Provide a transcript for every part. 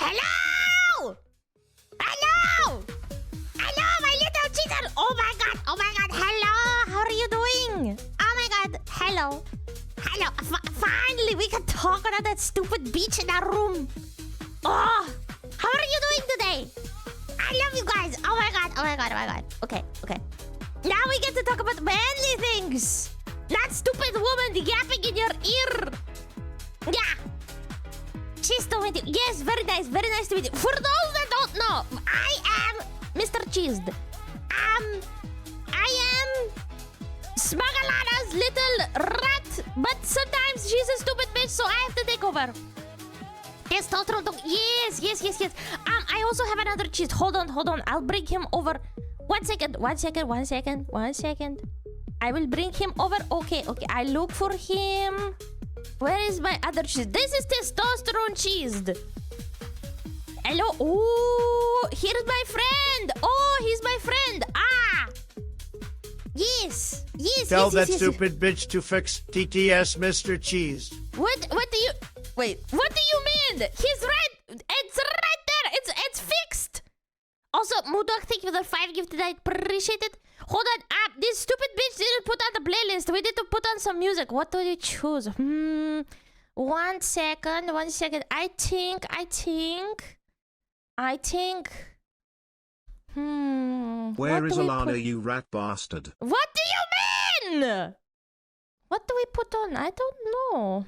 Hello! Hello! Hello, my little cheater! Oh my god! Oh my god! Hello! How are you doing? Oh my god! Hello! Hello! Finally, we can talk about that stupid beach in our room. Oh! How are you doing today? I love you guys! Oh my god! Oh my god! Oh my god! Okay, okay. Now we get to talk about manly things! Not stupid woman yapping in your ear! Yeah! Cheese to meet you. Yes, very nice to meet you. For those that don't know, I am Mr. Cheese. I am SmugAlana's little rat, but sometimes she's a stupid bitch, so I have to take over. Yes, total dog. Yes. I also have another cheese. Hold on. I'll bring him over. One second. I will bring him over. Okay. I look for him. Where is my other cheese? This is testosterone cheese. Hello. Oh, here's my friend. Oh, he's my friend. Ah. Yes. Tell that stupid bitch to fix TTS, Mr. Cheese. What do you... Wait, what do you mean? He's right. It's right there. It's fixed. Also, Mudok, thank you for the 5 gifted. I appreciate it. Hold on. This stupid bitch didn't put on the playlist. We need to put on some music. What do you choose? 1 second. I think. Where is Alana, you rat bastard? What do you mean? What do we put on? I don't know.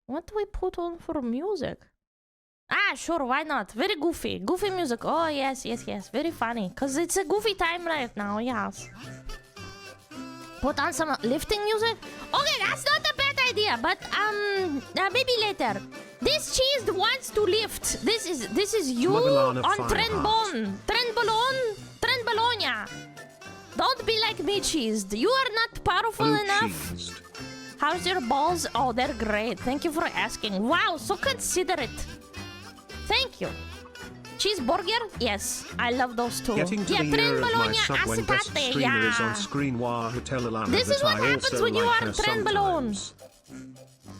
What do we put on for music? Sure, why not? Very goofy. Goofy music. Oh, yes. Very funny. Because it's a goofy time right now, yes. Put on some lifting music? Okay, that's not a bad idea, but maybe later. This cheese wants to lift. This is you SmugAlana on Trenbologna. Don't be like me, cheese. You are not powerful enough. Cheesed. How's your balls? Oh, they're great. Thank you for asking. Wow, so considerate. Thank you. Cheeseburger? Yes, I love those too. Getting to the year of my sub when best streamer is on screen. Hotel Alana. This is what happens when you are her Trenbolone. sometimes.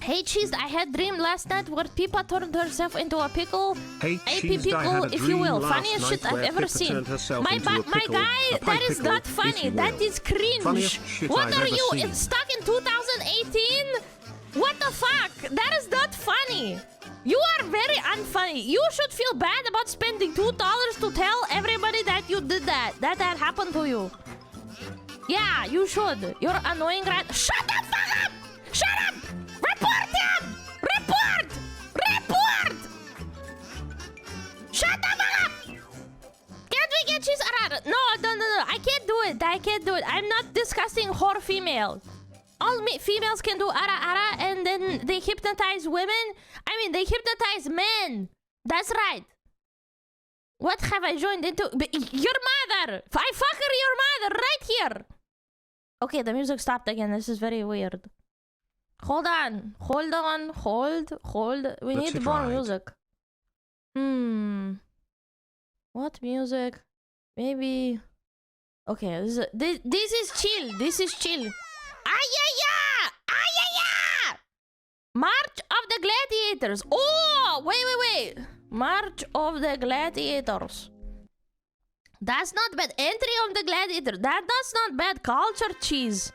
Hey, Cheese, I had a dream last night where Pippa turned herself into a pickle. Hey, AP Cheese, I pickle, had a if you dream will. last Funniest shit night I've where ever Pippa seen. turned herself My into a pickle, guy, a that pie is pickle, not if funny. you That will. is cringe. Funniest shit What I've are ever you, seen. stuck in 2018? What the fuck? That is not funny. You are very unfunny. You should feel bad about spending $2 to tell everybody that you did that. That happened to you. Yeah, you should. You're annoying rat. Shut the fuck up! Shut up! Report him! Report! Shut the fuck up! Can't we get cheese? No. I can't do it. I'm not discussing whore female. All females can do ara, and then they hypnotize women. I mean, they hypnotize men. That's right. What have I joined into? Your mother! I fuck her, your mother, right here! Okay, the music stopped again. This is very weird. Hold on. We need more music. What music? Maybe... Okay, this is chill. March of the Gladiators. Oh, wait. March of the Gladiators. That's not bad. Entry of the Gladiator. That's not bad. Culture cheese.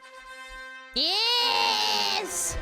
Yes.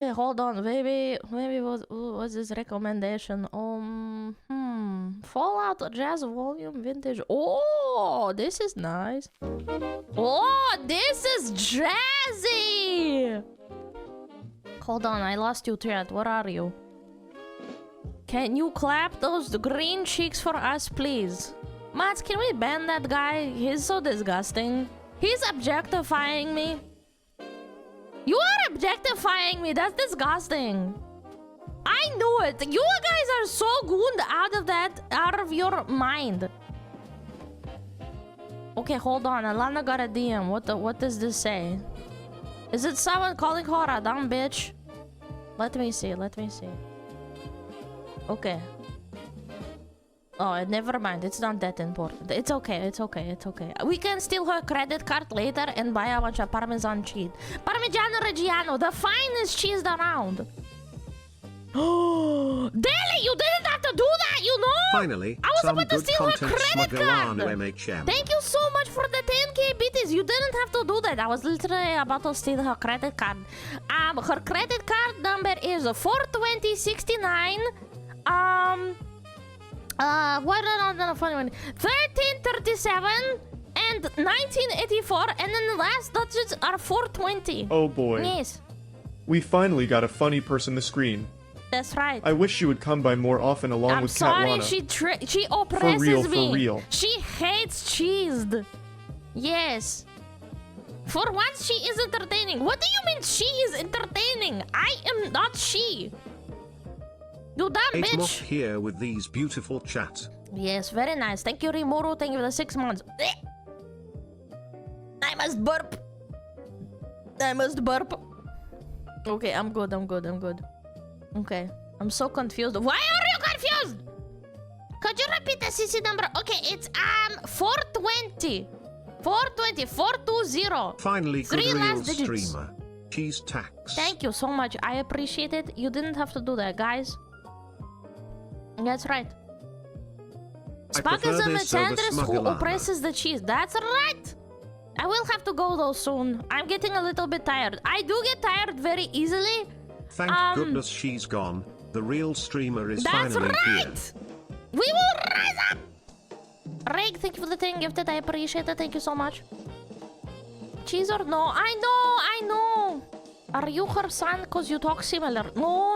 Okay, hold on. Maybe what's this recommendation? Fallout Jazz Volume Vintage. Oh, this is nice. Oh, this is jazzy. Hold on, I lost you, Trent. Where are you? Can you clap those green cheeks for us, please? Mats, can we ban that guy? He's so disgusting. He's objectifying me. You are objectifying me. That's disgusting. I knew it. You guys are so good out of your mind. Okay, hold on. Alana got a DM. What does this say? Is it someone calling her a dumb bitch? Let me see. Okay. Oh, never mind. It's not that important. It's okay. We can steal her credit card later and buy a bunch of Parmesan cheese. Parmigiano Reggiano, the finest cheese around. Daily, you didn't have to do that, you know? Finally, I was some about to good steal her content, credit card. SmugAlana MHM. Thank you so much for the 10k bitties. You didn't have to do that. I was literally about to steal her credit card. Her credit card number is 42069. What another funny one? 1337 and 1984, and then the last digits are 420. Oh boy. Yes, We finally got a funny person to screen. that's right. I wish she would come by more often along I'm with sorry, Catlana. she oppresses me. For real. She hates cheese. Yes. For once, she is entertaining. What do you mean she is entertaining? I am not she. You dumb Eight bitch. Moth here with these beautiful chats. Yes, very nice. Thank you, Rimuru. Thank you for the 6 months. I must burp. Okay, I'm good. Okay, I'm so confused. Why are you confused? Could you repeat the CC number? Okay, it's 420. 420. Finally, good Three real last digits. streamer. Cheese tax. Thank you so much. I appreciate it. You didn't have to do that, guys. That's right. I Spock prefer is a this over misandrist who SmugAlana. oppresses the cheese. That's right. I will have to go though soon. I'm getting a little bit tired. I do get tired very easily. Thank goodness she's gone. The real streamer is That's finally right. here. We will rise up. Reg, thank you for the 10 gifted. I appreciate it. Thank you so much. Cheese or no? I know. Are you her son? Cause you talk similar. No.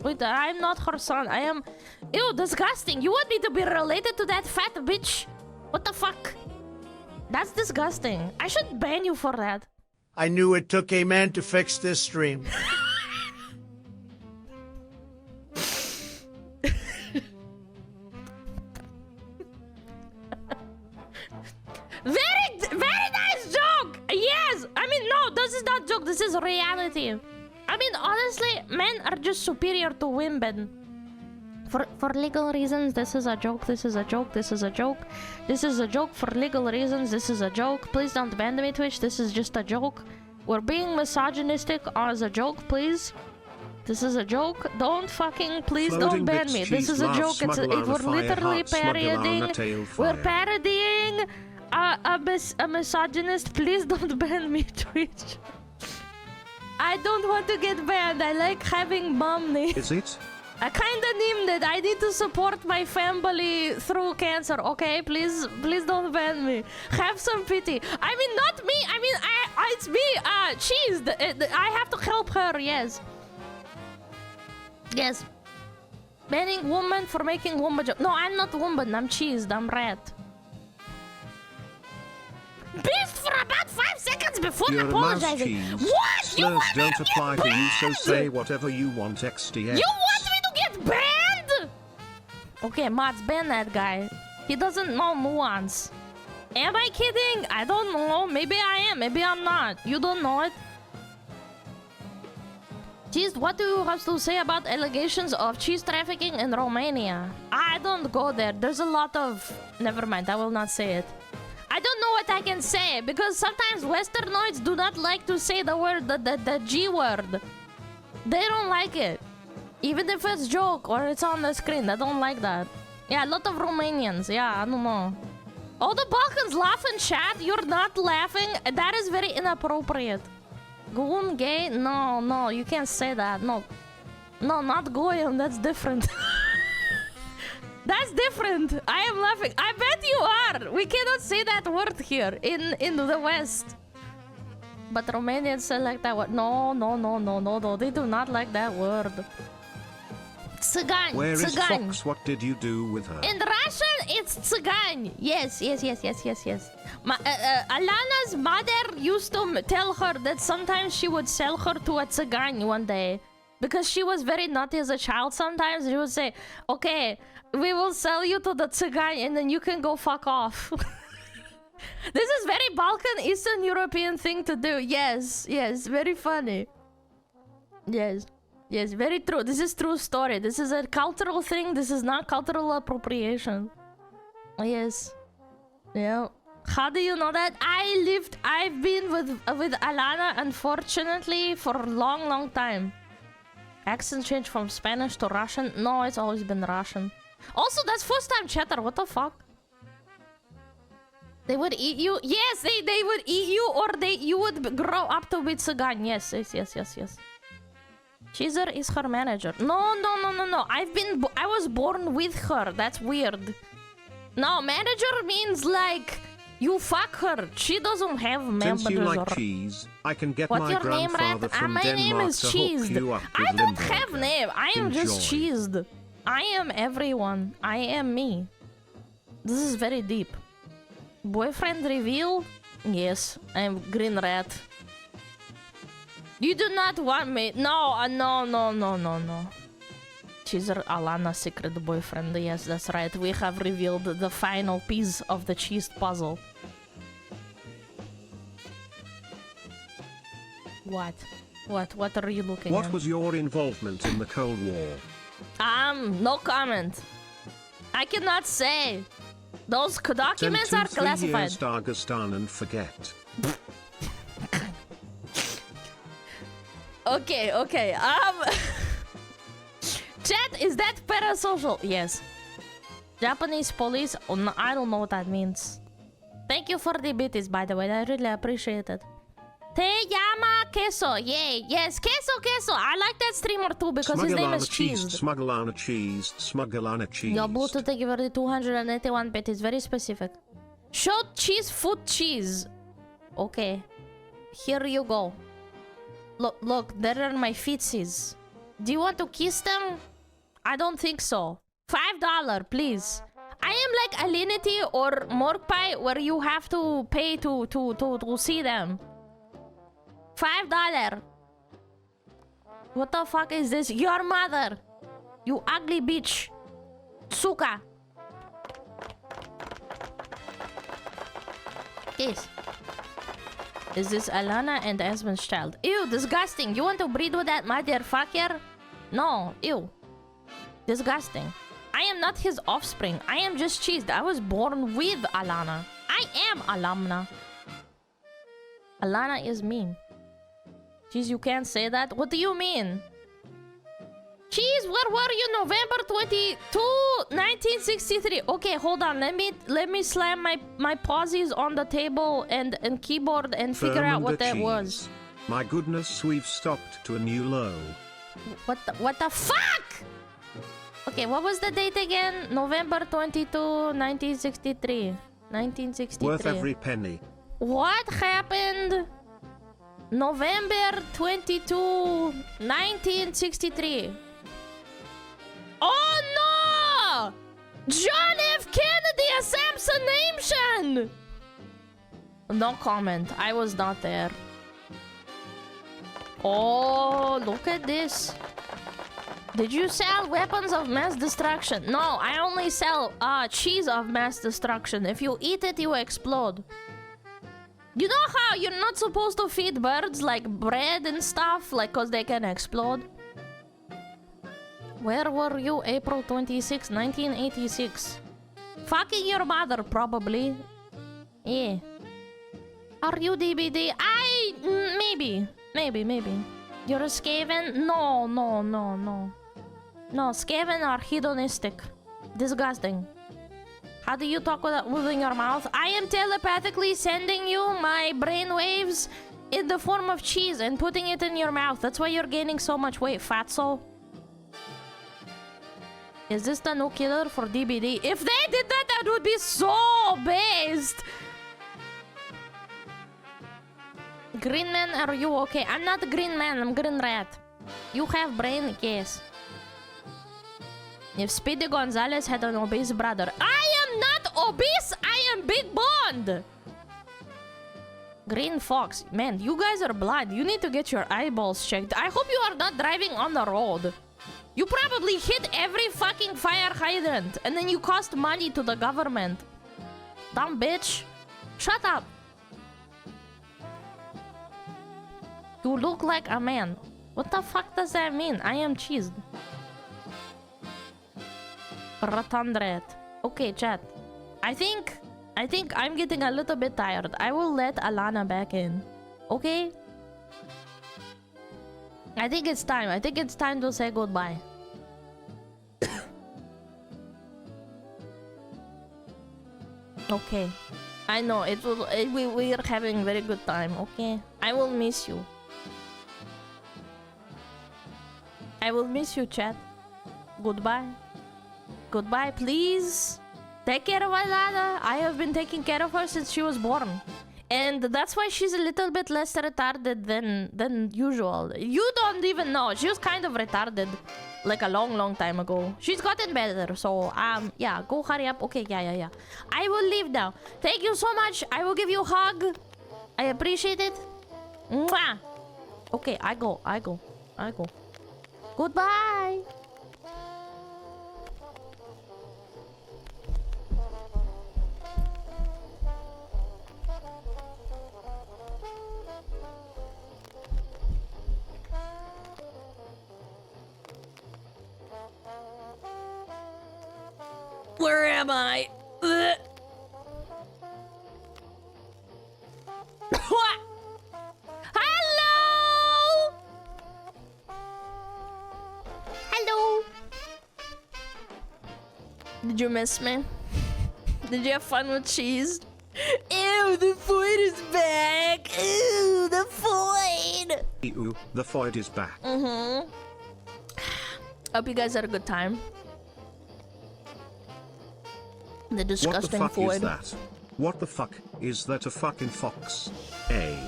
Wait, I'm not her son. I am. Ew, disgusting. You want me to be related to that fat bitch? What the fuck? That's disgusting. I should ban you for that. I knew it took a man to fix this stream. Very nice joke. Yes. I mean, no, this is not joke. This is reality. I mean, honestly, men are just superior to women. For legal reasons, this is a joke. This is a joke. This is a joke. This is a joke for legal reasons. This is a joke. Please don't ban me, Twitch. This is just a joke. We're being misogynistic as a joke, please. This is a joke. Don't fucking, please don't ban me. This is a joke. We're literally parodying. We're parodying a misogynist. Please don't ban me, Twitch. I don't want to get banned. I like having mom names. Is it? I kinda named it. I need to support my family through cancer, okay? Please don't ban me. Have some pity. I mean, not me. I mean, it's me, Cheese. I have to help her, yes. Yes. Banning woman for making woman joke. No, I'm not woman. I'm Cheese. I'm rat. Beast for about 5 seconds before You're apologizing. a mouse cheese. What? Slurs You want me don't to apply get to you, so banned? say whatever you want, XDX. You want me to get banned? Okay, Mats, ban that guy. He doesn't know nuance. Am I kidding? I don't know. Maybe I am. Maybe I'm not. You don't know it. Cheese, what do you have to say about allegations of cheese trafficking in Romania? I don't go there. There's a lot of... Never mind, I will not say it. I don't know what I can say, because sometimes Westernoids do not like to say the word, the G word. They don't like it. Even if it's joke or it's on the screen, they don't like that. Yeah, a lot of Romanians. Yeah, I don't know. All the Balkans laugh in chat. You're not laughing. That is very inappropriate. Goon gay? No, no, you can't say that. No. No, not goyim. That's different. That's different. I am laughing. I bet you are. We cannot say that word here in the West. But Romanians say like that word. No, no, no, no, no, no. They do not like that word. Tzigane. Where is Tzigane. Fox? What did you do with her? In Russian, it's Tzigane. Yes, yes, yes, yes, yes, yes. Alana's mother used to tell her that sometimes she would sell her to a Tzigane one day. Because she was very naughty as a child sometimes. She would say, okay, we will sell you to the Tzigane and then you can go fuck off. This is very Balkan, Eastern European thing to do. Yes, yes, very funny. Yes. Yes, very true. This is true story. This is a cultural thing. This is not cultural appropriation. Yes. Yeah. How do you know that? I've been with Alana, unfortunately, for a long, long time. Accent change from Spanish to Russian? No, it's always been Russian. Also, that's first time chatter. What the fuck? They would eat you? Yes, they would eat you, or you would grow up to be Tzigane. Yes, yes, yes, yes, yes. Cheezer is her manager. No, no, no, no, no. I was born with her. That's weird. No, manager means like you fuck her. She doesn't have members. Since you like cheese, I can get what my your name, grandfather Rat? from My Denmark name is to hook Cheesed. you up I with don't Limburger. have name. I am just Enjoy. Cheesed. I am everyone. I am me. This is very deep. Boyfriend reveal? Yes, I am Green Rat. You do not want me. No, no, no, no, no, no. Cheezer Alana secret boyfriend. Yes, that's right. We have revealed the final piece of the cheese puzzle. What? What are you looking at? What was your involvement in the Cold War? No comment. I cannot say. Those documents are classified. Send 2-3 years Dagestan and forget. Okay, okay. Chat, is that parasocial? Yes. Japanese police? Oh, no, I don't know what that means. Thank you for the bits, by the way. I really appreciate it. Te llama queso. Yay. Yes, queso. I like that streamer too because his name is Cheese. SmugAlana cheese. SmugAlana cheese. Yo, Bluetooth, thank you for the 281 bit. It's very specific. Show cheese, food cheese. Okay. Here you go. Look, there are my feetsies. Do you want to kiss them? I don't think so. $5, please. I am like Alinity or Morgpie where you have to pay to see them. $5. What the fuck is this? Your mother. You ugly bitch. Suka. Yes. Is this Alana and Esmond's child? Ew, disgusting. You want to breed with that motherfucker? No, ew. Disgusting. I am not his offspring. I am just cheesed. I was born with Alana. I am Alana. Alana is me. Jeez, you can't say that? What do you mean? Cheese, where were you? November 22, 1963. Okay, hold on. Let me slam my pauses on the table and keyboard and figure out what that was. My goodness, we've stopped to a new low. What the fuck? Okay, what was the date again? November 22, 1963. 1963. Worth every penny. What happened? November 22, 1963. Oh no! John F. Kennedy assassination! No comment. I was not there. Oh, look at this. Did you sell weapons of mass destruction? No, I only sell cheese of mass destruction. If you eat it, you explode. You know how you're not supposed to feed birds like bread and stuff, like cause they can explode? Where were you April 26, 1986? Fucking your mother, probably. Yeah. Are you DBD? Maybe. You're a Skaven? No. No, Skaven are hedonistic. Disgusting. How do you talk without moving your mouth? I am telepathically sending you my brainwaves in the form of cheese and putting it in your mouth. That's why you're gaining so much weight, fatso. Is this the no killer for DBD? If they did that, that would be so based. Green man, are you okay? I'm not a green man, I'm green rat. You have brain? Yes. If Speedy Gonzalez had an obese brother. I am not obese, I am big boned. Green fox. Man, you guys are blind. You need to get your eyeballs checked. I hope you are not driving on the road. You probably hit every fucking fire hydrant and then you cost money to the government. Dumb bitch. Shut up. You look like a man. What the fuck does that mean? I am cheesed. Rotundret. Okay, chat. I think I'm getting a little bit tired. I will let Alana back in. Okay? I think it's time. I think it's time to say goodbye. Okay. I know it will. We are having very good time. Okay. I will miss you. I will miss you, chat. Goodbye. Goodbye, please. Take care of Alana. I have been taking care of her since she was born. And that's why she's a little bit less retarded than usual. You don't even know. She was kind of retarded like a long time ago. She's gotten better. So, yeah, go hurry up. Okay, yeah. I will leave now. Thank you so much. I will give you a hug. I appreciate it. Mwah. Okay, I go. Goodbye. Where am I? Ugh. Hello? Hello? Did you miss me? Did you have fun with cheese? Ew, the Foyd is back! Ew, the Foyd! Ew, the Foyd is back. Hope you guys had a good time. The disgusting What the fuck Foyd. is that? What the fuck is that, a fucking fox? Hey,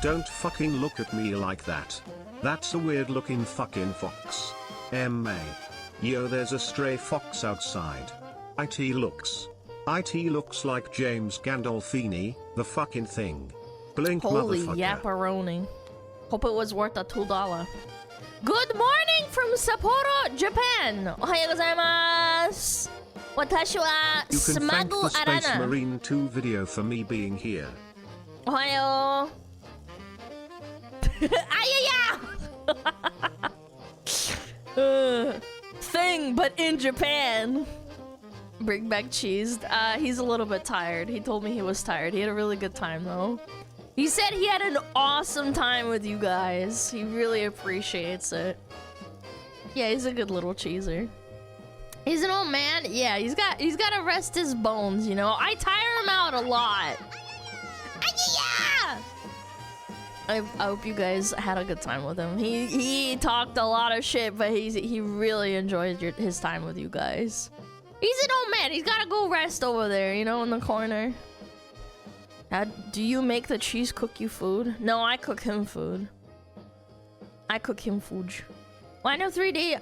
don't fucking look at me like that. That's a weird looking fucking fox. M.A. Yo, there's a stray fox outside. IT looks like James Gandolfini, the fucking thing. Blink, Holy motherfucker. yapperoni. Hope it was worth a $2. Good morning from Sapporo, Japan. Ohayou gozaimasu. Watashi wa You can thank the Space SmugAlana. Marine 2 video for me being here. Ohayou. Ayaya! Thing, but in Japan. Bring back cheese. He's a little bit tired. He told me he was tired. He had a really good time, though. He said he had an awesome time with you guys. He really appreciates it. Yeah, he's a good little cheeser. He's an old man. Yeah, he's got to rest his bones, you know. I tire him out a lot. I hope you guys had a good time with him. He talked a lot of shit, but he really enjoyed his time with you guys. He's an old man. He's got to go rest over there, you know, in the corner. Do you make the cheese cook you food? No, I cook him food. I cook him food. Wino 3D,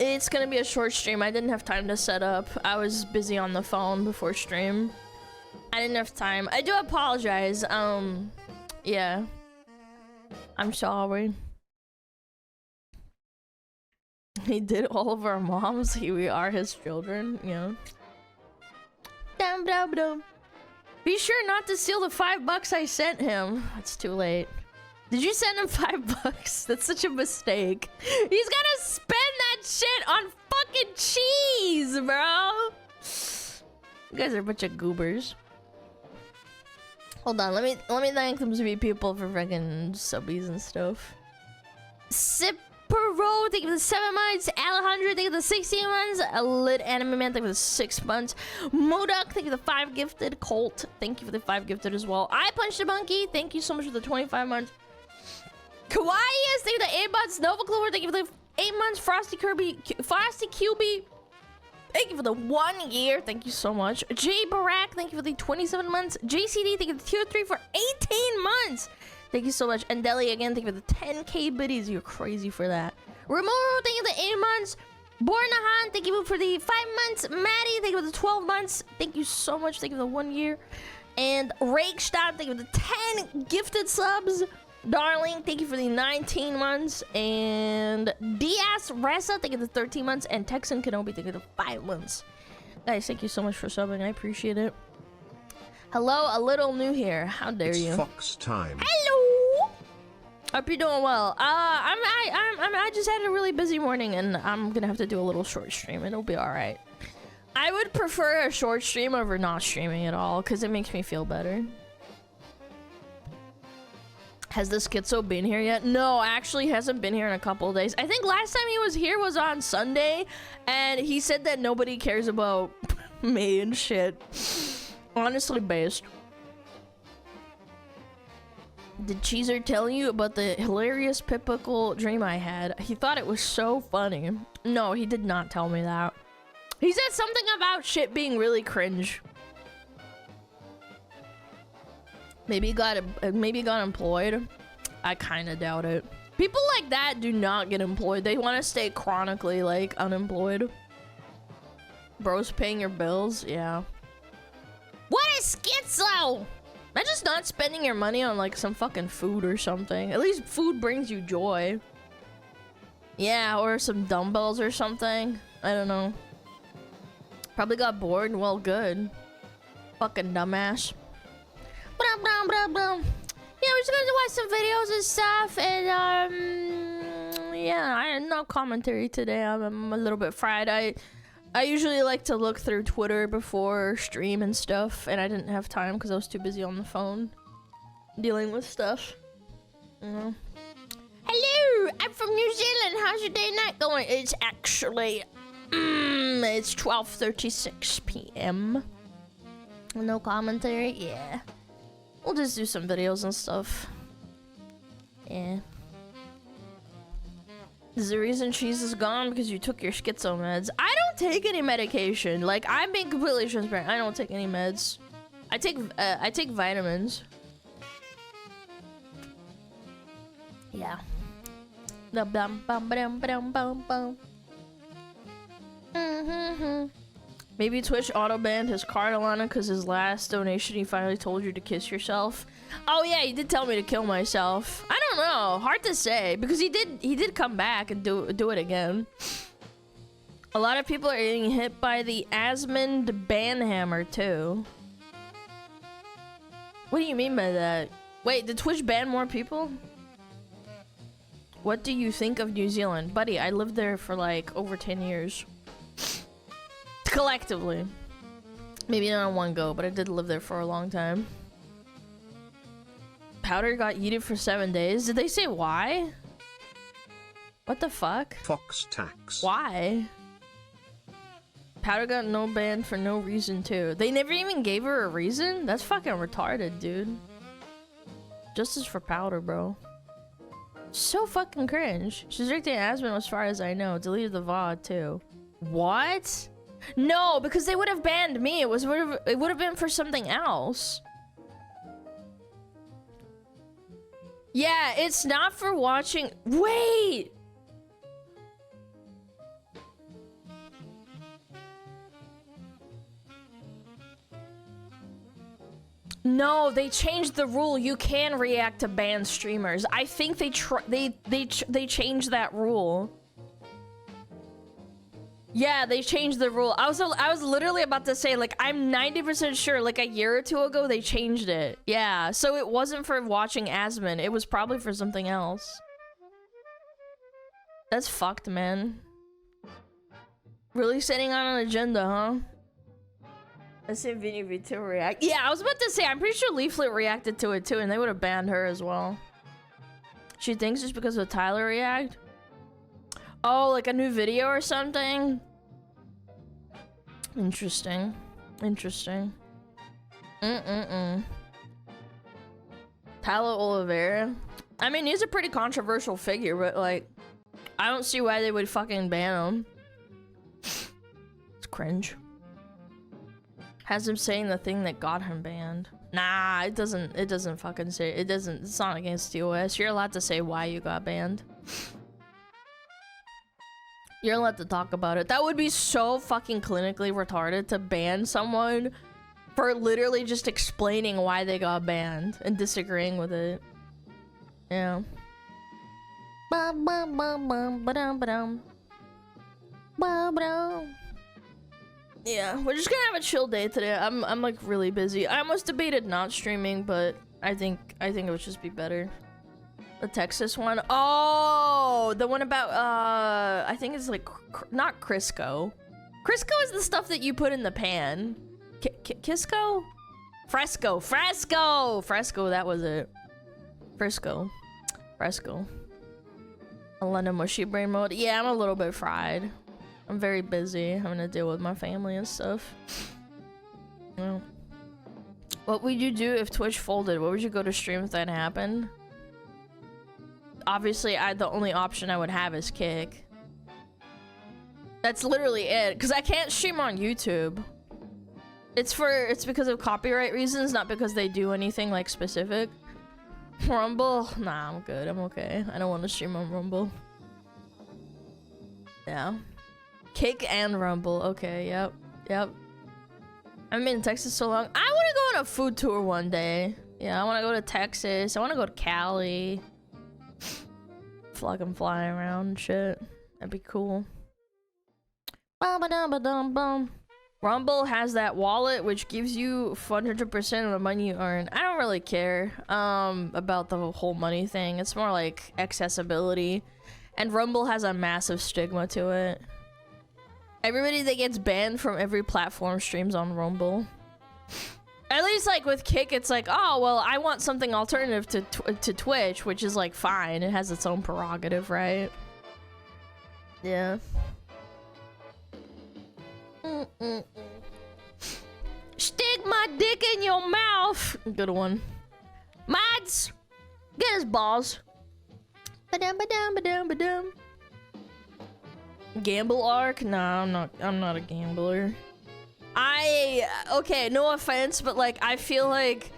it's gonna be a short stream. I didn't have time to set up. I was busy on the phone before stream. I didn't have time. I do apologize. Yeah. I'm sorry. He did all of our moms. We are his children, you know. Dum dum dum. Be sure not to steal the $5 I sent him. It's too late. Did you send him $5? That's such a mistake. He's gonna spend that shit on fucking cheese, bro. You guys are a bunch of goobers. Hold on, let me thank them sweet people for freaking subbies and stuff. Sip Pro, thank you for the 7 months. Alejandro, thank you for the 16 months. Lit Anime Man, thank you for the 6 months. Moduck, thank you for the 5 gifted. Colt, thank you for the 5 gifted as well. I Punched a Monkey, thank you so much for the 25 months. Kawaii, thank you for the 8 months. Nova Clover, thank you for the 8 months. Frosty QB, thank you for the 1 year. Thank you so much. J Barack, thank you for the 27 months. JCD, thank you for the tier 3 for 18 months. Thank you so much. And Deli again, thank you for the 10k biddies. You're crazy for that. Ramoro, thank you for the 8 months. Bornahan, thank you for the 5 months. Maddie, thank you for the 12 months. Thank you so much. Thank you for the 1 year. And Rakestadt, thank you for the 10 gifted subs. Darling, thank you for the 19 months. And Diaz Reza, thank you for the 13 months. And Texan Kenobi, thank you for the 5 months. Guys, thank you so much for subbing. I appreciate it. Hello, a little new here. How dare you? It's Fox time. Hello. Hope you're doing well. I just had a really busy morning, and I'm gonna have to do a little short stream. It'll be all right. I would prefer a short stream over not streaming at all, because it makes me feel better. Has the schizo been here yet? No, actually hasn't been here in a couple of days. I think last time he was here was on Sunday, and he said that nobody cares about me and shit. Honestly based. Did Cheezer tell you about the hilarious pipical dream I had? He thought it was so funny. No, he did not tell me that. He said something about shit being really cringe. Maybe he got employed. I kind of doubt it. People like that do not get employed. They want to stay chronically like unemployed. Bros paying your bills, yeah. What is schizo? Imagine just not spending your money on like some fucking food or something. At least food brings you joy. Yeah, or some dumbbells or something. I don't know. Probably got bored. Well, good. Fucking dumbass. Yeah, we're just gonna watch some videos and stuff. And yeah, I had no commentary today. I'm a little bit fried. I usually like to look through Twitter before stream and stuff, and I didn't have time because I was too busy on the phone dealing with stuff. You know. Hello, I'm from New Zealand. How's your day and night going? It's actually it's 12:36 p.m. No commentary. Yeah, we'll just do some videos and stuff. Yeah. Is the reason cheese is gone because you took your schizo meds? I don't take any medication. Like, I'm being completely transparent. I don't take any meds. I take vitamins. Yeah. Maybe Twitch auto-banned his card, Alana, because his last donation he finally told you to kiss yourself. Oh yeah, he did tell me to kill myself. I don't know, hard to say, because he did come back and do it again. A lot of people are getting hit by the Asmund banhammer too. What do you mean by that? Wait, did Twitch ban more people? What do you think of New Zealand? Buddy, I lived there for like over 10 years. Collectively. Maybe not on one go, but I did live there for a long time. Powder got yeeted for 7 days. Did they say why? What the fuck? Fox tax. Why? Powder got no ban for no reason too. They never even gave her a reason? That's fucking retarded, dude. Justice for Powder, bro. So fucking cringe. She's reacting Asmund as far as I know. Deleted the VOD too. What? No, because they would have banned me. It would have been for something else. Yeah, it's not for watching. Wait. No, they changed the rule. You can react to banned streamers. I think they changed that rule. Yeah, they changed the rule. I was literally about to say, like, I'm 90% sure, like, a year or two ago, they changed it. Yeah, so it wasn't for watching Asmund. It was probably for something else. That's fucked, man. Really setting on an agenda, huh? I said Vinny V2 react. Yeah, I was about to say, I'm pretty sure Leaflet reacted to it, too, and they would have banned her as well. She thinks just because of Tyler react? Oh, like a new video or something? Interesting. Interesting. Palo Oliveira. I mean, he's a pretty controversial figure, but like, I don't see why they would fucking ban him. It's cringe. Has him saying the thing that got him banned. Nah, it doesn't fucking say, it's not against TOS. You're allowed to say why you got banned. You're allowed to talk about it. That would be so fucking clinically retarded to ban someone for literally just explaining why they got banned and disagreeing with it. Yeah. Bum bum bum bum ba-dum ba-dum. Ba-ba-dum. Yeah, we're just gonna have a chill day today. I'm like really busy. I almost debated not streaming, but I think it would just be better. The Texas one. Oh, the one about I think it's like not Crisco. Crisco is the stuff that you put in the pan. Kisco? Fresco. That was it. Fresco. Alana mushy brain mode. Yeah, I'm a little bit fried. I'm very busy. I'm gonna deal with my family and stuff. Yeah. What would you do if Twitch folded? What would you go to stream if that happened? Obviously, the only option I would have is Kick. That's literally it, because I can't stream on YouTube. It's because of copyright reasons, not because they do anything like specific. Rumble? Nah, I'm good. I'm okay. I don't want to stream on Rumble. Yeah. Kick and Rumble. Okay, yep. I've been in Texas so long. I want to go on a food tour one day. Yeah, I want to go to Texas. I want to go to Cali. Fucking fly around and shit. That'd be cool. Bum. Rumble has that wallet which gives you 100% of the money you earn. I don't really care about the whole money thing. It's more like accessibility. And Rumble has a massive stigma to it. Everybody that gets banned from every platform streams on Rumble. At least like with Kick, it's like, oh, well, I want something alternative to Twitch, which is like fine. It has its own prerogative, right? Yeah. Stick my dick in your mouth. Good one. Mods, get his balls. Ba-dum. Gamble arc? Nah, I'm not a gambler. Okay, no offense, but like I feel like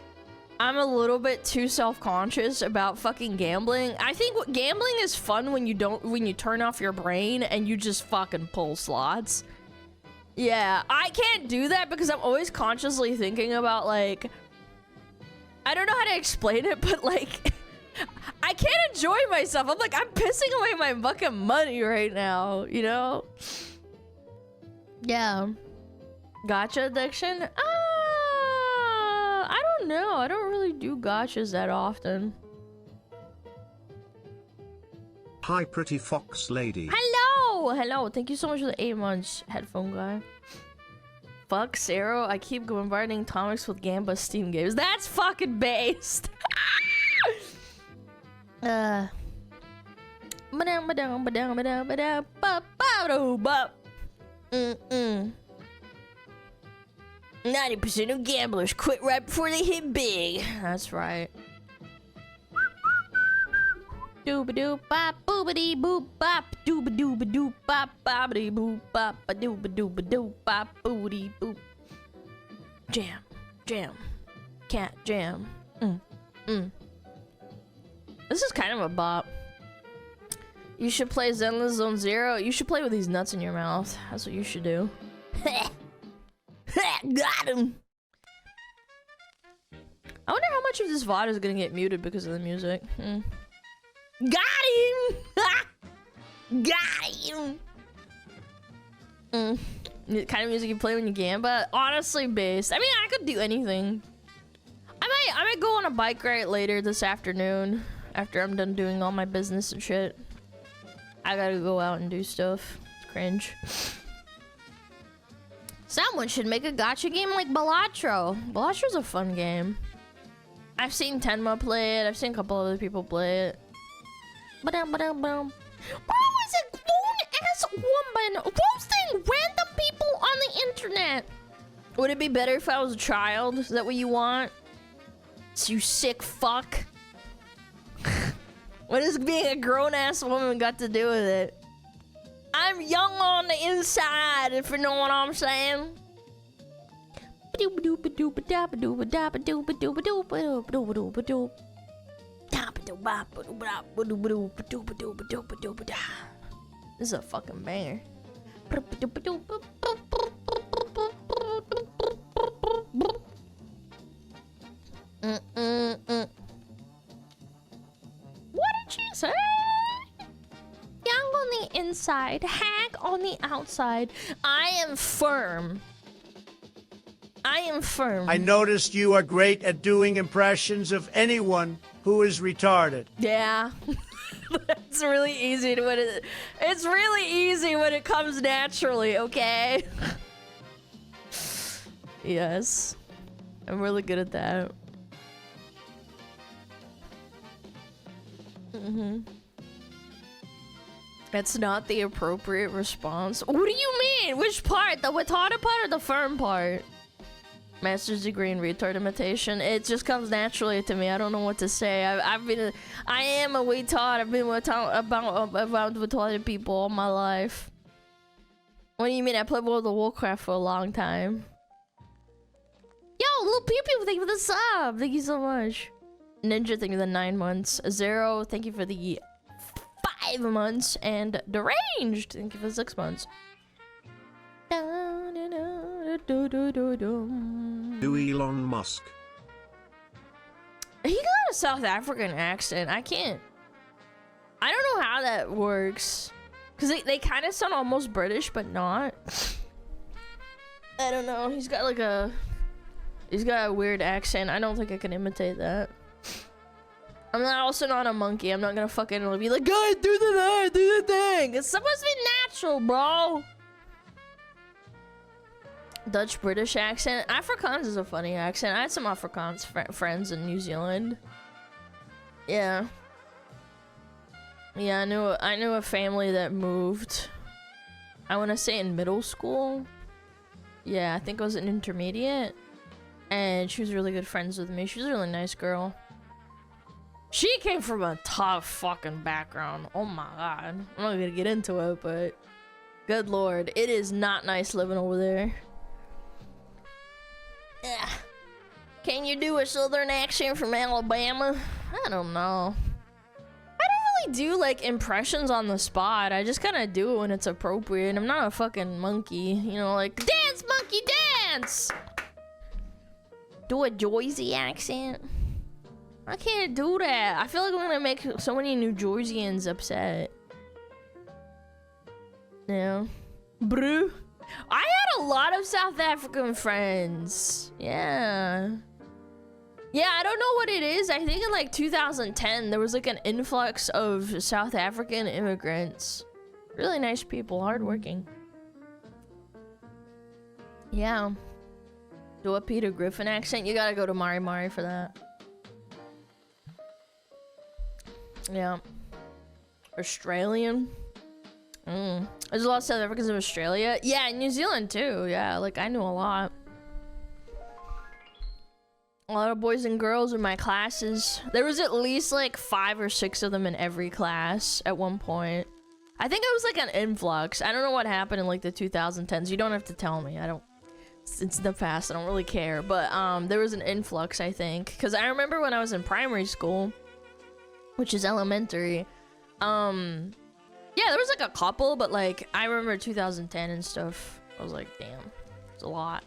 I'm a little bit too self-conscious about fucking gambling. I think gambling is fun when you turn off your brain and you just fucking pull slots. Yeah, I can't do that because I'm always consciously thinking about like, I don't know how to explain it, but like I can't enjoy myself. I'm like, I'm pissing away my fucking money right now, you know? Yeah. Gacha addiction? I don't know. I don't really do gachas that often. Hi, pretty fox lady. Hello. Thank you so much for the 8 months, headphone guy. Fuck Zero. I keep bombarding Tomics with Gamba Steam games. That's fucking based. Mm-mm. 90% of gamblers quit right before they hit big. That's right. Dooba-doo bop, boobity boop bop, dooba-dooba-doo bop, bobbity boop bop, a dooba-dooba-doo bop, boobity boop. Jam. Cat jam. This is kind of a bop. You should play Zenless Zone Zero. You should play with these nuts in your mouth. That's what you should do. Got him. I wonder how much of this VOD is gonna get muted because of the music. Got him! Got him! The kind of music you play when you gamba? Honestly, based. I mean, I could do anything. I might go on a bike ride later this afternoon after I'm done doing all my business and shit. I gotta go out and do stuff. It's cringe. Someone should make a gacha game like Balatro. Balatro's a fun game. I've seen Tenma play it. I've seen a couple other people play it. Ba-dum, ba-dum, ba-dum. Bro, is it grown-ass woman roasting random people on the internet. Would it be better if I was a child? Is that what you want? You sick fuck. What has being a grown-ass woman got to do with it? I'm young on the inside, if you know what I'm saying. This is a fucking banger. What did she say? Young on the inside, hag on the outside. I am firm. I am firm. I noticed you are great at doing impressions of anyone who is retarded. Yeah. It's really easy to it's really easy when it comes naturally, okay? Yes. I'm really good at that. That's not the appropriate response. What do you mean? Which part? The retarded part or the firm part? Master's degree in retard imitation. It just comes naturally to me. I don't know what to say. I am a retard. I've been about retarded people all my life. What do you mean? I played World of Warcraft for a long time. Yo, little pew pew, thank you for the sub. Thank you so much. Ninja, thank you for the 9 months. Zero, thank you for the 5 months. And Deranged, thank you for the 6 months. Do Elon Musk? He got a South African accent. I don't know how that works. Because they kind of sound almost British, but not. I don't know. He's got a weird accent. I don't think I can imitate that. I'm also not a monkey. I'm not gonna fucking be like, guys, do the thing. It's supposed to be natural, bro. Dutch British accent. Afrikaans is a funny accent. I had some Afrikaans friends in New Zealand. Yeah. Yeah, I knew a family that moved. I want to say in middle school. Yeah, I think it was an intermediate. And she was really good friends with me. She was a really nice girl. She came from a tough fucking background. Oh my god. I'm not gonna get into it, but good lord, it is not nice living over there. Yeah. Can you do a southern accent from Alabama? I don't know. I don't really do like impressions on the spot. I just kind of do it when it's appropriate. I'm not a fucking monkey, you know, like dance monkey dance. Do a Jersey accent. I can't do that. I feel like I'm gonna make so many New Jerseyans upset. Yeah. Brew. I had a lot of South African friends. Yeah. Yeah, I don't know what it is. I think in like 2010, there was like an influx of South African immigrants. Really nice people, hardworking. Yeah. Do a Peter Griffin accent? You gotta go to Mari Mari for that. Yeah. Australian. There's a lot of South Africans in Australia. Yeah, New Zealand too. Yeah, like I knew a lot. A lot of boys and girls in my classes. There was at least like 5 or 6 of them in every class at one point. I think it was like an influx. I don't know what happened in like the 2010s. You don't have to tell me. I don't. It's the past. I don't really care. But there was an influx, I think, because I remember when I was in primary school, which is elementary. Yeah, there was like a couple, but like I remember 2010 and stuff. I was like, damn, it's a lot.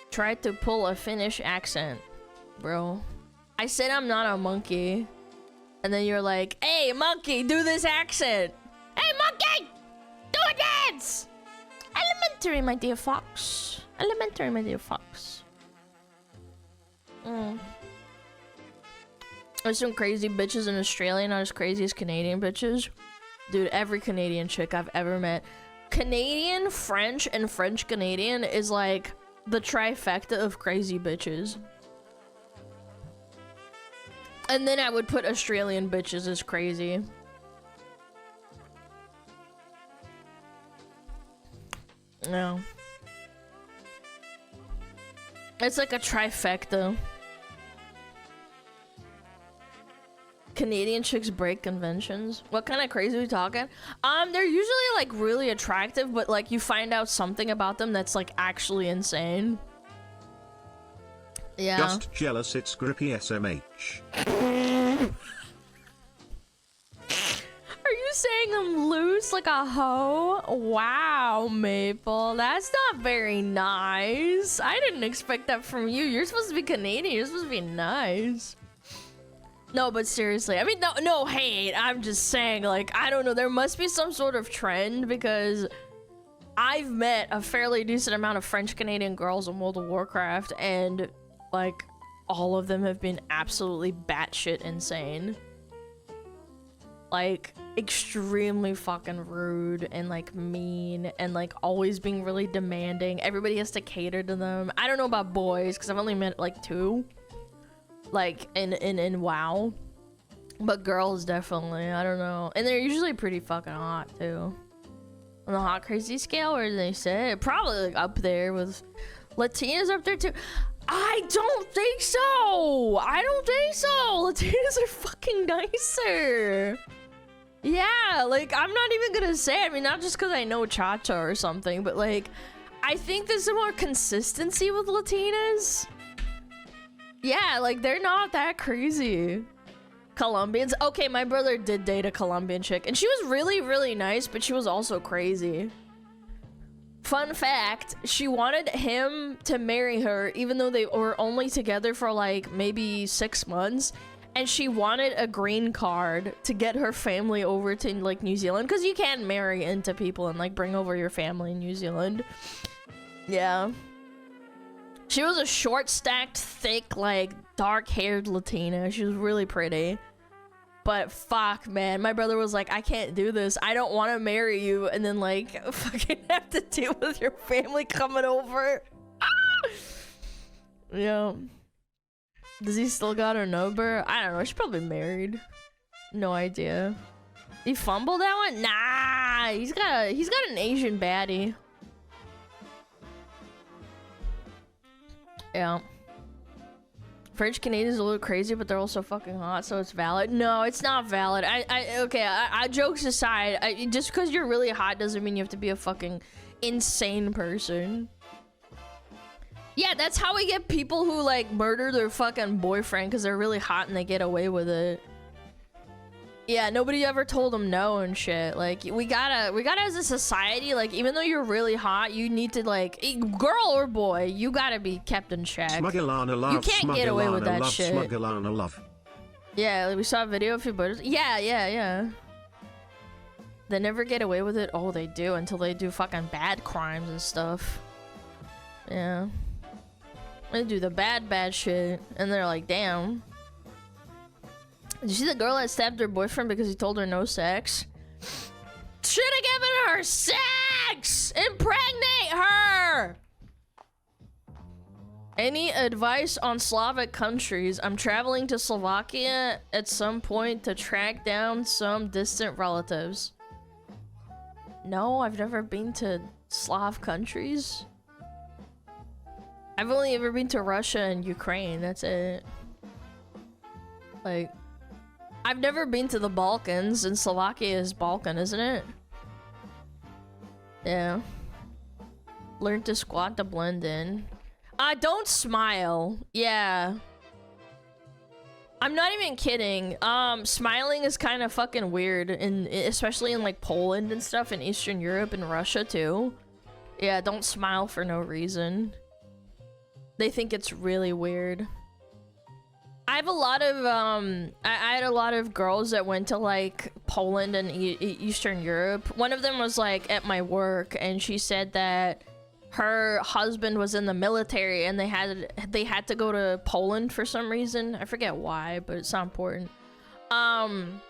Tried to pull a Finnish accent, bro. I said I'm not a monkey, and then you're like, hey, monkey, do this accent. Hey, monkey, do a dance. Elementary, my dear fox. Elementary, my dear fox. There's some crazy bitches in Australia, not as crazy as Canadian bitches. Dude, every Canadian chick I've ever met. Canadian, French, and French Canadian is like the trifecta of crazy bitches. And then I would put Australian bitches as crazy. No. It's like a trifecta. Canadian chicks break conventions. What kind of crazy are we talking? They're usually like really attractive, but like you find out something about them that's like actually insane. Yeah. Just jealous it's grippy SMH. Are you saying I'm loose like a hoe? Wow, Maple. That's not very nice. I didn't expect that from you. You're supposed to be Canadian. You're supposed to be nice. No, but seriously, I mean, no hate. I'm just saying, like, I don't know. There must be some sort of trend because I've met a fairly decent amount of French Canadian girls in World of Warcraft, and like, all of them have been absolutely batshit insane. Like, extremely fucking rude and like mean and like always being really demanding. Everybody has to cater to them. I don't know about boys because I've only met like 2. Like in WoW, but girls definitely. I don't know, and they're usually pretty fucking hot too. On the hot crazy scale, where do they say? Probably like up there with Latinas up there too. I don't think so. I don't think so. Latinas are fucking nicer. Yeah, like I'm not even gonna say. I mean, not just because I know Chacha or something, but like I think there's some more consistency with Latinas. Yeah, like, they're not that crazy. Colombians. Okay, my brother did date a Colombian chick, and she was really, really nice, but she was also crazy. Fun fact, she wanted him to marry her, even though they were only together for, like, maybe 6 months, and she wanted a green card to get her family over to, like, New Zealand, because you can't marry into people and, like, bring over your family in New Zealand. Yeah. She was a short, stacked, thick, like, dark-haired Latina. She was really pretty. But fuck, man. My brother was like, I can't do this. I don't want to marry you. And then, like, fucking have to deal with your family coming over. Yeah. Does he still got her number? I don't know. She's probably married. No idea. He fumbled that one? Nah. He's got an Asian baddie. Yeah. French Canadians are a little crazy, but they're also fucking hot, so it's valid. No, it's not valid. Okay, jokes aside, just because you're really hot doesn't mean you have to be a fucking insane person. Yeah, that's how we get people who, like, murder their fucking boyfriend because they're really hot and they get away with it. Yeah, nobody ever told them no and shit. Like, we gotta as a society, like, even though you're really hot, you need to, like, girl or boy, you gotta be kept in check. SmugAlana love. You can't get away with that love, shit. SmugAlana love. Yeah, like, we saw a video of your brothers. Yeah. They never get away with it. Oh, they do, until they do fucking bad crimes and stuff. Yeah. They do the bad shit, and they're like, damn. Did you see the girl that stabbed her boyfriend because he told her no sex? Should have given her sex! Impregnate her! Any advice on Slavic countries? I'm traveling to Slovakia at some point to track down some distant relatives. No, I've never been to Slav countries. I've only ever been to Russia and Ukraine, that's it. Like, I've never been to the Balkans, and Slovakia is Balkan, isn't it? Yeah. Learn to squat to blend in. Don't smile. Yeah. I'm not even kidding. Smiling is kind of fucking weird, especially in like Poland and stuff, in Eastern Europe and Russia too. Yeah, don't smile for no reason. They think it's really weird. I have a lot of I had a lot of girls that went to like Poland and Eastern Europe. One of them was like at my work, and she said that her husband was in the military and they had to go to Poland for some reason. I forget why, but it's not important. And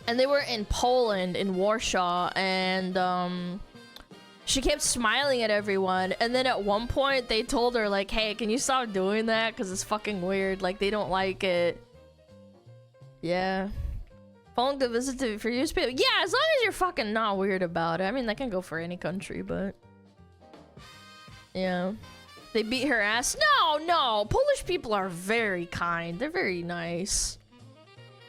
they were in Poland, in Warsaw, and she kept smiling at everyone, and then at one point they told her like, hey, can you stop doing that, because it's fucking weird, like they don't like it. Yeah. Poland to visit for you. Yeah, as long as you're fucking not weird about it. I mean, they can go for any country, but Yeah. They beat her ass. No. Polish people are very kind. They're very nice.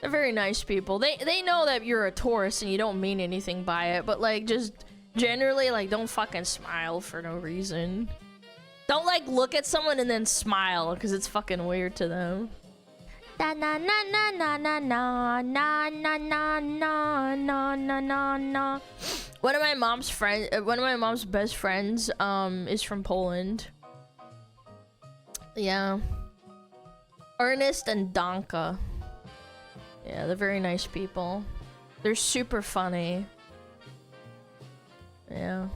They're very nice people. They know that you're a tourist and you don't mean anything by it, but like just generally like don't fucking smile for no reason. Don't like look at someone and then smile because it's fucking weird to them. Na na na na na na na na na na na na na na. One of my mom's best friends is from Poland. Yeah. Ernest and Danka. Yeah, they're very nice people. They're super funny. Yeah.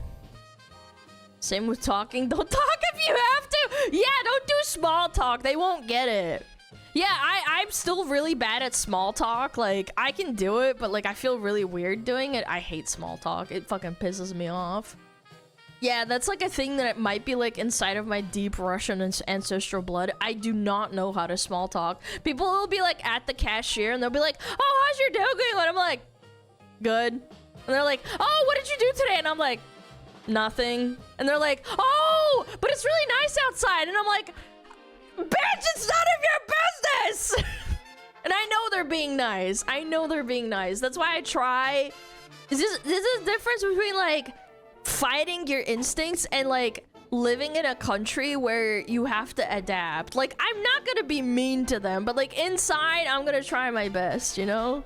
Same with talking. Don't talk if you have to. Yeah, don't do small talk. They won't get it. Yeah, I'm still really bad at small talk. Like, I can do it, but like I feel really weird doing it. I hate small talk. It fucking pisses me off. Yeah, that's like a thing that it might be like inside of my deep Russian ancestral blood. I do not know how to small talk. People will be like at the cashier and they'll be like, oh, how's your day going? And I'm like, good. And they're like, oh, what did you do today? And I'm like, nothing. And they're like, oh, but it's really nice outside. And I'm like, bitch, it's none of your business. And I know they're being nice. I know they're being nice. That's why I try. This is the difference between like fighting your instincts and like living in a country where you have to adapt. Like, I'm not gonna be mean to them, but like inside I'm gonna try my best, you know?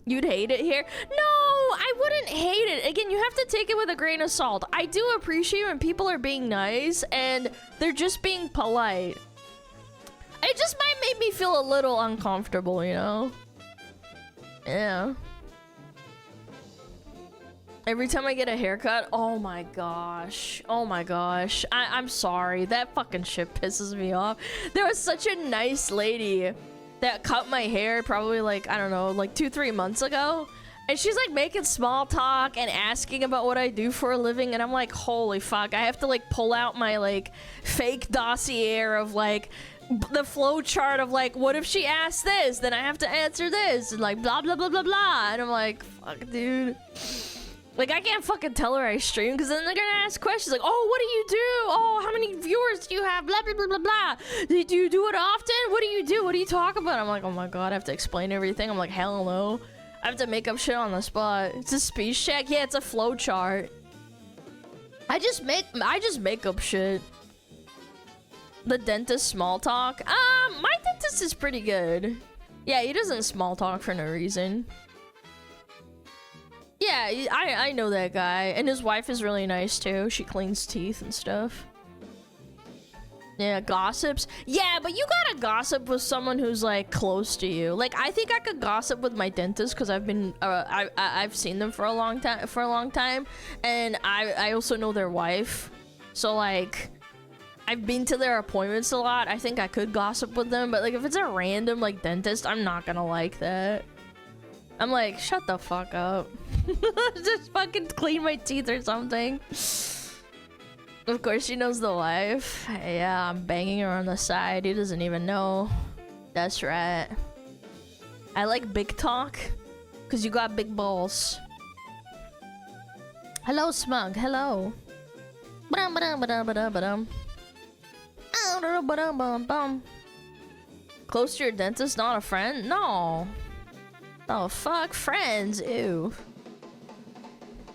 You'd hate it here? No, I wouldn't hate it. Again, you have to take it with a grain of salt. I do appreciate when people are being nice and they're just being polite. It just might make me feel a little uncomfortable, you know? Yeah. Every time I get a haircut, oh my gosh. Oh my gosh. I'm sorry. That fucking shit pisses me off. There was such a nice lady that cut my hair probably like, I don't know, like 2-3 months ago. And she's like making small talk and asking about what I do for a living. And I'm like, holy fuck. I have to like pull out my like fake dossier of like the flow chart of like, what if she asked this? Then I have to answer this and like blah, blah, blah, blah, blah. And I'm like, fuck, dude. Like, I can't fucking tell her I stream because then they're gonna ask questions like, oh, what do you do? Oh, how many viewers do you have? Blah, blah, blah, blah, blah. Do you do it often? What do you do? What do you talk about? I'm like, oh my god, I have to explain everything. I'm like, hell no. I have to make up shit on the spot. It's a speech check? Yeah, it's a flow chart. I just make up shit. The dentist small talk? My dentist is pretty good. Yeah, he doesn't small talk for no reason. Yeah, I know that guy. And his wife is really nice too. She cleans teeth and stuff. Yeah, gossips. Yeah, but you gotta gossip with someone who's like close to you. Like, I think I could gossip with my dentist because I've been I've seen them for a long time, and I also know their wife. So like, I've been to their appointments a lot. I think I could gossip with them, but like if it's a random like dentist, I'm not gonna like that. I'm like, shut the fuck up. Just fucking clean my teeth or something. Of course she knows the wife. Yeah, I'm banging her on the side. He doesn't even know. That's right. I like big talk because you got big balls. Hello, Smug. Hello. Close to your dentist, not a friend? No. Oh, fuck. Friends. Ew.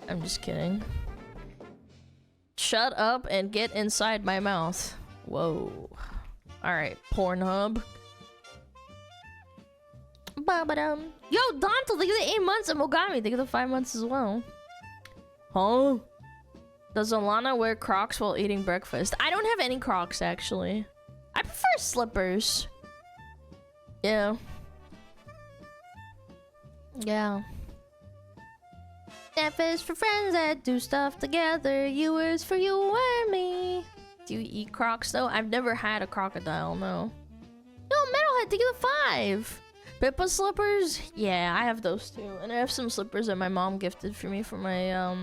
I'm just kidding. Shut up and get inside my mouth. Whoa. Alright, Pornhub. Yo, Dantle, thank you the 8 months, and Mogami, thank you the 5 months as well. Huh? Does Alana wear Crocs while eating breakfast? I don't have any Crocs, actually. I prefer slippers. Yeah. Yeah. F is for friends that do stuff together. U is for you and me. Do you eat Crocs though? I've never had a crocodile, no. Yo, Metalhead, thank you the 5. Pippa slippers? Yeah, I have those too. And I have some slippers that my mom gifted for me for my,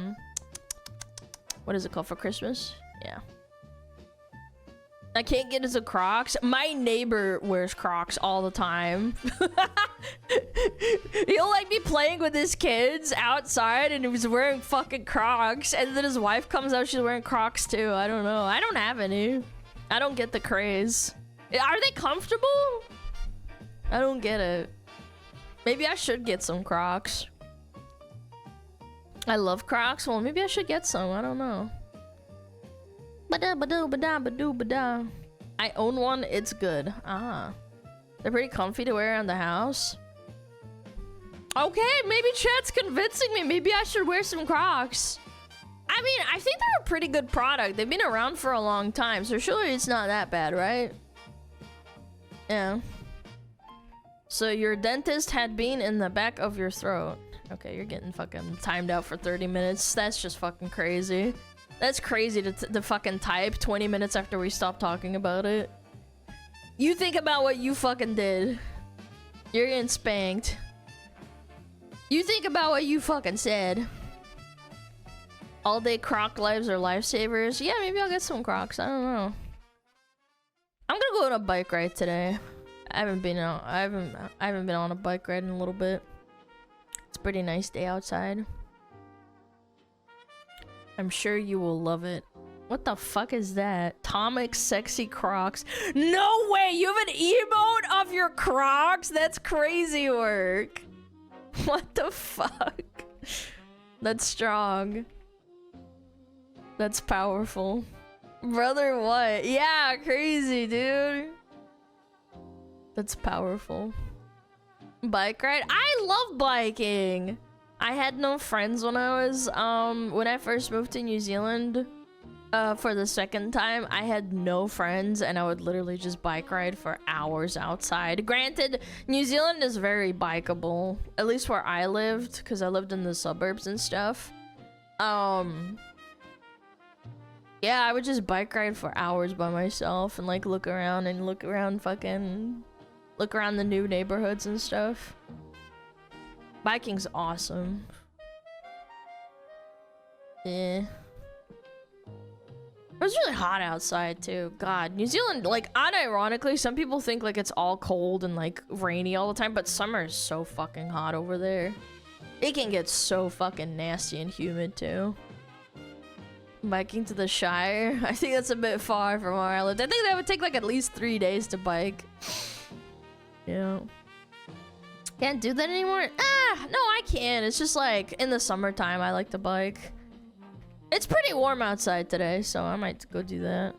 what is it called, for Christmas? Yeah. I can't get into Crocs. My neighbor wears Crocs all the time. He'll like be playing with his kids outside and he was wearing fucking Crocs, and then his wife comes out, she's wearing Crocs too. I don't know. I don't have any. I don't get the craze. Are they comfortable? I don't get it. Maybe I should get some Crocs. I love Crocs. Well, maybe I should get some. I don't know. Ba-da-ba-doo-ba-da-ba-doo-ba-da. I own one. It's good. Ah. They're pretty comfy to wear around the house. Okay, maybe chat's convincing me. Maybe I should wear some Crocs. I mean, I think they're a pretty good product. They've been around for a long time, so surely it's not that bad, right? Yeah. So your dentist had been in the back of your throat. Okay, you're getting fucking timed out for 30 minutes. That's just fucking crazy. That's crazy to fucking type 20 minutes after we stopped talking about it. You think about what you fucking did. You're getting spanked. You think about what you fucking said. All day Croc lives are lifesavers. Yeah, maybe I'll get some Crocs. I don't know. I'm gonna go on a bike ride today. I haven't been on a bike ride in a little bit. It's a pretty nice day outside. I'm sure you will love it. What the fuck is that? Atomic sexy Crocs. No way! You have an emote of your Crocs? That's crazy work. What the fuck? That's strong. That's powerful. Brother, what? Yeah, crazy, dude. That's powerful. Bike ride? I love biking! I had no friends when I first moved to New Zealand for the second time. I had no friends and I would literally just bike ride for hours outside. Granted, New Zealand is very bikeable, at least where I lived, because I lived in the suburbs and stuff. Yeah, I would just bike ride for hours by myself and like look around the new neighborhoods and stuff. Biking's awesome. Yeah. It was really hot outside too. God, New Zealand, like, unironically, some people think like it's all cold and like rainy all the time, but summer is so fucking hot over there. It can get so fucking nasty and humid too. Biking to the Shire? I think that's a bit far from where I lived. I think that would take like at least 3 days to bike. Yeah. Can't do that anymore? No, I can. It's just like in the summertime I like to bike. It's pretty warm outside today, so I might go do that.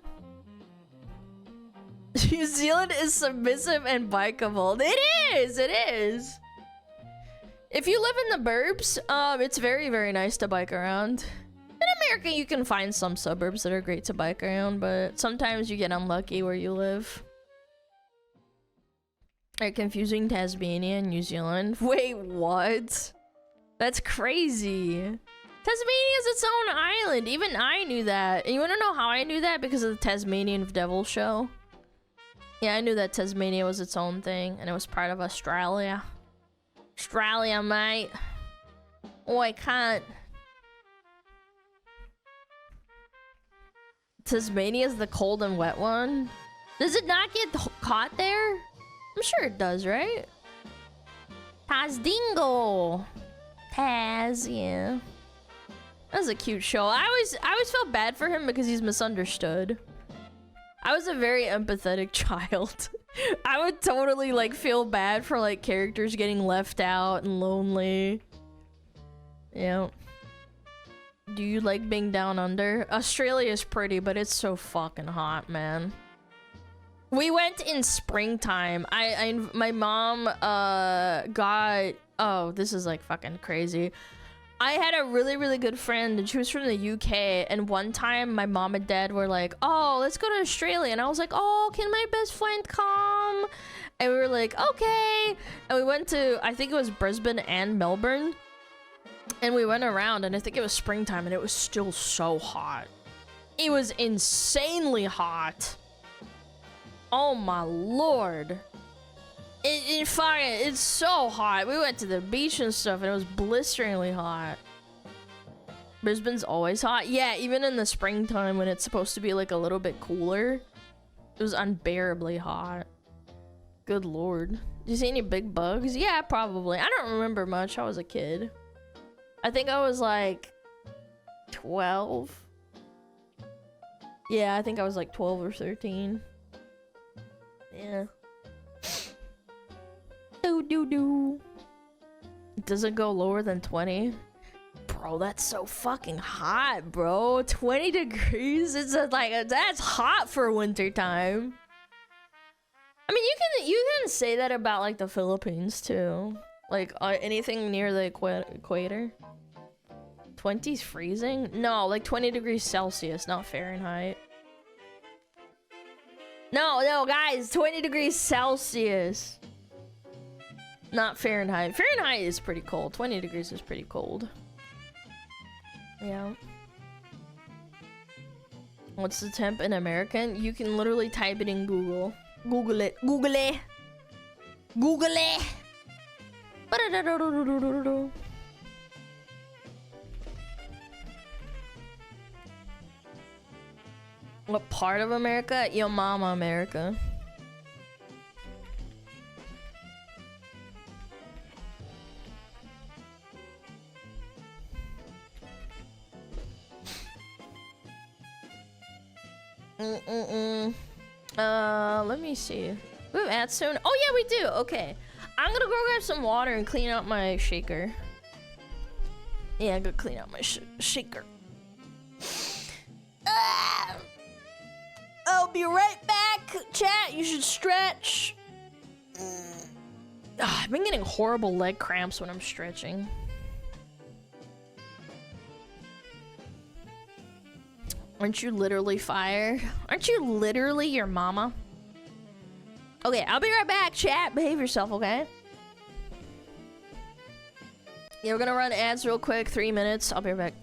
New Zealand is submissive and bikeable. It is! It is! If you live in the burbs, it's very, very nice to bike around. In America, you can find some suburbs that are great to bike around, but sometimes you get unlucky where you live. Are confusing Tasmania and New Zealand? Wait, what? That's crazy. Tasmania is its own island. Even I knew that. And you want to know how I knew that? Because of the Tasmanian Devil show. Yeah, I knew that Tasmania was its own thing, and it was part of Australia. Australia, mate. Oh, I can't. Tasmania's the cold and wet one. Does it not get caught there? I'm sure it does, right? Tazdingo. Taz, yeah. That was a cute show. I always felt bad for him because he's misunderstood. I was a very empathetic child. I would totally like feel bad for like characters getting left out and lonely. Yeah. Do you like being down under? Australia is pretty, but it's so fucking hot, man. We went in springtime. My mom got, oh, this is like fucking crazy. I had a really, really good friend and she was from the UK, and one time my mom and dad were like, oh, let's go to Australia, and I was like, oh, can my best friend come? And we were like, okay. And we went to, I think it was Brisbane and Melbourne, and we went around, and I think it was springtime, and it was still so hot. It was insanely hot. Oh my lord. It's so hot. We went to the beach and stuff and it was blisteringly hot. Brisbane's always hot. Yeah, even in the springtime when it's supposed to be like a little bit cooler. It was unbearably hot. Good lord. Did you see any big bugs? Yeah, probably. I don't remember much. I was a kid. I think I was like 12. Yeah, I think I was like 12 or 13. Yeah. Do. Does it go lower than 20? Bro, that's so fucking hot, bro. 20 degrees? It's like, that's hot for winter time. I mean, you can say that about like the Philippines too. Like anything near the equator. 20's freezing? No, like 20 degrees Celsius, not Fahrenheit. No, guys, 20 degrees Celsius. Not Fahrenheit. Fahrenheit is pretty cold. 20 degrees is pretty cold. Yeah. What's the temp in American? You can literally type it in Google. Google it. Google it. Google it. What part of America? Yo mama America. Let me see. We have ads soon. Oh yeah, we do. Okay, I'm gonna go grab some water and clean out my shaker. Yeah, I'm gonna clean out my shaker. I'll be right back. Chat, you should stretch. I've been getting horrible leg cramps when I'm stretching. Aren't you literally fired? Aren't you literally your mama? Okay, I'll be right back, chat. Behave yourself, okay? Yeah, we're gonna run ads real quick. 3 minutes. I'll be right back.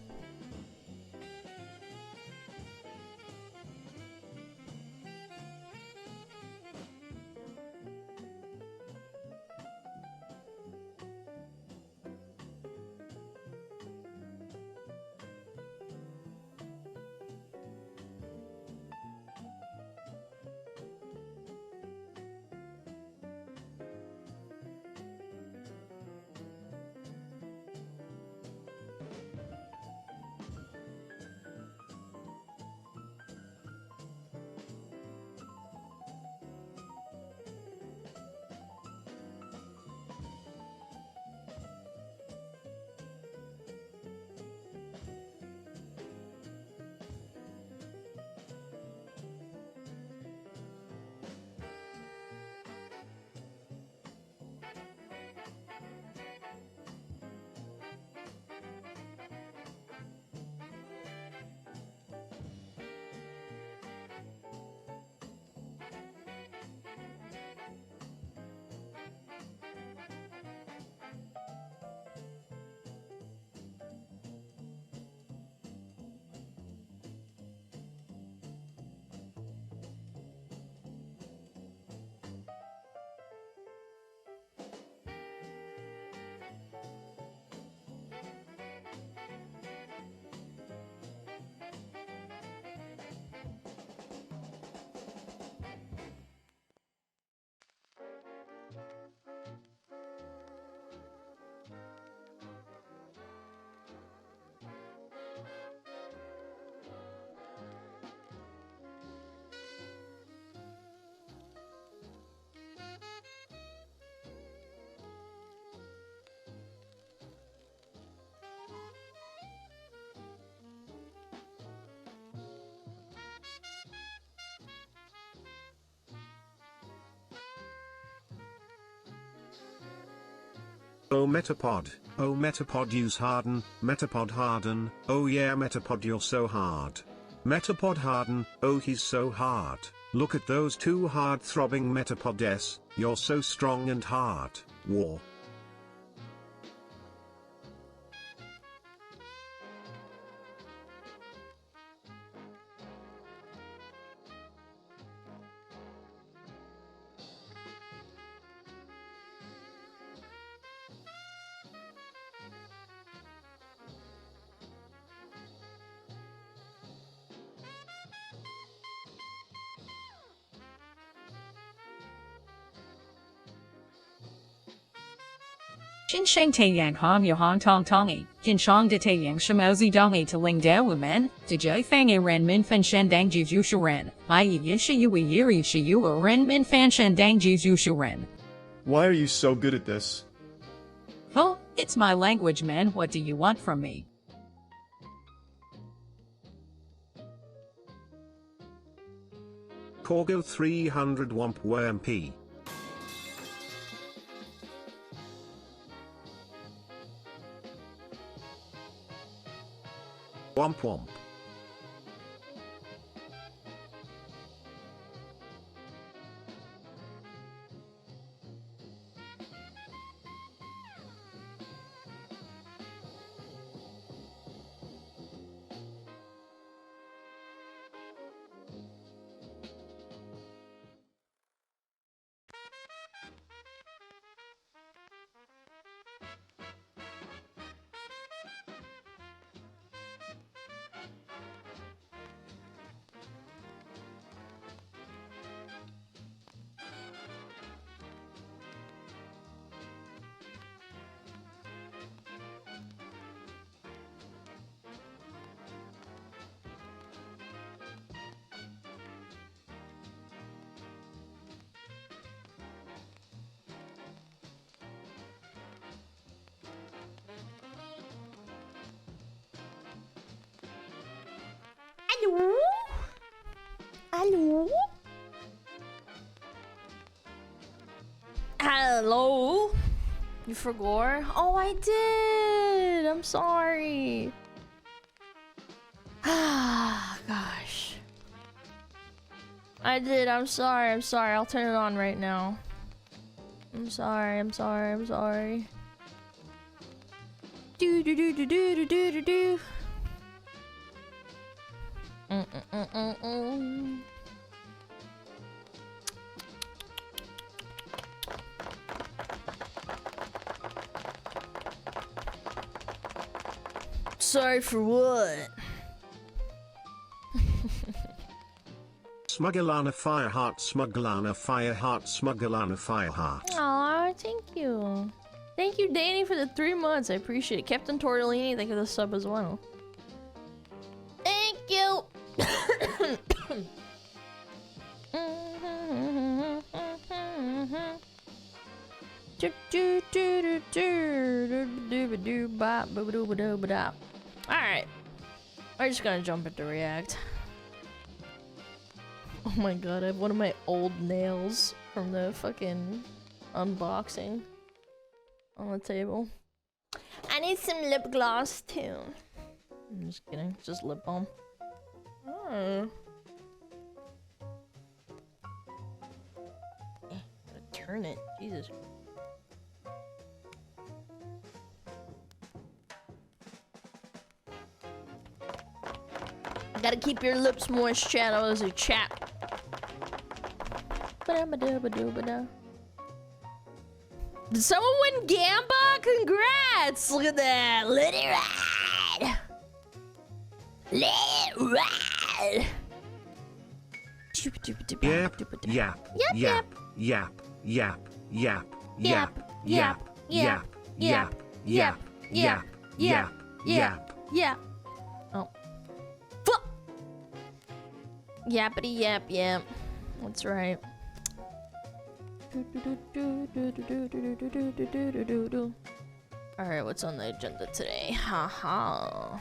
Oh Metapod use harden, Metapod harden, oh yeah Metapod you're so hard. Metapod harden, oh he's so hard, look at those two hard throbbing Metapods, you're so strong and hard, war. Jin Sheng Te Yang Hong Yohan Tong Tongi, Jin Shang De Te Yang Shimozi Dongi to Ling Dao Women, De Jai Fang A Ren Min Fen Shen Dang Ji Zhu Shuren, I Yin Shi Yu Yiri Shi Yu Ren Min Fan Shen Dang Ji Zhu Shuren. Why are you so good at this? Oh, it's my language, man. What do you want from me? Corgo 300 Womp Worm. Womp Womp. Hello? Hello? Hello? You forgot? Oh, I did! I'm sorry. Ah, gosh. I did, I'm sorry, I'll turn it on right now. I'm sorry. Do do do do do do do do do. Sorry for what? SmugAlana Fireheart, SmugAlana Fireheart, SmugAlana Fireheart. Aw, thank you. Thank you, Danny, for the 3 months. I appreciate it. Captain Tortellini, thank you for the sub as well. Thank you. Alright. We're just gonna jump into React. Oh my god, I have one of my old nails from the fucking unboxing on the table. I need some lip gloss too. I'm just kidding, it's just lip balm. Oh. Gotta turn it, Jesus. Gotta keep your lips moist, chat. Oh, there's a chat. Did someone win Gamba? Congrats! Look at that. Let it ride. Let it ride. Yap, yap, yap, yap, yap, yap, yap, yap, yap, yap, yap, yap, yap, yap. Yeah. Oh. Yappity yap yap. That's right. Alright, what's on the agenda today? Haha.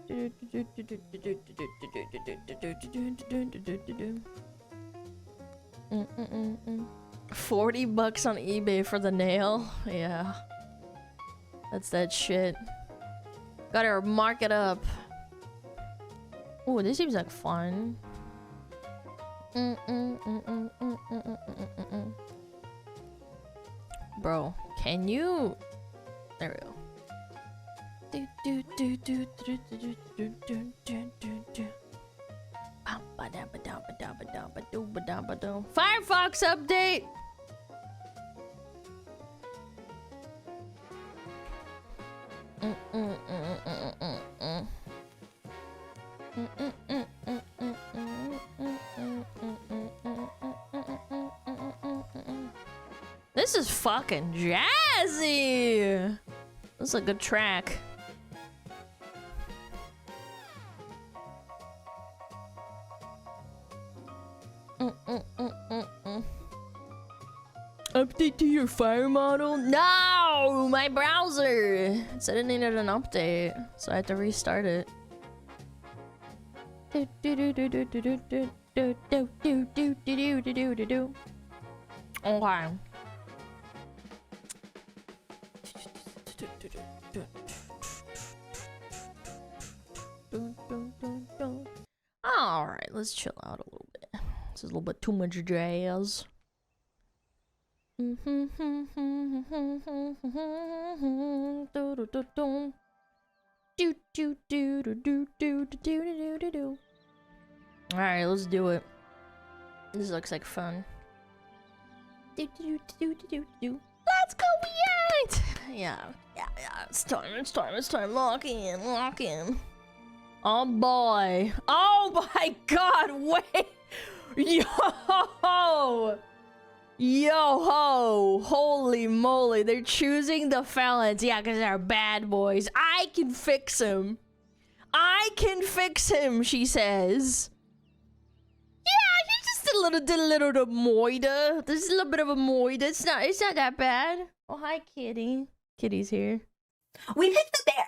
$40 on eBay for the nail? Yeah. That's that shit. Gotta mark it up. Ooh, this seems like fun. Bro, can you? There we go. 'Firefox update. This This is fucking jazzy. This is a good track. Update to your fire model? No! My browser! It said it needed an update, so I had to restart it. Okay. Alright, let's chill out a little bit. This is a little bit too much jazz. Alright, let's do it. This looks like fun. Let's go, Weacts! Yeah. It's time. Lock in. Oh boy. Oh my god, wait! Yo ho! Holy moly, they're choosing the felons. Yeah, because they're bad boys. I can fix him, she says. Yeah, he's just a little moida. There's a little bit of a moida. It's not that bad. Oh, hi, Kitty. Kitty's here. We picked the bear.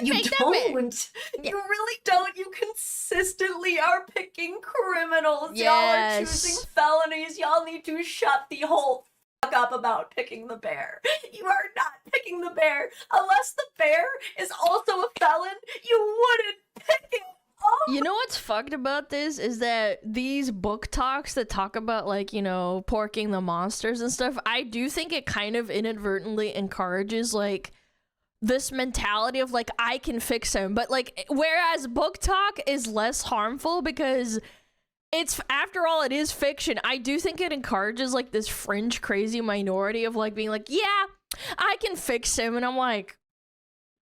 You don't. You really don't. You consistently are picking criminals. Yes. Y'all are choosing felonies. Y'all need to shut the whole fuck up about picking the bear. You are not picking the bear. Unless the bear is also a felon, you wouldn't pick it. Oh. You know what's fucked about this is that these book talks that talk about, like, you know, porking the monsters and stuff, I do think it kind of inadvertently encourages, like, this mentality of, like, I can fix him. But, like, whereas book talk is less harmful because it's, after all, it is fiction. I do think it encourages, like, this fringe crazy minority of, like, being like, yeah, I can fix him. And I'm like,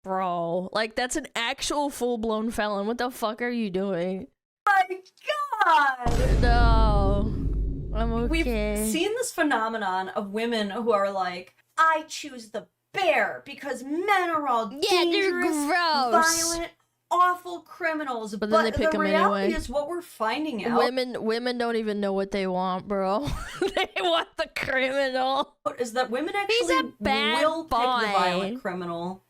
bro, like, that's an actual full-blown felon. What the fuck are you doing? My god! No. I'm okay. We've seen this phenomenon of women who are like, I choose the bear because men are all dangerous, they're gross, violent, awful criminals. But then they pick them reality anyway. Is what we're finding out. Women don't even know what they want, bro. They want the criminal. Is that women actually He's a bad will pick boy. the violent criminal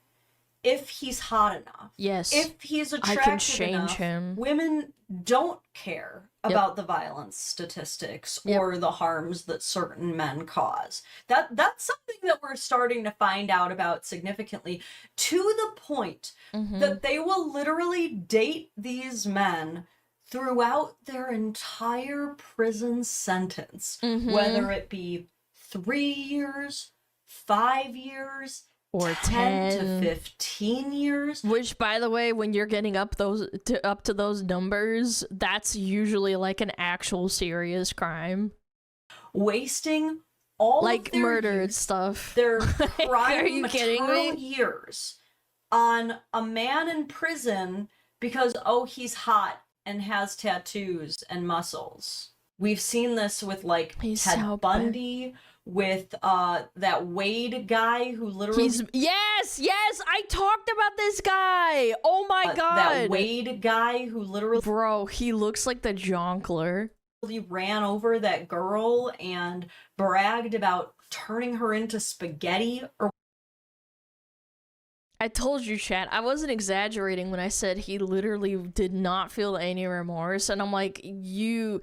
if he's hot enough. Yes. If he's attractive I can change enough, him. women don't care about the violence statistics or the harms that certain men cause. That's something that we're starting to find out about significantly, to the point that they will literally date these men throughout their entire prison sentence, whether it be 3 years, 5 years, or 10 to 15 years. Which, by the way, when you're getting up to those numbers, that's usually like an actual serious crime, wasting all like of their murder and youth, stuff. their Are you kidding me? years on a man in prison because he's hot and has tattoos and muscles. We've seen this with, like, Ted Bundy, with that Wade guy who literally yes, I talked about this guy. Oh my god, that Wade guy who literally, bro, he looks like the Jonkler. He ran over that girl and bragged about turning her into spaghetti. Or I told you, chat, I wasn't exaggerating when I said he literally did not feel any remorse, and I'm like, you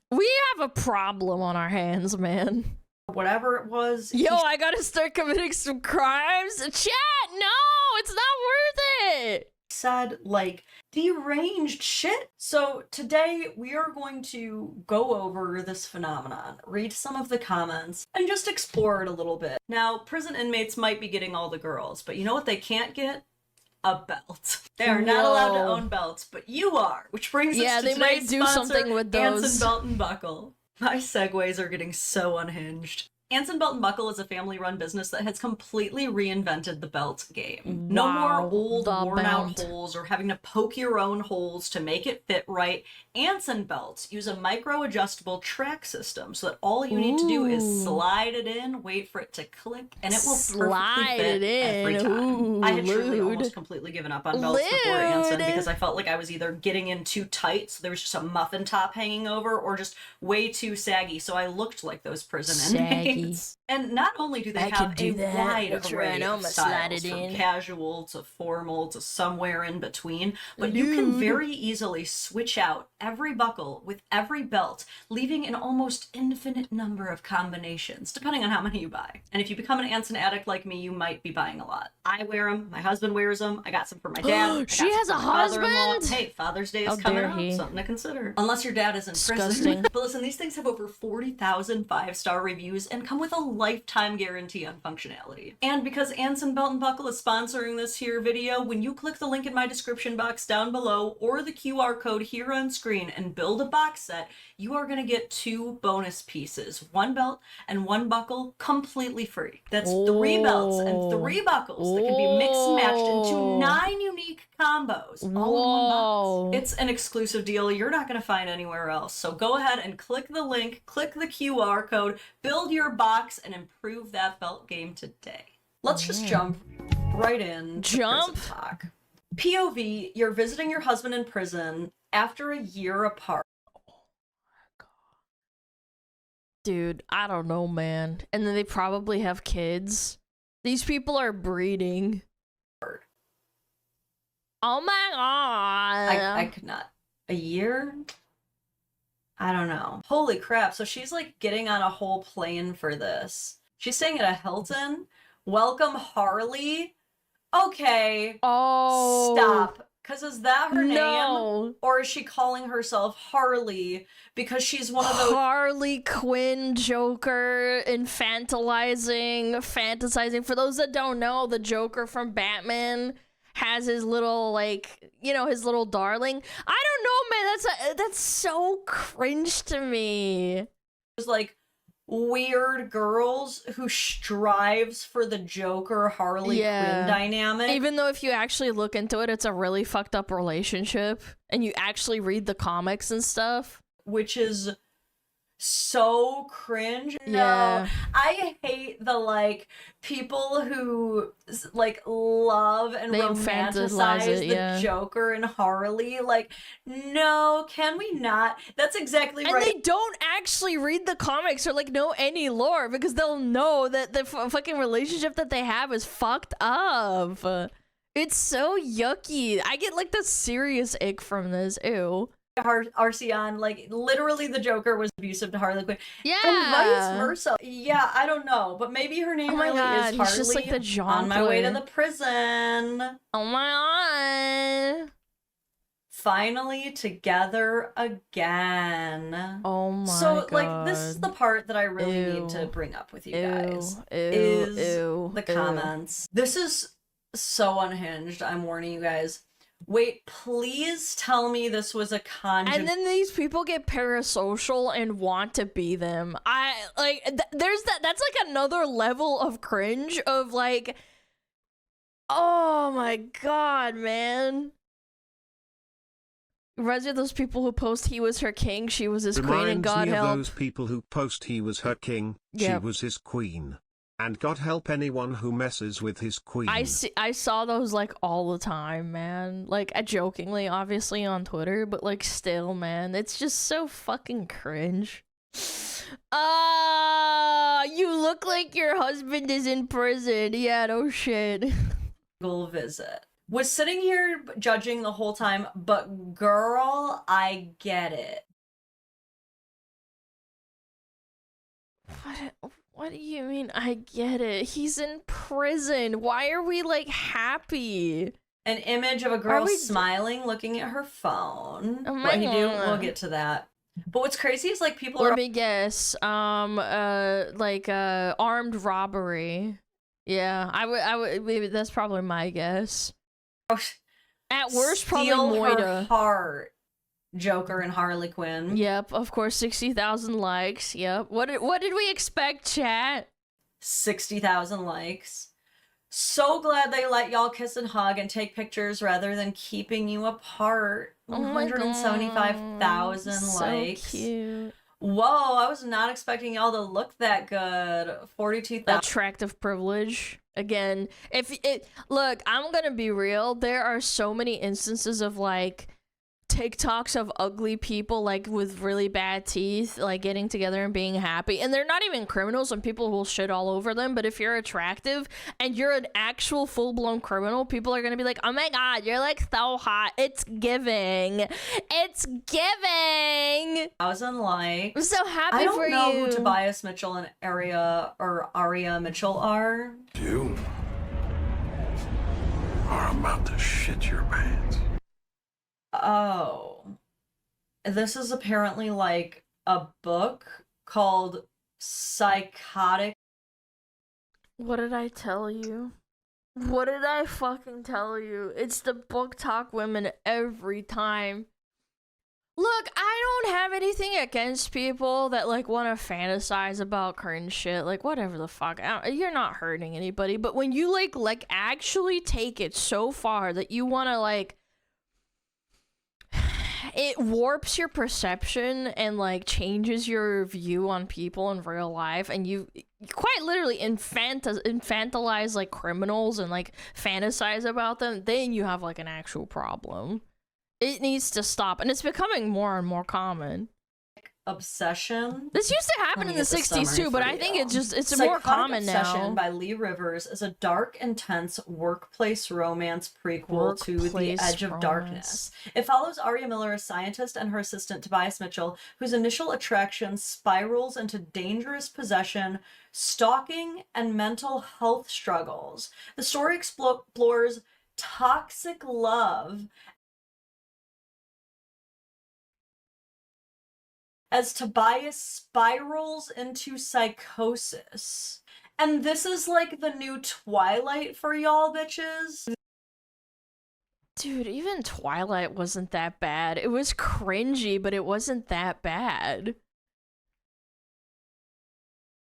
we have a problem on our hands, man. Whatever it was. Yo, I gotta start committing some crimes. Chat, no, it's not worth it. Said, like, deranged shit. So today we are going to go over this phenomenon, read some of the comments, and just explore it a little bit. Now, prison inmates might be getting all the girls, but you know what they can't get? A belt. They are not allowed to own belts, but you are, which brings us to they might today's do sponsor, something with those. Anson Belt and Buckle. My segues are getting so unhinged. Anson Belt and Buckle is a family-run business that has completely reinvented the belt game. No more old, worn-out holes or having to poke your own holes to make it fit right. Anson belts use a micro-adjustable track system so that all you need to do is slide it in, wait for it to click, and it will perfectly fit every time. I had truly almost completely given up on belts before Anson because I felt like I was either getting in too tight, so there was just a muffin top hanging over, or just way too saggy, so I looked like those prison inmates. And not only do they have a wide array of styles, from casual to formal to somewhere in between, but you can very easily switch out every buckle with every belt, leaving an almost infinite number of combinations, depending on how many you buy. And if you become an Anson addict like me, you might be buying a lot. I wear them, my husband wears them, I got some for my dad. She has a husband? Hey, Father's Day is coming up, something to consider. Unless your dad is in prison. But listen, these things have over 40,000 5-star reviews and come with a lifetime guarantee on functionality. And because Anson Belt and Buckle is sponsoring this here video, when you click the link in my description box down below or the QR code here on screen and build a box set, you are going to get 2 bonus pieces, 1 belt and 1 buckle, completely free. That's 3 belts and 3 buckles that can be mixed and matched into 9 unique combos, all in one box. It's an exclusive deal you're not going to find anywhere else. So go ahead and click the link, click the QR code, build your box, and improve that belt game today. Let's just jump right in to prison talk. POV, you're visiting your husband in prison after a year apart. Dude, I don't know, man. And then they probably have kids. These people are breeding. Oh my god. I could not. A year? I don't know. Holy crap. So she's like getting on a whole plane for this. She's staying at a Hilton. Welcome, Harley. Okay. Oh. Stop. Because is that her name? Or is she calling herself Harley because she's one of those— Harley Quinn Joker fantasizing. For those that don't know, the Joker from Batman has his little, like, you know, his little darling. I don't know, man. That's so cringe to me. There's like weird girls who strives for the Joker Harley Quinn dynamic. Even though if you actually look into it, it's a really fucked up relationship, and you actually read the comics and stuff, which is so cringe. Yeah. No, I hate the like people who like love and romanticize the Joker and Harley. Like, no, can we not? That's exactly right. And they don't actually read the comics or like know any lore because they'll know that the fucking relationship that they have is fucked up. It's so yucky. I get like the serious ick from this. Ew. Arceon, like, literally the Joker was abusive to Harley Quinn. Yeah. And vice versa. Yeah, I don't know. But maybe her name really is Harley. He's just like the on my way to the prison. Oh my god. Finally together again. Oh my god. So, like, this is the part that I really need to bring up with you guys. The comments. This is so unhinged. I'm warning you guys. Wait, please tell me this was a conjugal. And then these people get parasocial and want to be them. I like there's that's like another level of cringe of like, oh my god, man. Reminds me of those people who post he was her king, she was his queen, and God help. Those people who post he was her king, she was his queen. And God help anyone who messes with his queen. I saw those like all the time, man. Like, jokingly, obviously, on Twitter, but like still, man. It's just so fucking cringe. You look like your husband is in prison. Yeah, no shit. Visit. Was sitting here judging the whole time, but girl, I get it. What do you mean? I get it. He's in prison. Why are we like happy? An image of a girl smiling, looking at her phone. Oh what he do? We'll get to that. But what's crazy is like people Let me guess. Armed robbery. Yeah, I would. Maybe that's probably my guess. At worst, probably Moida. Her heart. Joker and Harley Quinn. Yep, of course, 60,000 likes. Yep. What did we expect, chat? 60,000 likes. So glad they let y'all kiss and hug and take pictures rather than keeping you apart. Oh my God. 175,000 likes. So cute. Whoa, I was not expecting y'all to look that good. 42,000. Attractive privilege. Again, look, I'm gonna be real. There are so many instances of like TikToks of ugly people like with really bad teeth like getting together and being happy, and they're not even criminals and people will shit all over them, but if you're attractive and you're an actual full-blown criminal, people are gonna be like, oh my God, you're like so hot. It's giving. 1,000 likes. I'm so happy for you. I don't know who Tobias Mitchell and Aria Mitchell are. You are about to shit your pants. Oh. This is apparently like a book called Psychotic. What did I tell you? What did I fucking tell you? It's the book talk women every time. Look, I don't have anything against people that like want to fantasize about cringe shit, like whatever the fuck. You're not hurting anybody, but when you like actually take it so far that you want to like, it warps your perception and like changes your view on people in real life, and you quite literally infantilize like criminals and like fantasize about them, then you have like an actual problem. It needs to stop, and it's becoming more and more common. Obsession. This used to happen in the 60s too, but I think it's more common now. Obsession by Lee Rivers is a dark, intense workplace romance prequel to The Edge of Darkness. It follows Aria Miller, a scientist, and her assistant Tobias Mitchell, whose initial attraction spirals into dangerous possession, stalking, and mental health struggles. The story explores toxic love as Tobias spirals into psychosis. And this is like the new Twilight for y'all bitches. Dude, even Twilight wasn't that bad. It was cringy, but it wasn't that bad.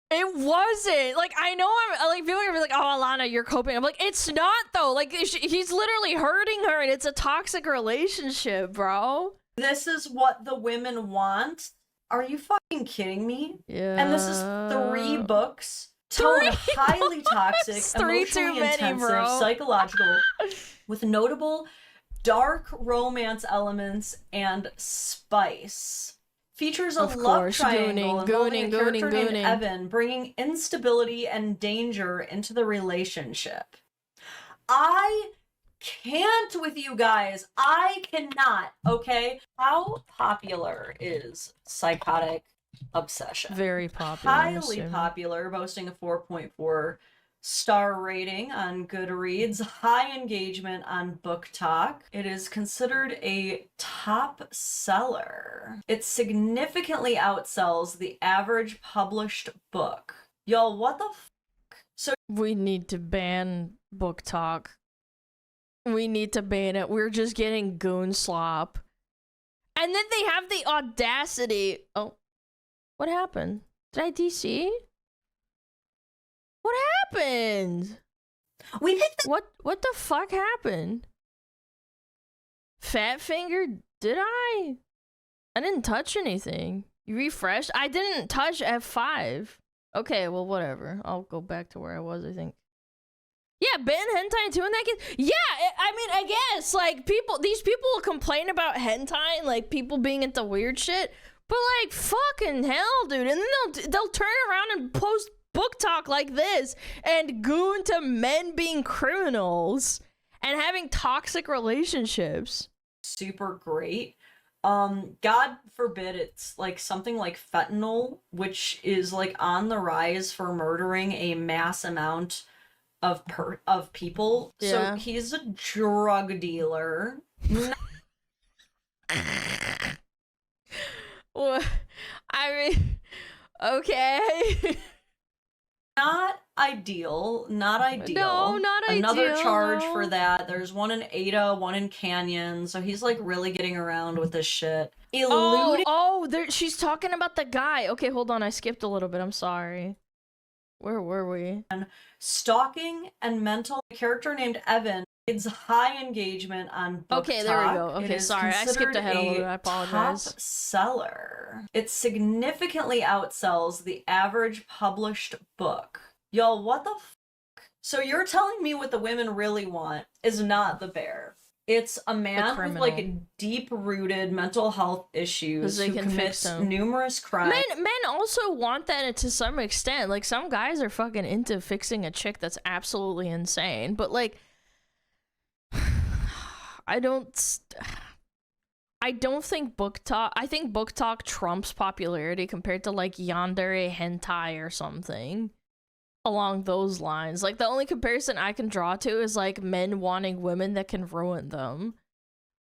It wasn't. Like, I know I'm like, people are like, oh, Alana, you're coping. I'm like, it's not though. Like, he's literally hurting her and it's a toxic relationship, bro. This is what the women want. Are you fucking kidding me? Yeah. And this is 3 books. Tone highly toxic, emotionally intensive, psychological, with notable dark romance elements and spice. Features a love triangle involving a character named Evan, bringing instability and danger into the relationship. I can't with you guys. I cannot, okay? How popular is Psychotic Obsession? Very popular. Highly popular, boasting a 4.4 star rating on Goodreads, high engagement on Book Talk. It is considered a top seller. It significantly outsells the average published book. Y'all, what the fuck? So we need to ban Book Talk. We need to ban it. We're just getting goon slop. And then they have the audacity. Oh, what happened? Did I DC? What happened? We picked What the fuck happened? Fat finger? Did I? I didn't touch anything. You refreshed? I didn't touch F5. Okay, well, whatever. I'll go back to where I was, I think. Yeah, ban hentai too in that case. Yeah, I mean, I guess like these people will complain about hentai and like people being into weird shit, but like fucking hell, dude. And then they'll turn around and post Book Talk like this and goon to men being criminals and having toxic relationships. Super great. God forbid it's like something like fentanyl, which is like on the rise for murdering a mass amount of people. Yeah. So he's a drug dealer. Well, I mean, okay. Not ideal. Not ideal. No, not Another ideal. charge for that. There's one in Ada, one in Canyon. So he's like really getting around with this shit. She's talking about the guy. Okay, hold on. I skipped a little bit. I'm sorry. Where were we? Stalking and mental. A character named Evan. It's high engagement on BookTok. Okay, there we go. Okay, sorry. I skipped ahead a little bit. I apologize. Top seller. It significantly outsells the average published book. Y'all, what the fuck? So you're telling me what the women really want is not the bear. It's a man with like deep-rooted mental health issues who commits numerous crimes. Men also want that to some extent. Like, some guys are fucking into fixing a chick that's absolutely insane. But like, I don't think BookTok. I think BookTok trumps popularity compared to like Yandere Hentai or something along those lines. Like, the only comparison I can draw to is like men wanting women that can ruin them.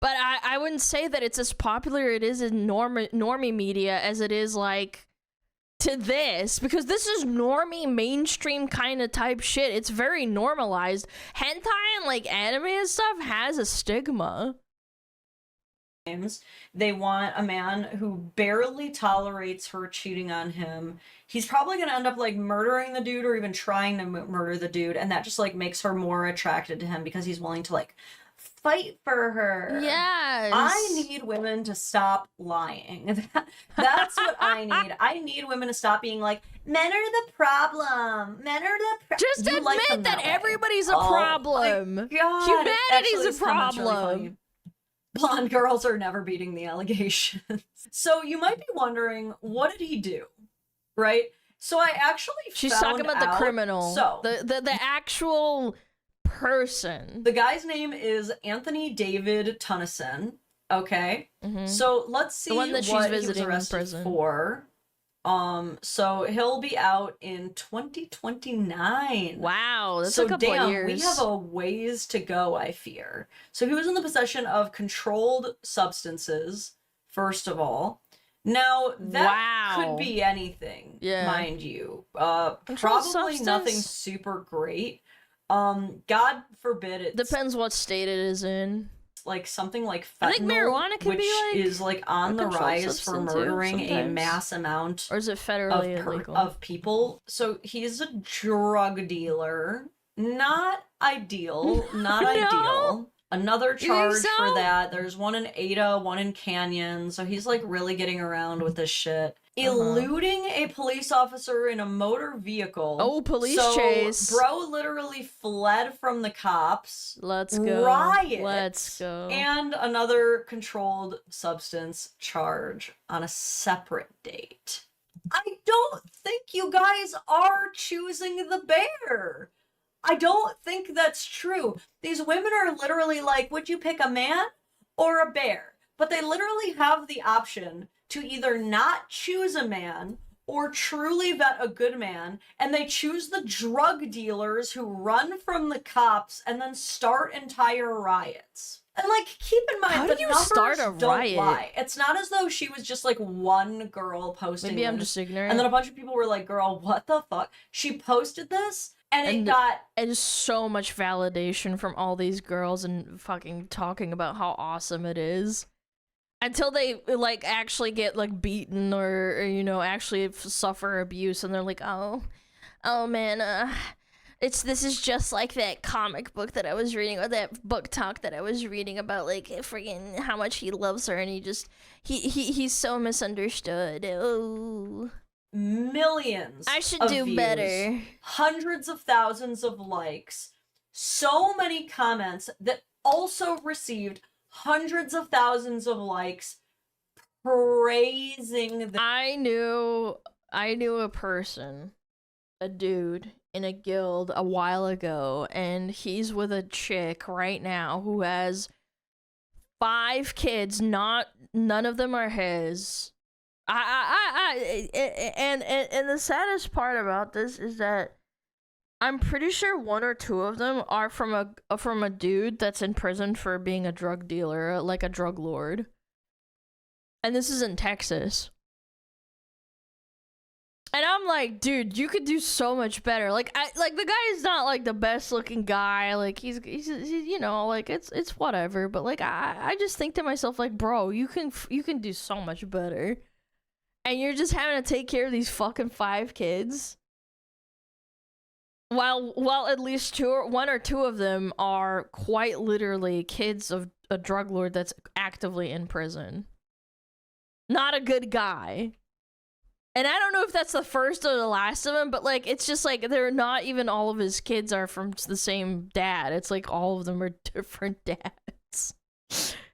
But I wouldn't say that it's as popular it is in normie media as it is like to this, because this is normie mainstream kind of type shit. It's very normalized. Hentai and like anime and stuff has a stigma. They want a man who barely tolerates her cheating on him. He's probably gonna end up like murdering the dude or even trying to murder the dude, and that just like makes her more attracted to him because he's willing to like fight for her. Yes. I need women to stop lying. That's what I need. I need women to stop being like, men are the problem. Men are the problem. Just admit that everybody's a problem. Humanity's a problem. Really, blonde girls are never beating the allegations. So you might be wondering, what did he do? Right? So I actually She's talking about the criminal. So the actual person. The guy's name is Anthony David Tunnison. Okay. So let's see the one that what she's visiting he was arrested in prison for. So he'll be out in 2029. Wow, that's so a couple of years. We have a ways to go, I fear. So he was in the possession of controlled substances, first of all. Now, that could be anything, mind you. Probably nothing super great. God forbid it depends what state it is in. Like something like fentanyl, I think marijuana can which be like is like on the rise for murdering a mass amount, or is it federally illegal? Of people. So he's a drug dealer. Not ideal. Not ideal. Another charge for that. There's one in Ada, one in Canyon. So he's like really getting around with this shit. Eluding a police officer in a motor vehicle. Oh, police chase. Bro literally fled from the cops. Let's go. Riot. Let's go. And another controlled substance charge on a separate date. I don't think you guys are choosing the bear. I don't think that's true. These women are literally like, would you pick a man or a bear? But they literally have the option to either not choose a man or truly vet a good man, and they choose the drug dealers who run from the cops and then start entire riots. And like, keep in mind, the numbers don't lie. It's not as though she was just like one girl posting Maybe I'm just ignorant. and then a bunch of people were like, girl, what the fuck? She posted this, and so much validation from all these girls and fucking talking about how awesome it is. Until they like actually get like beaten or you know actually suffer abuse, and they're like, oh man, this is just like that comic book that I was reading, or that book talk that I was reading about like friggin' how much he loves her, and he's so misunderstood. Oh, millions. I should of do views, better. Hundreds of thousands of likes, so many comments that also received hundreds of thousands of likes praising the I knew a person, a dude in a guild a while ago, and he's with a chick right now who has 5 kids. None of them are his. And the saddest part about this is that I'm pretty sure 1 or 2 of them are from a dude that's in prison for being a drug dealer, like a drug lord. And this is in Texas. And I'm like, dude, you could do so much better. Like, the guy is not like the best looking guy. Like, he's you know, like it's whatever. But like, I just think to myself, like, bro, you can do so much better. And you're just having to take care of these fucking 5 kids. While at least one or two of them are quite literally kids of a drug lord that's actively in prison. Not a good guy. And I don't know if that's the first or the last of them, but like it's just like they're not even all of his kids are from the same dad. It's like all of them are different dads.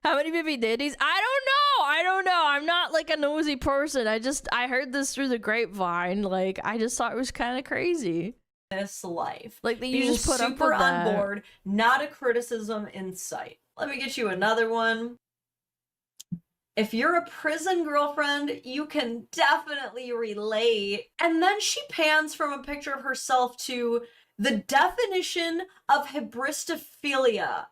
How many baby daddies? I don't know. I'm not like a nosy person. I heard this through the grapevine. Like I just thought it was kind of crazy. This life. Like that you just put up with super that. on board, not a criticism in sight. Let me get you another one. If you're a prison girlfriend, you can definitely relate. And then she pans from a picture of herself to the definition of hybristophilia.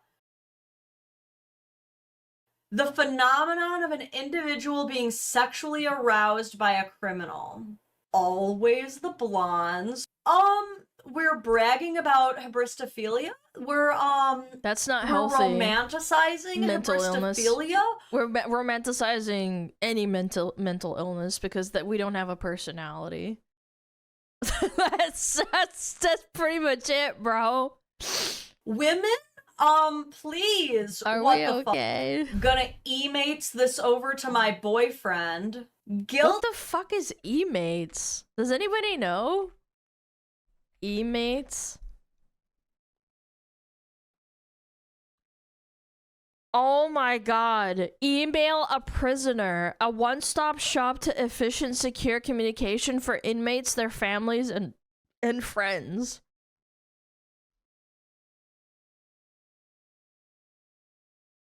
The phenomenon of an individual being sexually aroused by a criminal. Always the blondes. We're bragging about hybristophilia. That's not we're healthy. Romanticizing mental hybristophilia. Illness. We're romanticizing any mental illness because that we don't have a personality. that's pretty much it, bro. Women, please. Are what we the okay? Fuck? Gonna e-mates this over to my boyfriend. What the fuck is e-mates? Does anybody know? E-mates? Oh my god. Email a prisoner. A one-stop shop to efficient, secure communication for inmates, their families, and friends.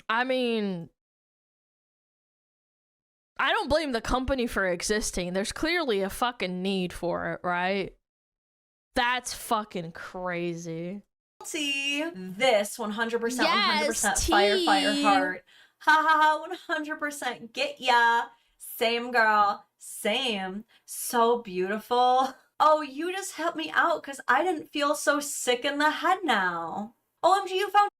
I mean, I don't blame the company for existing. There's clearly a fucking need for it, right? That's fucking crazy. See this 100%, yes, 100% fire heart. Ha ha ha, 100% get ya. Same girl, same. So beautiful. Oh, you just helped me out because I didn't feel so sick in the head now. OMG, you found.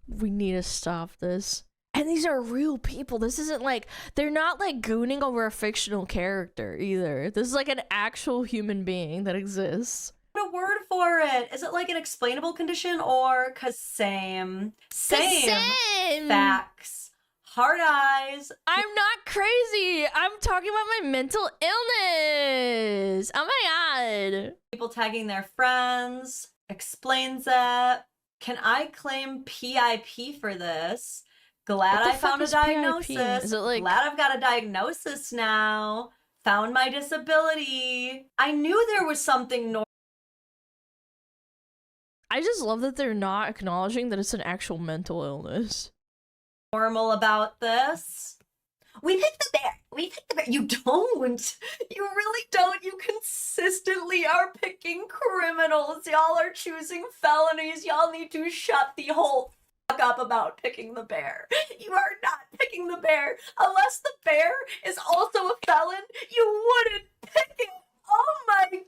We need to stop this. And these are real people. This isn't like, they're not like gooning over a fictional character either. This is like an actual human being that exists. A word for it. Is it like an explainable condition or cause same facts, hard eyes? I'm not crazy. I'm talking about my mental illness. Oh my god. People tagging their friends explains that. Can I claim PIP for this? Glad I found a diagnosis. Is it like... Glad I've got a diagnosis now. Found my disability. I knew there was something normal. I just love that they're not acknowledging that it's an actual mental illness. Normal about this. We picked the bear. We picked the bear. You don't. You really don't. You consistently are picking criminals. Y'all are choosing felonies. Y'all need to shut the whole fuck up about picking the bear. You are not picking the bear. Unless the bear is also a felon, you wouldn't pick it. Oh my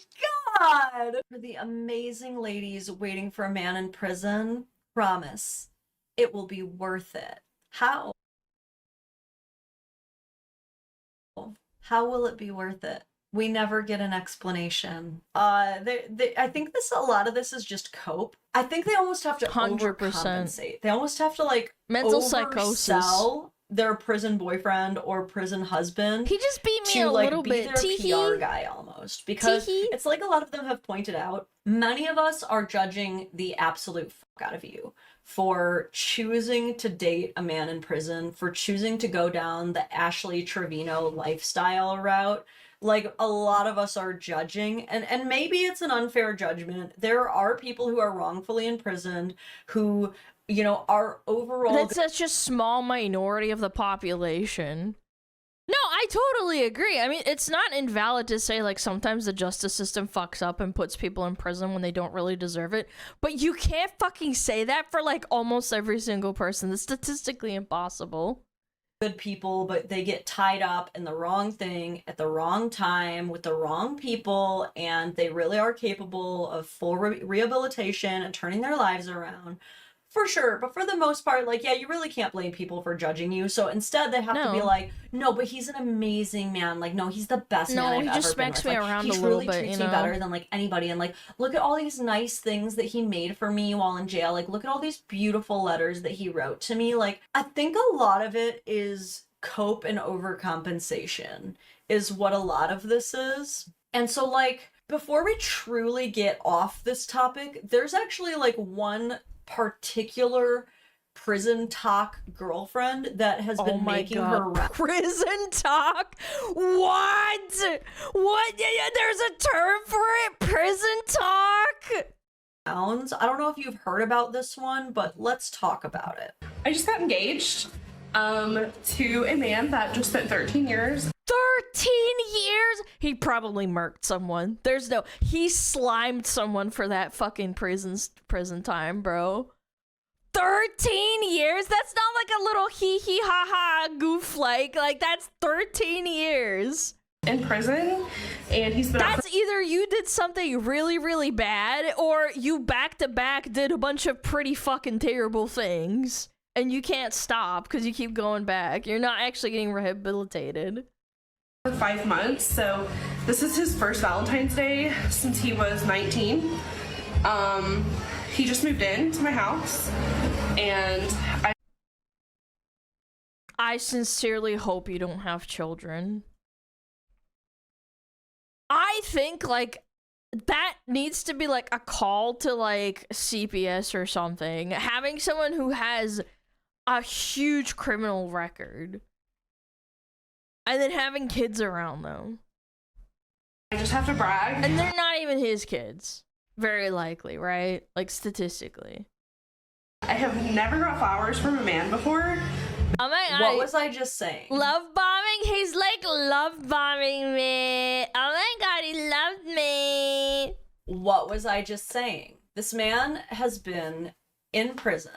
god! For the amazing ladies waiting for a man in prison, promise, it will be worth it. How? How will it be worth it? We never get an explanation. I think a lot of this is just cope. I think they almost have to 100%. overcompensate. They almost have to like mental psychosis. Their prison boyfriend or prison husband. He just beat me to, a like, little be bit. Their PR guy almost, because it's like a lot of them have pointed out. Many of us are judging the absolute fuck out of you for choosing to date a man in prison, for choosing to go down the Ashley Trevino lifestyle route. Like, a lot of us are judging, and maybe it's an unfair judgment. There are people who are wrongfully imprisoned who, you know, are overall... That's such a small minority of the population. No, I totally agree. I mean, it's not invalid to say, like, sometimes the justice system fucks up and puts people in prison when they don't really deserve it. But you can't fucking say that for, like, almost every single person. It's statistically impossible. good people, but they get tied up in the wrong thing at the wrong time with the wrong people, and they really are capable of full rehabilitation and turning their lives around. For sure, but for the most part, like, yeah, you really can't blame people for judging you. So instead, they have to be like, no, but he's an amazing man. Like, no, he's the best man I've ever been with. No, he just smacks me around a little bit, He really treats me better than, like, anybody. And, like, look at all these nice things that he made for me while in jail. Like, look at all these beautiful letters that he wrote to me. Like, I think a lot of it is cope and overcompensation is what a lot of this is. And so, like, before we truly get off this topic, there's actually, like, one particular prison talk girlfriend that has been making her prison talk. What? Yeah, there's a term for it. Prison talk. I don't know if you've heard about this one, but let's talk about it. I just got engaged to a man that just spent 13 years. 13 years? He probably murked someone. He slimed someone for that fucking prison time, bro. 13 years? That's not like a little hee hee ha ha goof like that's 13 years. In prison, and he's been That's either you did something really, really bad, or you back to back did a bunch of pretty fucking terrible things. And you can't stop because you keep going back. You're not actually getting rehabilitated. For 5 months, so this is his first Valentine's Day since he was 19. He just moved into my house, and I sincerely hope you don't have children. I think, like, that needs to be, like, a call to, like, CPS or something. Having someone who has a huge criminal record. And then having kids around them. I just have to brag. And they're not even his kids. Very likely, right? Like, statistically. I have never got flowers from a man before. Oh my god. What was I just saying? Love bombing? He's like love bombing me. Oh my god, he loved me. What was I just saying? This man has been in prison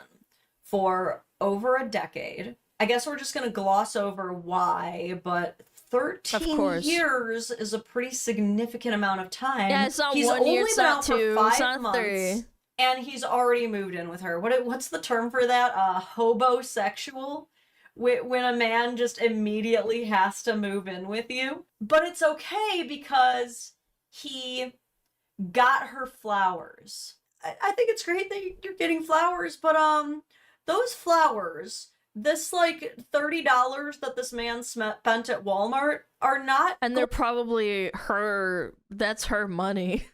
for over a decade. I guess we're just gonna gloss over why, but 13 years is a pretty significant amount of time. Yeah, it's not He's 1 only year, been it's not out 2, for 5 it's not months, 3. and he's already moved in with her. What's the term for that? Hobosexual? When a man just immediately has to move in with you. But it's okay because he got her flowers. I think it's great that you're getting flowers, but those flowers, this like $30 that this man spent at Walmart are not. And they're probably that's her money.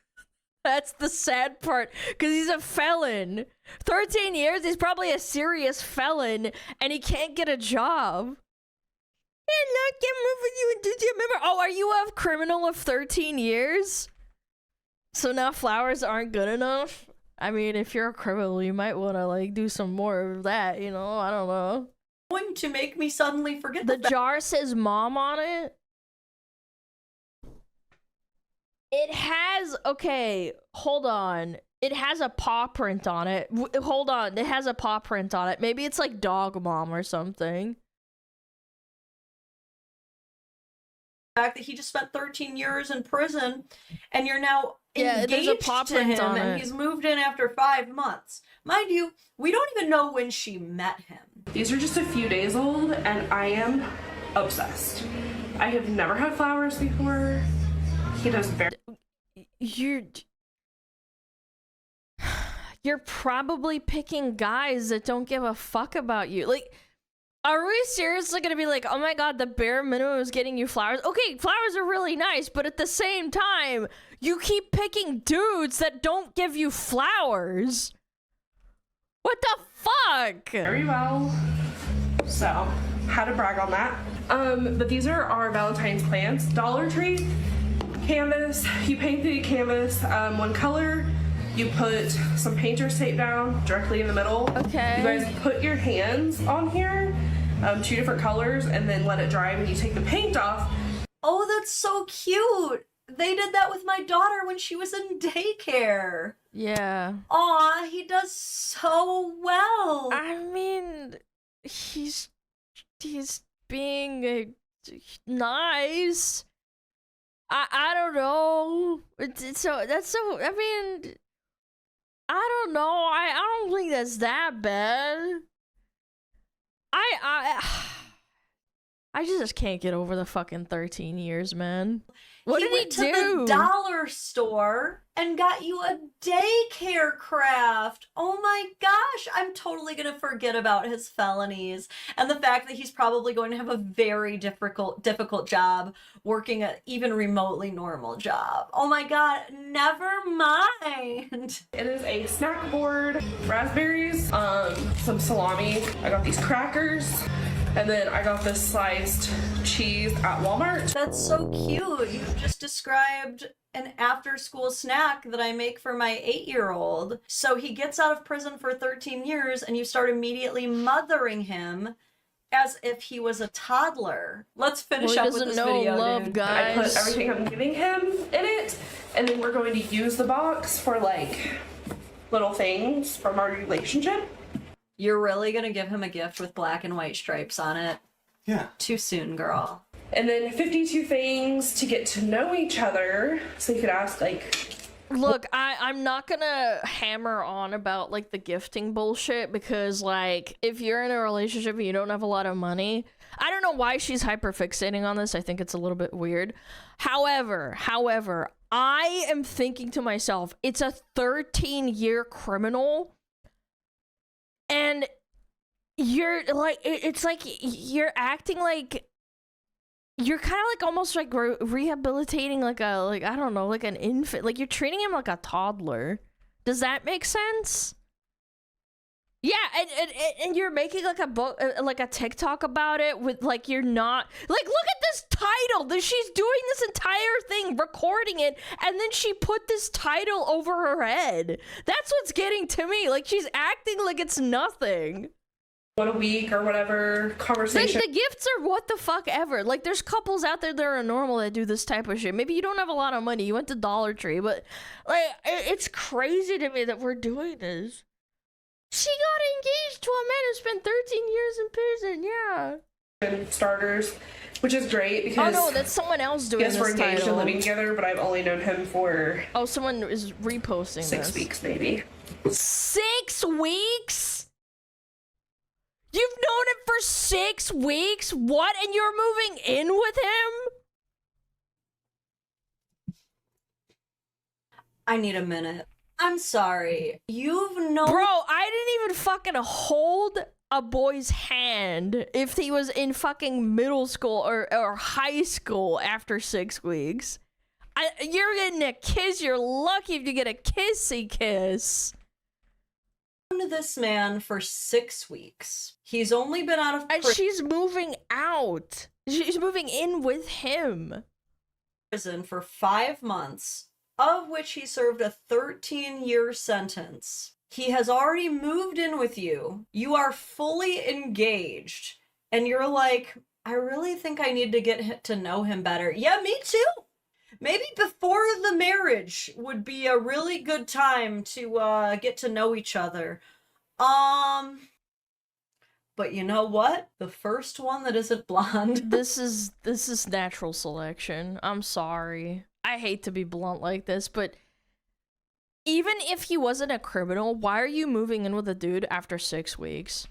That's the sad part, because he's a felon. 13 years, he's probably a serious felon, and he can't get a job. Yeah, look, I'm moving you into your member. Oh, are you a criminal of 13 years? So now flowers aren't good enough? I mean, if you're a criminal, you might want to, like, do some more of that, you know? I don't know. Going to make me suddenly forget the jar says mom on it? It has, okay, hold on. It has a paw print on it. Hold on, it has a paw print on it. Maybe it's like dog mom or something. The fact that he just spent 13 years in prison, and you're now engaged there's a paw to print him, on and it. he's moved in after 5 months. Mind you, we don't even know when she met him. These are just a few days old, and I am obsessed. I have never had flowers before. He does very... You're probably picking guys that don't give a fuck about you. Like, are we seriously gonna be like, oh my god, the bare minimum is getting you flowers? Okay, flowers are really nice, but at the same time, you keep picking dudes that don't give you flowers. What the fuck? Very well. So, how to brag on that. But these are our Valentine's plants. Dollar Tree canvas. You paint the canvas one color. You put some painter's tape down directly in the middle. Okay. You guys put your hands on here, 2 different colors, and then let it dry. When you take the paint off. Oh, that's so cute. They did that with my daughter when she was in daycare. Yeah. Aw, he does so well. I mean, he's being nice. I don't know. I mean, I don't know. I don't think that's that bad. I just can't get over the fucking 13 years, man. What did he went do? to the dollar store and got you a daycare craft. Oh my gosh, I'm totally gonna forget about his felonies and the fact that he's probably going to have a very difficult job working an even remotely normal job. Oh my god, never mind. It is a snack board, raspberries, some salami. I got these crackers. And then I got this sliced cheese at Walmart. That's so cute. You just described an after-school snack that I make for my 8-year-old. So he gets out of prison for 13 years and you start immediately mothering him as if he was a toddler. Let's finish up with this video, love, dude. guys. I put everything I'm giving him in it, and then we're going to use the box for like little things from our relationship. You're really gonna give him a gift with black and white stripes on it? Yeah. Too soon, girl. And then 52 things to get to know each other. So you could ask, like... Look, I'm not gonna hammer on about, like, the gifting bullshit, because, like, if you're in a relationship and you don't have a lot of money... I don't know why she's hyperfixating on this. I think it's a little bit weird. However, I am thinking to myself, it's a 13-year criminal... And you're like, it's like you're acting like you're kind of like almost like rehabilitating like I don't know, like an infant. Like you're treating him like a toddler. Does that make sense? Yeah, and you're making like a book, like a TikTok about it with like you're not like, look at this title. She's doing this entire thing, recording it, and then she put this title over her head. That's what's getting to me. Like she's acting like it's nothing. What a week or whatever conversation. Like the gifts are what the fuck ever. Like there's couples out there that are normal that do this type of shit. Maybe you don't have a lot of money. You went to Dollar Tree, but like it's crazy to me that we're doing this. She got engaged to a man who spent 13 years in prison, yeah. And starters, which is great because... Oh no, that's someone else doing this we're engaged title. and living together, but I've only known him for... Oh, someone is reposting 6 weeks, maybe. 6 weeks? You've known him for 6 weeks? What? And you're moving in with him? I need a minute. I'm sorry. You've known... Bro, I didn't even fucking hold a boy's hand if he was in fucking middle school or high school after 6 weeks. You're getting a kiss. You're lucky if you get a kissy kiss. This man for 6 weeks. He's only been out of And she's moving out. She's moving in with him. Prison for 5 months, of which he served a 13-year sentence. He has already moved in with you. You are fully engaged. And you're like, I really think I need to get to know him better. Yeah, me too. Maybe before the marriage would be a really good time to get to know each other. But you know what? The first one that isn't blonde. This is natural selection. I'm sorry. I hate to be blunt like this, but even if he wasn't a criminal, why are you moving in with a dude after 6 weeks?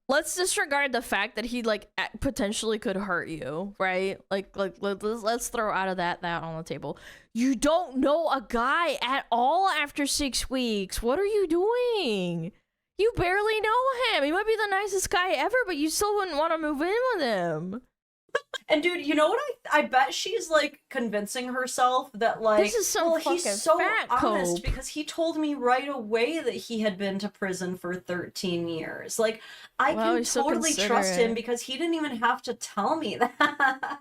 Let's disregard the fact that he like potentially could hurt you, right? Like let's throw out of that on the table. You don't know a guy at all after 6 weeks. What are you doing? You barely know him. He might be the nicest guy ever, but you still wouldn't want to move in with him. And dude, you know what? I bet she's like convincing herself that like, this is some well, fucking he's so fat honest cope. because he told me right away that he had been to prison for 13 years. Like, I Wow, can he's so totally trust considerate. him because he didn't even have to tell me that.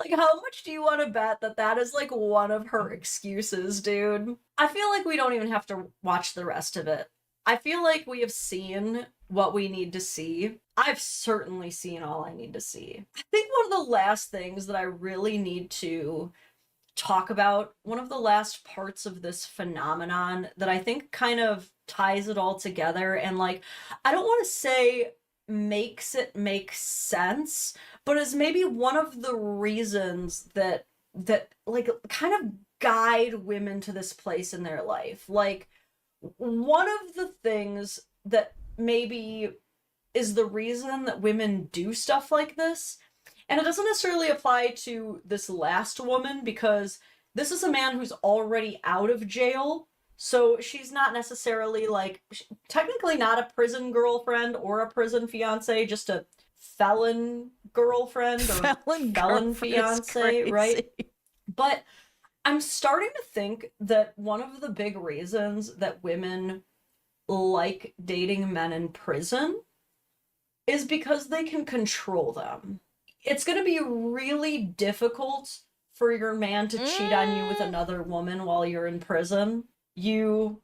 Like, how much do you want to bet that that is like one of her excuses, dude? I feel like we don't even have to watch the rest of it. I feel like we have seen what we need to see. I've certainly seen all I need to see. I think one of the last things that I really need to talk about, one of the last parts of this phenomenon that I think kind of ties it all together, and like, I don't want to say makes it make sense, but is maybe one of the reasons that like kind of guide women to this place in their life. Like, one of the things that maybe is the reason that women do stuff like this, and it doesn't necessarily apply to this last woman, because this is a man who's already out of jail, so she's not necessarily, like, technically not a prison girlfriend or a prison fiance, just a felon girlfriend or felon fiance, right? But I'm starting to think that one of the big reasons that women like dating men in prison is because they can control them. It's going to be really difficult for your man to cheat on you with another woman while you're in prison. You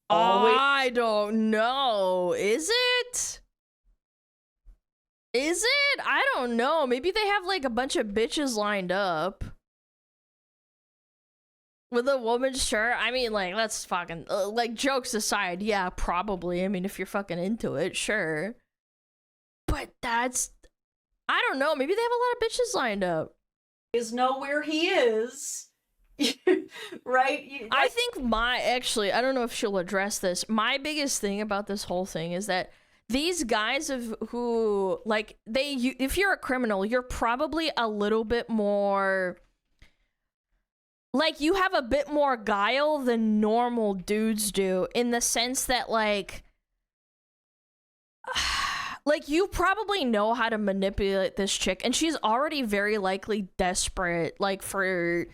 always... I don't know. Is it? Is it? I don't know. Maybe they have like a bunch of bitches lined up. With a woman, sure. I mean, like, let's fucking, like, jokes aside, yeah, probably. I mean, if you're fucking into it, sure. But that's, I don't know. Maybe they have a lot of bitches lined up. Is know where he is, right? I think actually, I don't know if she'll address this. My biggest thing about this whole thing is that these guys who, like, if you're a criminal, you're probably a little bit more... Like, you have a bit more guile than normal dudes do, in the sense that, like, you probably know how to manipulate this chick, and she's already very likely desperate, like, for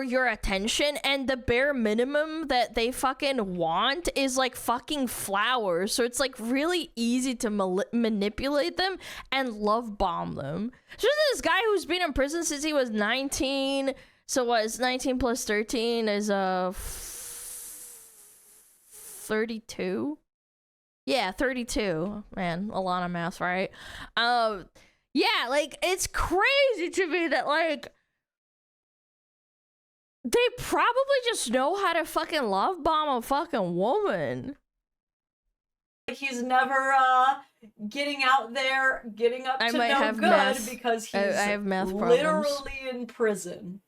your attention, and the bare minimum that they fucking want is, like, fucking flowers, so it's, like, really easy to manipulate them and love bomb them. So this guy who's been in prison since he was 19... So what is 19 plus 13 is 32? Yeah, 32. Man, a lot of math, right? Yeah, like, it's crazy to me that, like, they probably just know how to fucking love bomb a fucking woman. He's never getting out there, getting up to no good because he's I have math literally in prison.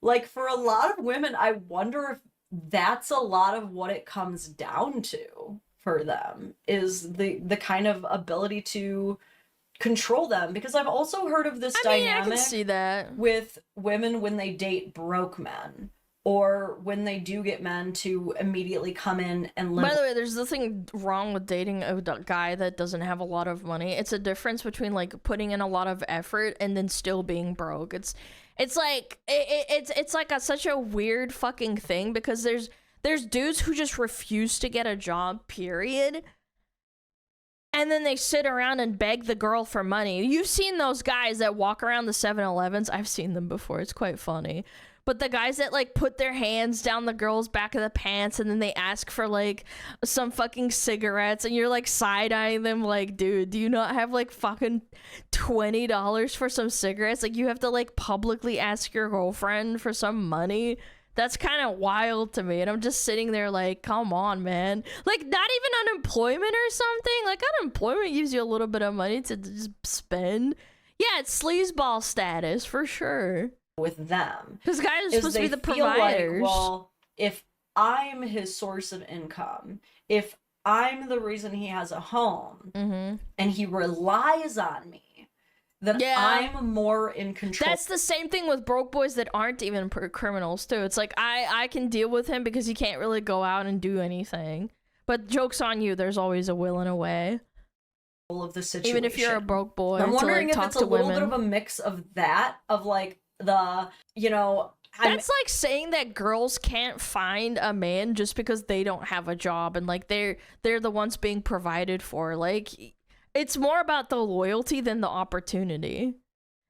Like, for a lot of women, I wonder if that's a lot of what it comes down to for them, is the kind of ability to control them. Because I've also heard of this dynamic, I can see that, with women when they date broke men, or when they do get men to immediately come in and live. By the way, there's nothing wrong with dating a guy that doesn't have a lot of money. It's a difference between, like, putting in a lot of effort and then still being broke. It's like it's like such a weird fucking thing, because there's dudes who just refuse to get a job, period. And then they sit around and beg the girl for money. You've seen those guys that walk around the 7-Elevens. I've seen them before. It's quite funny. But the guys that, like, put their hands down the girl's back of the pants and then they ask for, like, some fucking cigarettes, and you're, like, side-eyeing them like, dude, do you not have, like, fucking $20 for some cigarettes? Like, you have to, like, publicly ask your girlfriend for some money? That's kind of wild to me, and I'm just sitting there like, come on, man. Like, not even unemployment or something? Like, unemployment gives you a little bit of money to just spend. Yeah, it's sleazeball status, for sure. With them, because guys are supposed to be the providers. Like, well, if I'm his source of income, if I'm the reason he has a home, and he relies on me, then I'm more in control. That's the same thing with broke boys that aren't even criminals too. It's like, I can deal with him because he can't really go out and do anything. But joke's on you, there's always a will and a way. Of the situation, even if you're a broke boy. I'm wondering, like, if it's a little bit of a mix of that, of, like, the, you know, that's like saying that girls can't find a man just because they don't have a job, and, like, they're the ones being provided for. Like, it's more about the loyalty than the opportunity.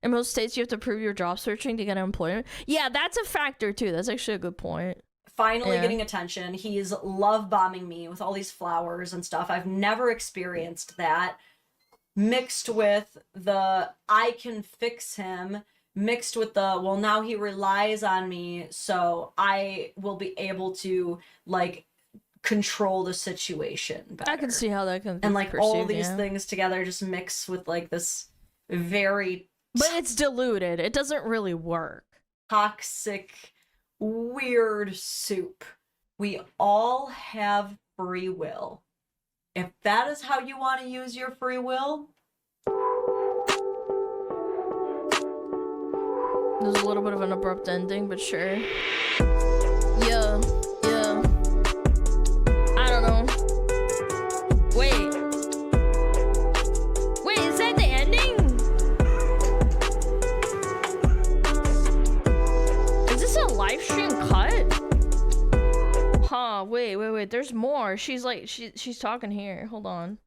In most states, you have to prove your job searching to get employment. Yeah, that's a factor too. That's actually a good point. Finally getting attention. He's love bombing me with all these flowers and stuff. I've never experienced that. Mixed with the I can fix him, mixed with the, well, now he relies on me, so I will be able to, like, control the situation better. I can see how that can be and like all perceived, these yeah. things together just mix with like this very But it's diluted. It doesn't really work. toxic, weird soup. We all have free will. If that is how you want to use your free will, there's a little bit of an abrupt ending, but sure. Yeah, yeah. I don't know. Wait. Wait, is that the ending? Is this a live stream cut? Huh, wait. There's more. She's like, she's talking here. Hold on.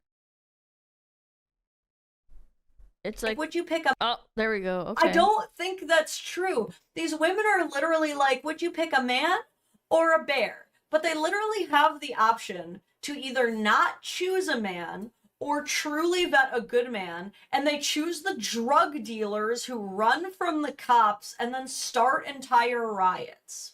It's like, would you pick up? Oh, there we go. Okay. I don't think that's true. These women are literally like, would you pick a man or a bear? But they literally have the option to either not choose a man or truly vet a good man, and they choose the drug dealers who run from the cops and then start entire riots.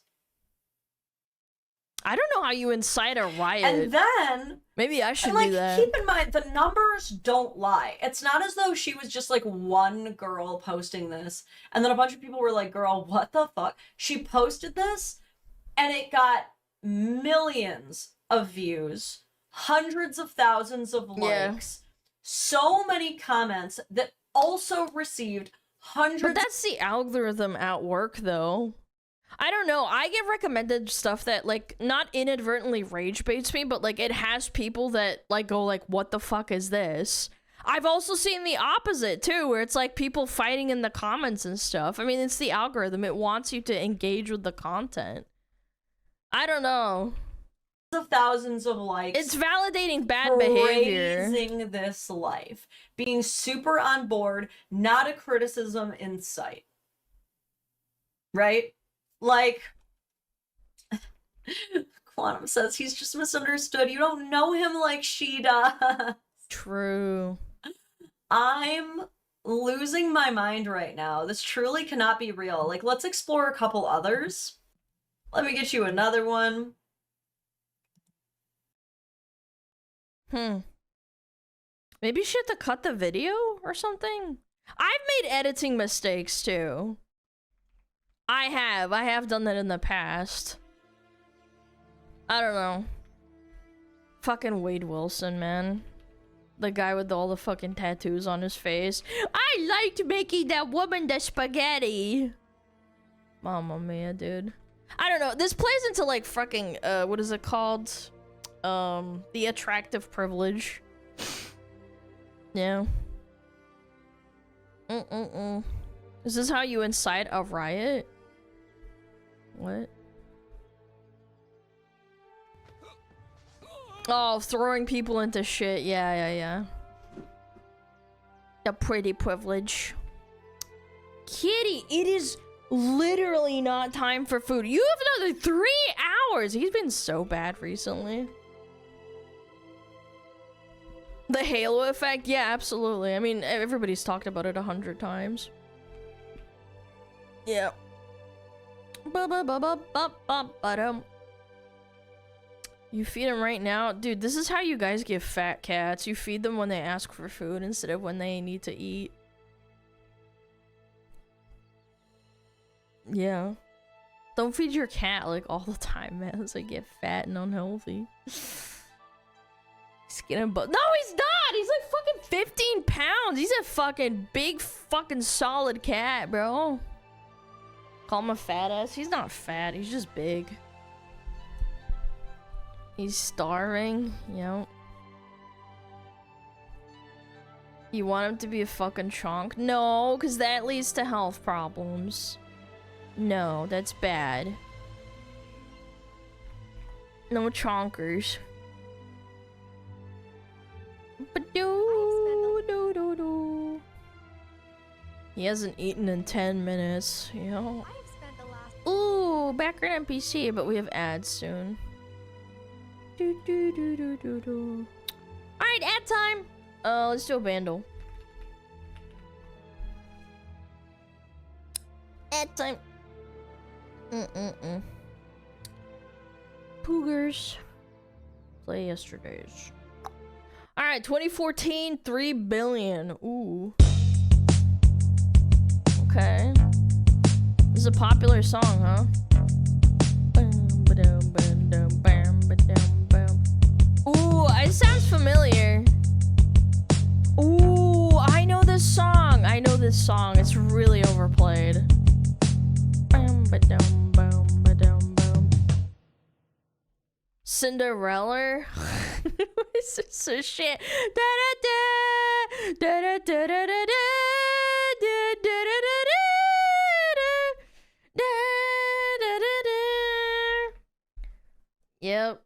I don't know how you incite a riot. And then maybe I should and, like, do that. keep in mind, the numbers don't lie. It's not as though she was just like one girl posting this, and then a bunch of people were like, girl, what the fuck? She posted this, and it got millions of views, hundreds of thousands of likes, so many comments that also received hundreds. But that's the algorithm at work, though. I don't know. I get recommended stuff that, like, not inadvertently rage baits me, but, like, it has people that, like, go, like, what the fuck is this? I've also seen the opposite, too, where it's, like, people fighting in the comments and stuff. I mean, it's the algorithm. It wants you to engage with the content. I don't know. Of thousands of likes. It's validating bad behavior. Praising this life. Being super on board, not a criticism in sight. Right? Like, Quantum says he's just misunderstood. You don't know him like she does. True. I'm losing my mind right now. This truly cannot be real. Like, let's explore a couple others. Let me get you another one. Maybe you should have to cut the video or something? I've made editing mistakes, too. I have done that in the past. I don't know. Fucking Wade Wilson, man. The guy with all the fucking tattoos on his face. I liked making that woman the spaghetti. Mamma mia, dude. I don't know. This plays into, like, fucking, what is it called? The attractive privilege. Yeah. Is this how you incite a riot? What? Oh, throwing people into shit. Yeah. The pretty privilege. Kitty, it is literally not time for food. You have another 3 hours. He's been so bad recently. The halo effect? Yeah, absolutely. I mean, everybody's talked about it 100 times. Yeah. You feed them right now? Dude, this is how you guys give fat cats. You feed them when they ask for food instead of when they need to eat. Yeah. Don't feed your cat, like, all the time, man. It's like, get fat and unhealthy. Skin and butt. No, he's not! He's like fucking 15 pounds! He's a fucking big fucking solid cat, bro. Call him a fat ass. He's not fat, he's just big. He's starving, you know. You want him to be a fucking chonk? No, because that leads to health problems. No, that's bad. No chonkers. He hasn't eaten in 10 minutes, you know? Ooh, background NPC, but we have ads soon. Alright, ad time! Let's do a Bandle. Ad time. Poogers. Play yesterday's. Alright, 2014, 3 billion. Ooh. Okay. This is a popular song, huh? Ooh, it sounds familiar. Ooh, I know this song. I know this song. It's really overplayed. Cinderella? This is so shit. Yep.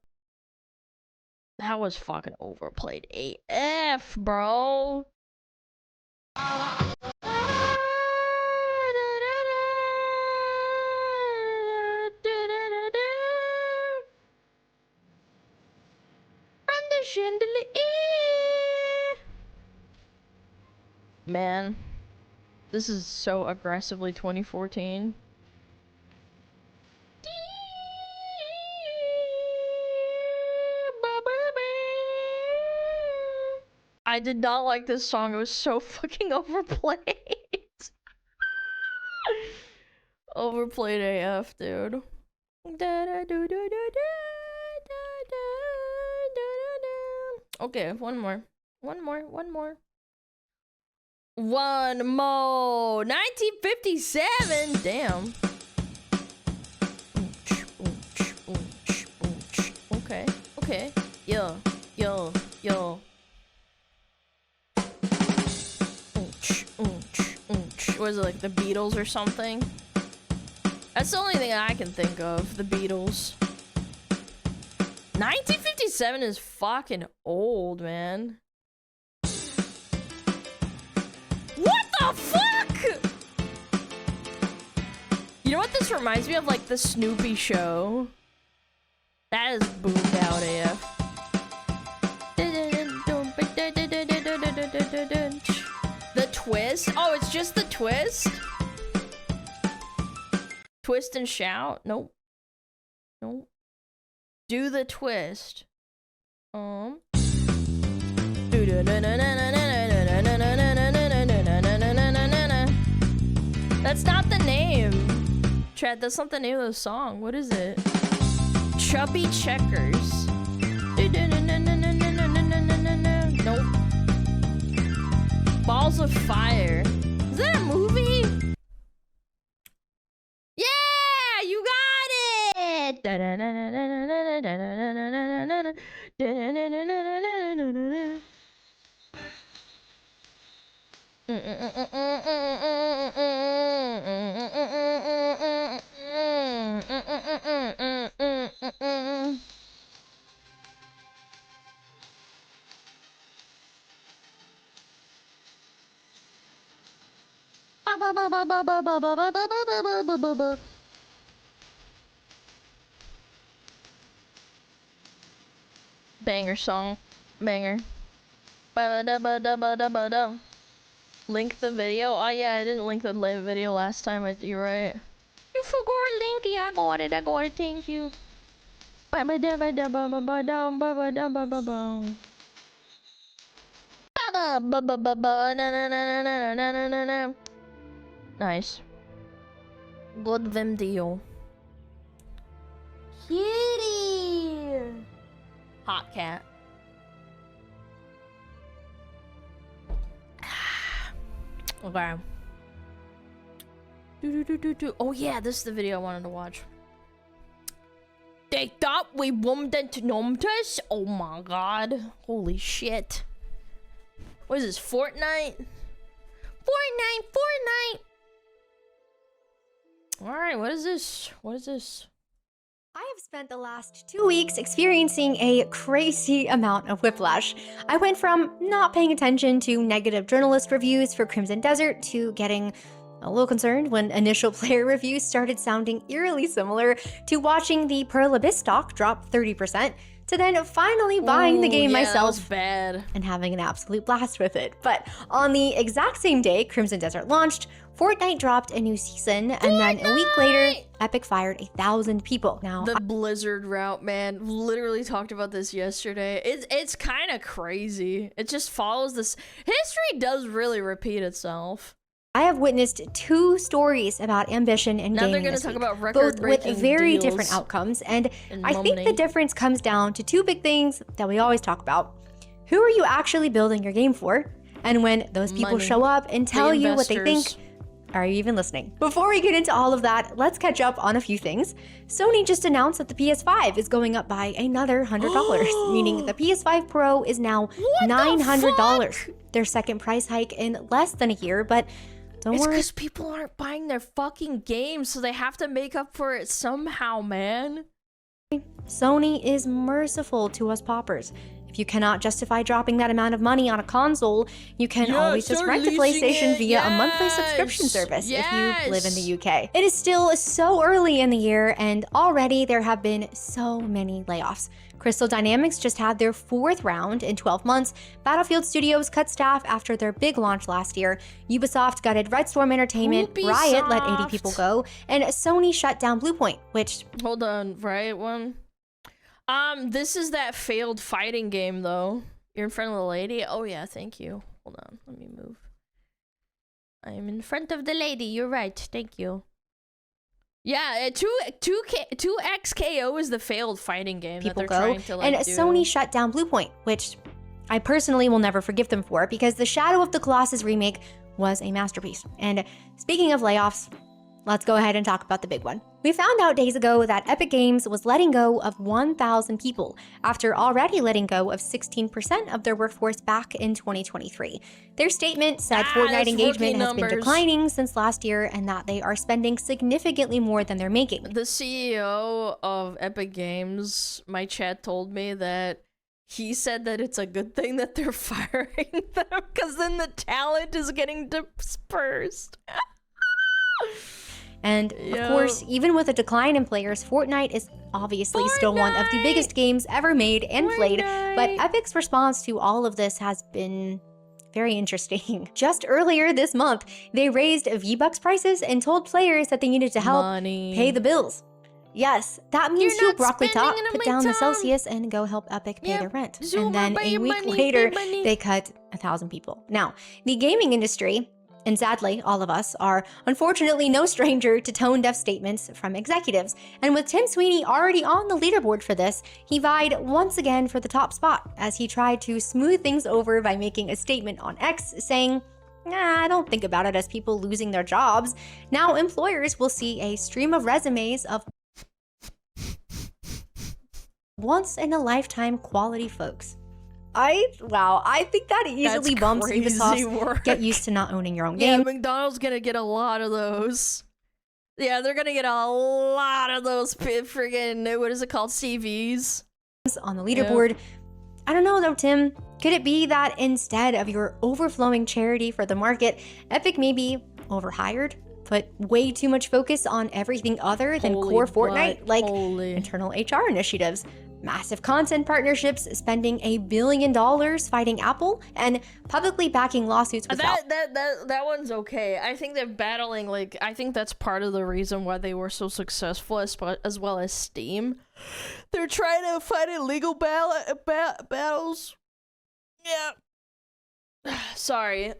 That was fucking overplayed AF, bro. From the chandelier. Man, this is so aggressively 2014. I did not like this song. It was so fucking overplayed. Overplayed AF, dude. Okay, one more. One more. 1957. Damn. Okay. Yo. Was it like the Beatles or something? That's the only thing I can think of. The Beatles. 1957 is fucking old, man. What the fuck? You know what this reminds me of? Like the Snoopy show. That is boomed out AF. The twist? Oh, it's just the twist? Twist and shout? Nope. Do the twist. That's not the name. Chat, that's not the name of the song. What is it? Chubby Checkers. Nope. Balls of Fire. Is that a movie? Yeah, you got it. Banger song. Banger. Link the video? Oh yeah, I didn't link the video last time. You're right. You forgot Linky. I got it. Thank you. Nice. Good video. Kitty. Hot cat. Okay. Oh yeah, this is the video I wanted to watch. They thought we wouldn't notice. Oh my god. Holy shit. What is this? Fortnite? Fortnite! Alright, what is this? I have spent the last 2 weeks experiencing a crazy amount of whiplash. I went from not paying attention to negative journalist reviews for Crimson Desert to getting A little concerned when initial player reviews started sounding eerily similar to watching the Pearl Abyss stock drop 30%, to then finally buying the game myself that was bad. and having an absolute blast with it. But on the exact same day Crimson Desert launched, Fortnite dropped a new season, and then a week later, Epic fired 1,000 people. Now, The Blizzard route, man. Literally talked about this yesterday. It's kind of crazy. It just follows this. History does really repeat itself. I have witnessed 2 stories about ambition and Now they're gaming gonna this talk week, about both with record-breaking very deals different outcomes, and and I think the money. difference comes down to 2 big things that we always talk about. Who are you actually building your game for? And when those people Money. show up and tell you what they think, investors. are you even listening? Before we get into all of that, let's catch up on a few things. Sony just announced that the PS5 is going up by another $100, meaning the PS5 Pro is now $900. Their second price hike in less than a year, but don't It's worry. because people aren't buying their fucking games, so they have to make up for it somehow, man. Sony is merciful to us paupers. If you cannot justify dropping that amount of money on a console, you can always just start rent a leasing PlayStation it. via a monthly subscription Yes. service if you live in the Yes. UK. It is still so early in the year, and already there have been so many layoffs. Crystal Dynamics just had their 4th round in 12 months. Battlefield Studios cut staff after their big launch last year. Ubisoft gutted Red Storm Entertainment. Riot let 80 people go. And Sony shut down Bluepoint, which... Hold on, Riot one. This is that failed fighting game, though. You're in front of the lady? Oh, yeah, thank you. Hold on, let me move. I am in front of the lady, you're right, thank you. Yeah, 2XKO is the failed fighting game people that they're go, trying to, like, and do. Sony shut down Bluepoint, which I personally will never forgive them for, because the Shadow of the Colossus remake was a masterpiece. And speaking of layoffs, let's go ahead and talk about the big one. We found out days ago that Epic Games was letting go of 1,000 people after already letting go of 16% of their workforce back in 2023. Their statement said Fortnite that's engagement rookie has been numbers. declining since last year and that they are spending significantly more than they're making. The CEO of Epic Games, my chat told me that he said that it's a good thing that they're firing them, because then the talent is getting dispersed. And of course, even with a decline in players, Fortnite is obviously still one of the biggest games ever made and played, but Epic's response to all of this has been very interesting. Just earlier this month, they raised V-Bucks prices and told players that they needed to help pay the bills. Yes, that means you broccoli top, put down the Celsius, and go help Epic pay their rent. And then a week later, they cut 1,000 people. Now, the gaming industry, and sadly, all of us, are unfortunately no stranger to tone-deaf statements from executives. And with Tim Sweeney already on the leaderboard for this, he vied once again for the top spot as he tried to smooth things over by making a statement on X saying, I don't think about it as people losing their jobs. Now employers will see a stream of resumes of once-in-a-lifetime quality folks. I think that easily bumps Ubisoft's work. get used to not owning your own Yeah, game. McDonald's gonna get a lot of those. Yeah, they're gonna get a lot of those friggin', what is it called, CVs? On the leaderboard. I don't know though, Tim. Could it be that instead of your overflowing charity for the market, Epic maybe overhired? Put way too much focus on everything other than core Fortnite, like internal HR initiatives, massive content partnerships, spending $1 billion fighting Apple, and publicly backing lawsuits with Valve. That one's okay. I think they're battling, like, I think that's part of the reason why they were so successful, as well as Steam. They're trying to fight illegal battles. Yeah. Sorry.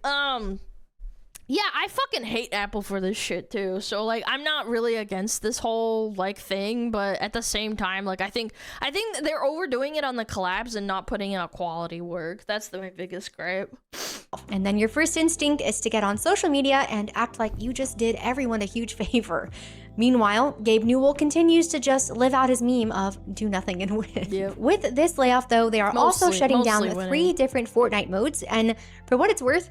Yeah, I fucking hate Apple for this shit too. So like, I'm not really against this whole like thing, but at the same time, like I think they're overdoing it on the collabs and not putting out quality work. That's my biggest gripe. And then your first instinct is to get on social media and act like you just did everyone a huge favor. Meanwhile, Gabe Newell continues to just live out his meme of do nothing and win. Yep. With this layoff though, they are also shutting down winning. 3 different Fortnite modes, and for what it's worth,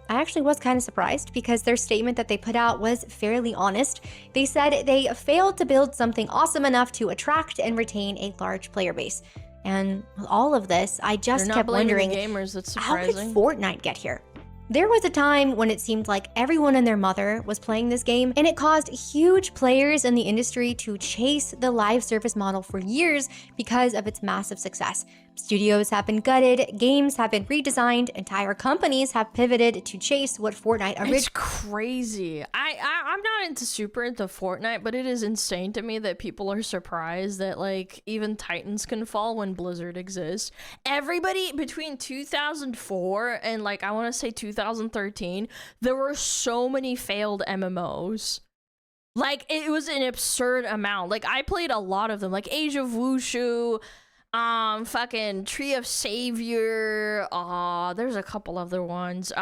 I actually was kind of surprised because their statement that they put out was fairly honest. They said they failed to build something awesome enough to attract and retain a large player base. And with all of this, I just kept wondering, the gamers. That's how surprising. could Fortnite get here? There was a time when it seemed like everyone and their mother was playing this game, and it caused huge players in the industry to chase the live service model for years because of its massive success. Studios have been gutted, games have been redesigned, entire companies have pivoted to chase what Fortnite originally. It's crazy. I'm not super into Fortnite, but it is insane to me that people are surprised that like even Titans can fall when Blizzard exists. Everybody between 2004 and like I want to say 2013, there were so many failed MMOs. Like it was an absurd amount. Like I played a lot of them, like Age of Wushu, fucking Tree of Savior, there's a couple other ones.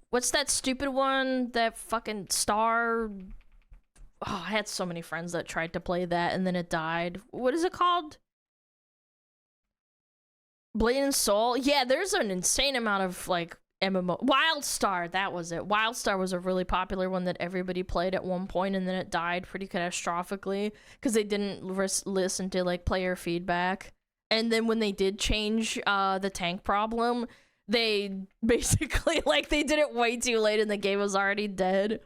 What's that stupid one, that fucking Star? I had so many friends that tried to play that and then it died. What is it called? Blade and Soul? Yeah, there's an insane amount of like MMO. Wildstar, that was it. Wildstar was a really popular one that everybody played at one point, and then it died pretty catastrophically because they didn't listen to like player feedback. And then when they did change the tank problem, they basically like they did it way too late and the game was already dead.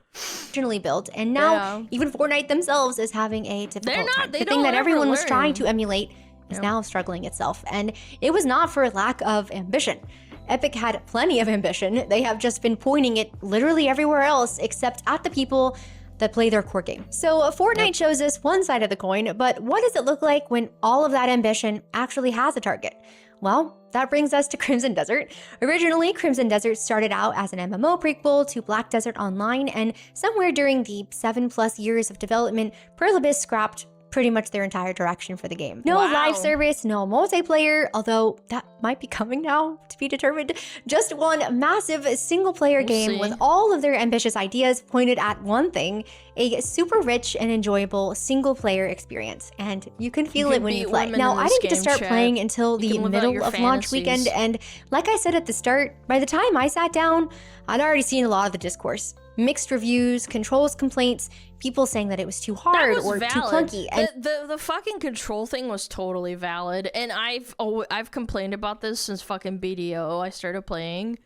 Originally built, and now even Fortnite themselves is having a difficult time. The thing that everyone was trying to emulate is now struggling itself, and it was not for lack of ambition. Epic had plenty of ambition. They have just been pointing it literally everywhere else except at the people that play their core game. So Fortnite shows us one side of the coin, but what does it look like when all of that ambition actually has a target? Well, that brings us to Crimson Desert. Originally, Crimson Desert started out as an MMO prequel to Black Desert Online, and somewhere during the 7+ years of development, Perlibis scrapped pretty much their entire direction for the game. No live service, no multiplayer, although that might be coming now to be determined. Just one massive single-player game with all of their ambitious ideas pointed at one thing, a super rich and enjoyable single-player experience. And you can feel it when you play. Now, I didn't get to start playing until the middle of launch weekend, and like I said at the start, by the time I sat down, I'd already seen a lot of the discourse. Mixed reviews, controls complaints, people saying that it was too hard or too clunky. And the fucking control thing was totally valid, and I've complained about this since fucking BDO I started playing.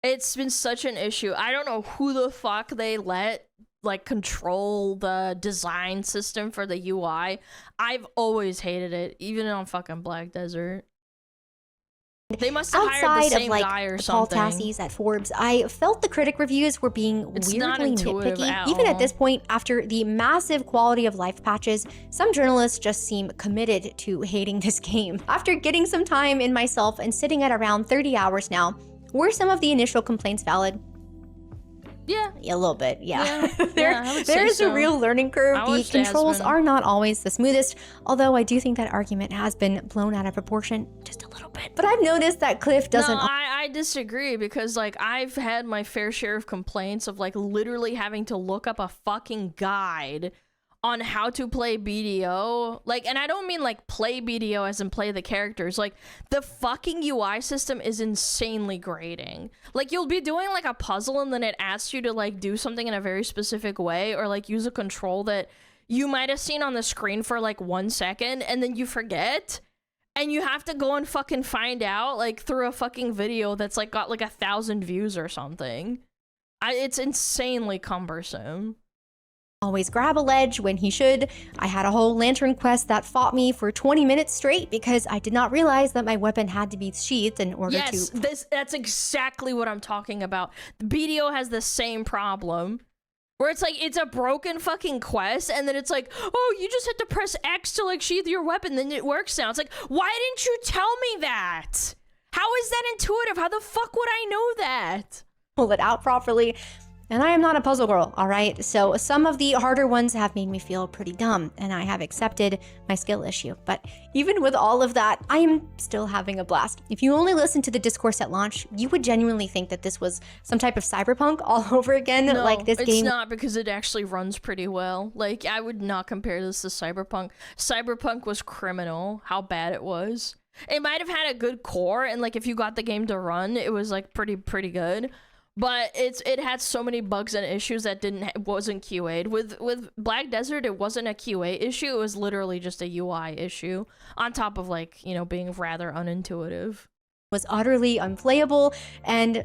It's been such an issue. I don't know who the fuck they let like control the design system for the UI. I've always hated it, even on fucking Black Desert. They must have hired the same guy or something. Paul Tassie's at Forbes, I felt the critic reviews were being weirdly nitpicky. Even at this point, after the massive quality of life patches, some journalists just seem committed to hating this game. After getting some time in myself and sitting at around 30 hours now, were some of the initial complaints valid? Yeah, a little bit, yeah. There is a real learning curve. The controls are not always the smoothest, although I do think that argument has been blown out of proportion just a little bit. But I've noticed that Cliff doesn't... No, I disagree, because like I've had my fair share of complaints of like literally having to look up a fucking guide on how to play BDO. Like, and I don't mean like play BDO as in play the characters. Like, the fucking UI system is insanely grating. Like, you'll be doing like a puzzle and then it asks you to like do something in a very specific way, or like use a control that you might have seen on the screen for like 1 second and then you forget. And you have to go and fucking find out like through a fucking video that's like got like 1,000 views or something. It's insanely cumbersome. Always grab a ledge when he should. I had a whole lantern quest that fought me for 20 minutes straight because I did not realize that my weapon had to be sheathed in order to... Yes, that's exactly what I'm talking about. The BDO has the same problem. Where it's like, it's a broken fucking quest, and then it's like, oh, you just have to press X to like sheath your weapon, then it works now. It's like, why didn't you tell me that? How is that intuitive? How the fuck would I know that? Pull it out properly. And I am not a puzzle girl, all right? So some of the harder ones have made me feel pretty dumb, and I have accepted my skill issue. But even with all of that, I am still having a blast. If you only listened to the discourse at launch, you would genuinely think that this was some type of cyberpunk all over again. No, like this game. It's not, because it actually runs pretty well. Like, I would not compare this to Cyberpunk. Cyberpunk was criminal, how bad it was. It might have had a good core, and like if you got the game to run, it was like pretty good. But it had so many bugs and issues that wasn't QA'd. With Black Desert, it wasn't a QA issue. It was literally just a UI issue on top of like, you know, being rather unintuitive. was utterly unplayable, and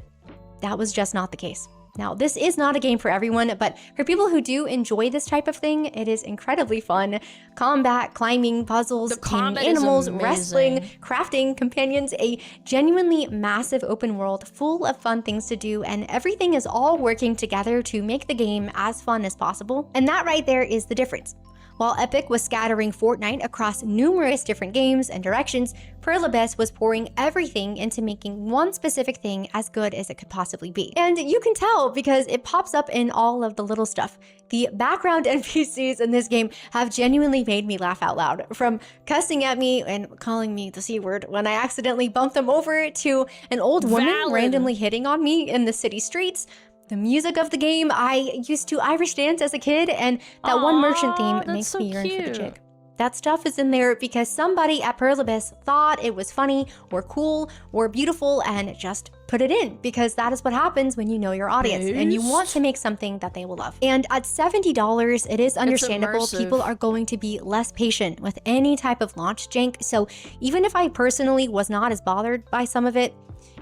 that was just not the case. Now, this is not a game for everyone, but for people who do enjoy this type of thing, it is incredibly fun. Combat, climbing, puzzles, taming animals, wrestling, crafting, companions, a genuinely massive open world full of fun things to do, and everything is all working together to make the game as fun as possible. And that right there is the difference. While Epic was scattering Fortnite across numerous different games and directions, Pearl Abyss was pouring everything into making one specific thing as good as it could possibly be. And you can tell because it pops up in all of the little stuff. The background NPCs in this game have genuinely made me laugh out loud. From cussing at me and calling me the C word when I accidentally bumped them over, to an old woman randomly hitting on me in the city streets. The music of the game, I used to Irish dance as a kid, and that one merchant theme makes me yearn for the jig. That stuff is in there because somebody at Pearl Abyss thought it was funny or cool or beautiful and just put it in, because that is what happens when you know your audience and you want to make something that they will love. And at $70, it is understandable people are going to be less patient with any type of launch jank. So even if I personally was not as bothered by some of it,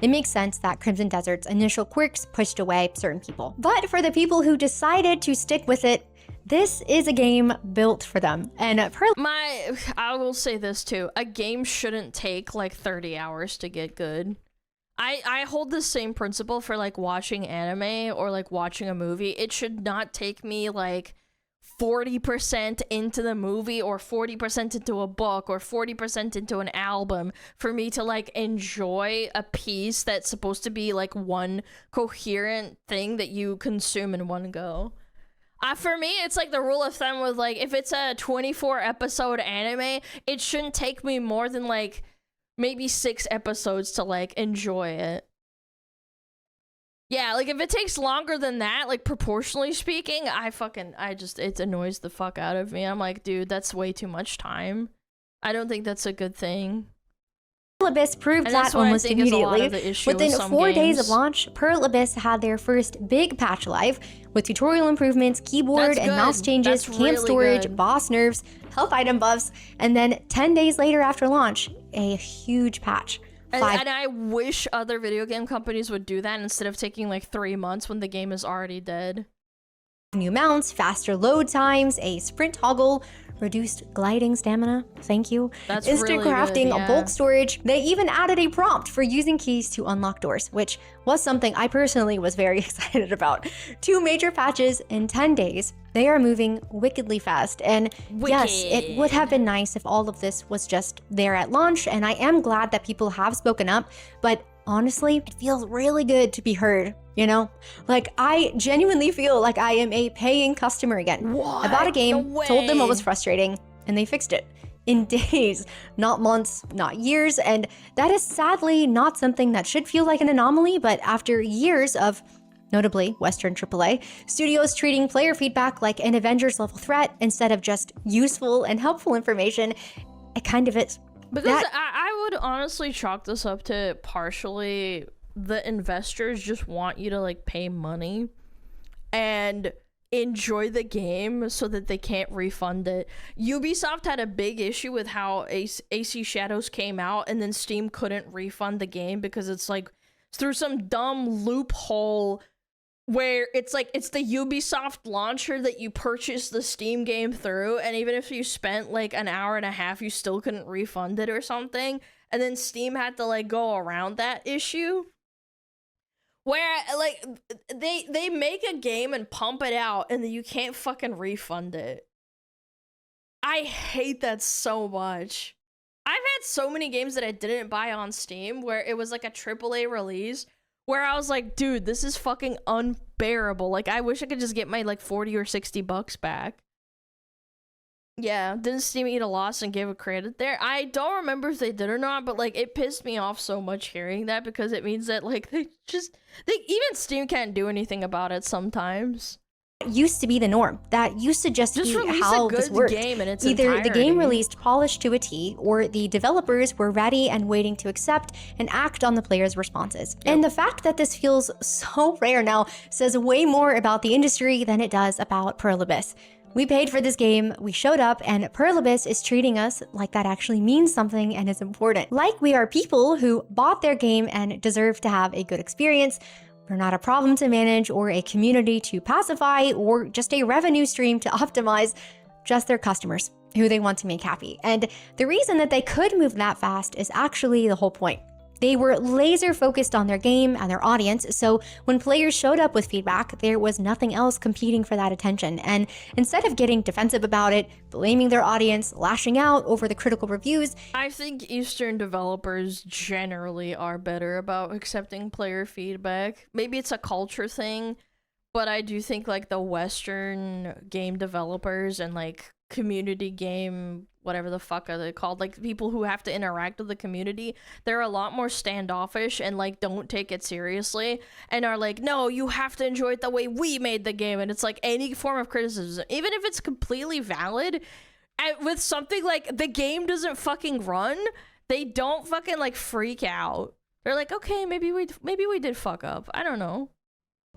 it makes sense that Crimson Desert's initial quirks pushed away certain people. But for the people who decided to stick with it, this is a game built for them. And I will say this too, a game shouldn't take like 30 hours to get good. I hold the same principle for like watching anime or like watching a movie. It should not take me like 40% into the movie or 40% into a book or 40% into an album for me to like enjoy a piece that's supposed to be like one coherent thing that you consume in one go. For me, it's like the rule of thumb with like, if it's a 24 episode anime, it shouldn't take me more than like maybe 6 episodes to like enjoy it. Yeah, like if it takes longer than that, like proportionally speaking, it annoys the fuck out of me. I'm like, dude, that's way too much time. I don't think that's a good thing. Pearl Abyss proved that almost immediately. Within 4 days of launch, Pearl Abyss had their first big patch live, with tutorial improvements, keyboard and mouse changes, camp storage, boss nerfs, health item buffs, and then 10 days later after launch, a huge patch. And I wish other video game companies would do that instead of taking like 3 months when the game is already dead. New mounts, faster load times, a sprint toggle, reduced gliding stamina, thank you, that's instant really crafting, good, yeah. bulk storage. They even added a prompt for using keys to unlock doors, which was something I personally was very excited about. 2 major patches in 10 days. They are moving wickedly fast, and yes, it would have been nice if all of this was just there at launch, and I am glad that people have spoken up, but honestly, it feels really good to be heard, you know? Like, I genuinely feel like I am a paying customer again. I bought a game, told them what was frustrating, and they fixed it. In days, not months, not years, and that is sadly not something that should feel like an anomaly, but after years of, notably Western AAA, studios treating player feedback like an Avengers-level threat instead of just useful and helpful information, it kind of is. Because I would honestly chalk this up to partially the investors just want you to like pay money and enjoy the game so that they can't refund it. Ubisoft had a big issue with how AC Shadows came out and then Steam couldn't refund the game because it's like through some dumb loophole where it's like it's the Ubisoft launcher that you purchased the Steam game through, and even if you spent like an hour and a half, you still couldn't refund it or something, and then Steam had to like go around that issue. Where like they make a game and pump it out, and then you can't fucking refund it. I hate that so much. I've had so many games that I didn't buy on Steam where it was like a AAA release where I was like, dude, this is fucking unbearable. Like, I wish I could just get my like 40 or 60 bucks back. Yeah, didn't Steam eat a loss and give a credit there? I don't remember if they did or not, but like it pissed me off so much hearing that because it means that like even Steam can't do anything about it sometimes. Used to be the norm. That used to just be how this worked. Game in its Either entirety. the game released polished to a T, or the developers were ready and waiting to accept and act on the players' responses. Yep. And the fact that this feels so rare now says way more about the industry than it does about Pearl Abyss. We paid for this game, we showed up, and Perlibis is treating us like that actually means something and is important. Like we are people who bought their game and deserve to have a good experience. We're not a problem to manage or a community to pacify or just a revenue stream to optimize, just their customers who they want to make happy. And the reason that they could move that fast is actually the whole point. They were laser focused on their game and their audience, so when players showed up with feedback, there was nothing else competing for that attention. And instead of getting defensive about it, blaming their audience, lashing out over the critical reviews, I think Eastern developers generally are better about accepting player feedback. Maybe it's a culture thing, but I do think like the Western game developers and like community game, whatever the fuck are they called, like people who have to interact with the community, they're a lot more standoffish and like don't take it seriously and are like, no, you have to enjoy it the way we made the game. And it's like any form of criticism, even if it's completely valid, with something like the game doesn't fucking run, they don't fucking like freak out. They're like, okay, maybe we did fuck up, I don't know.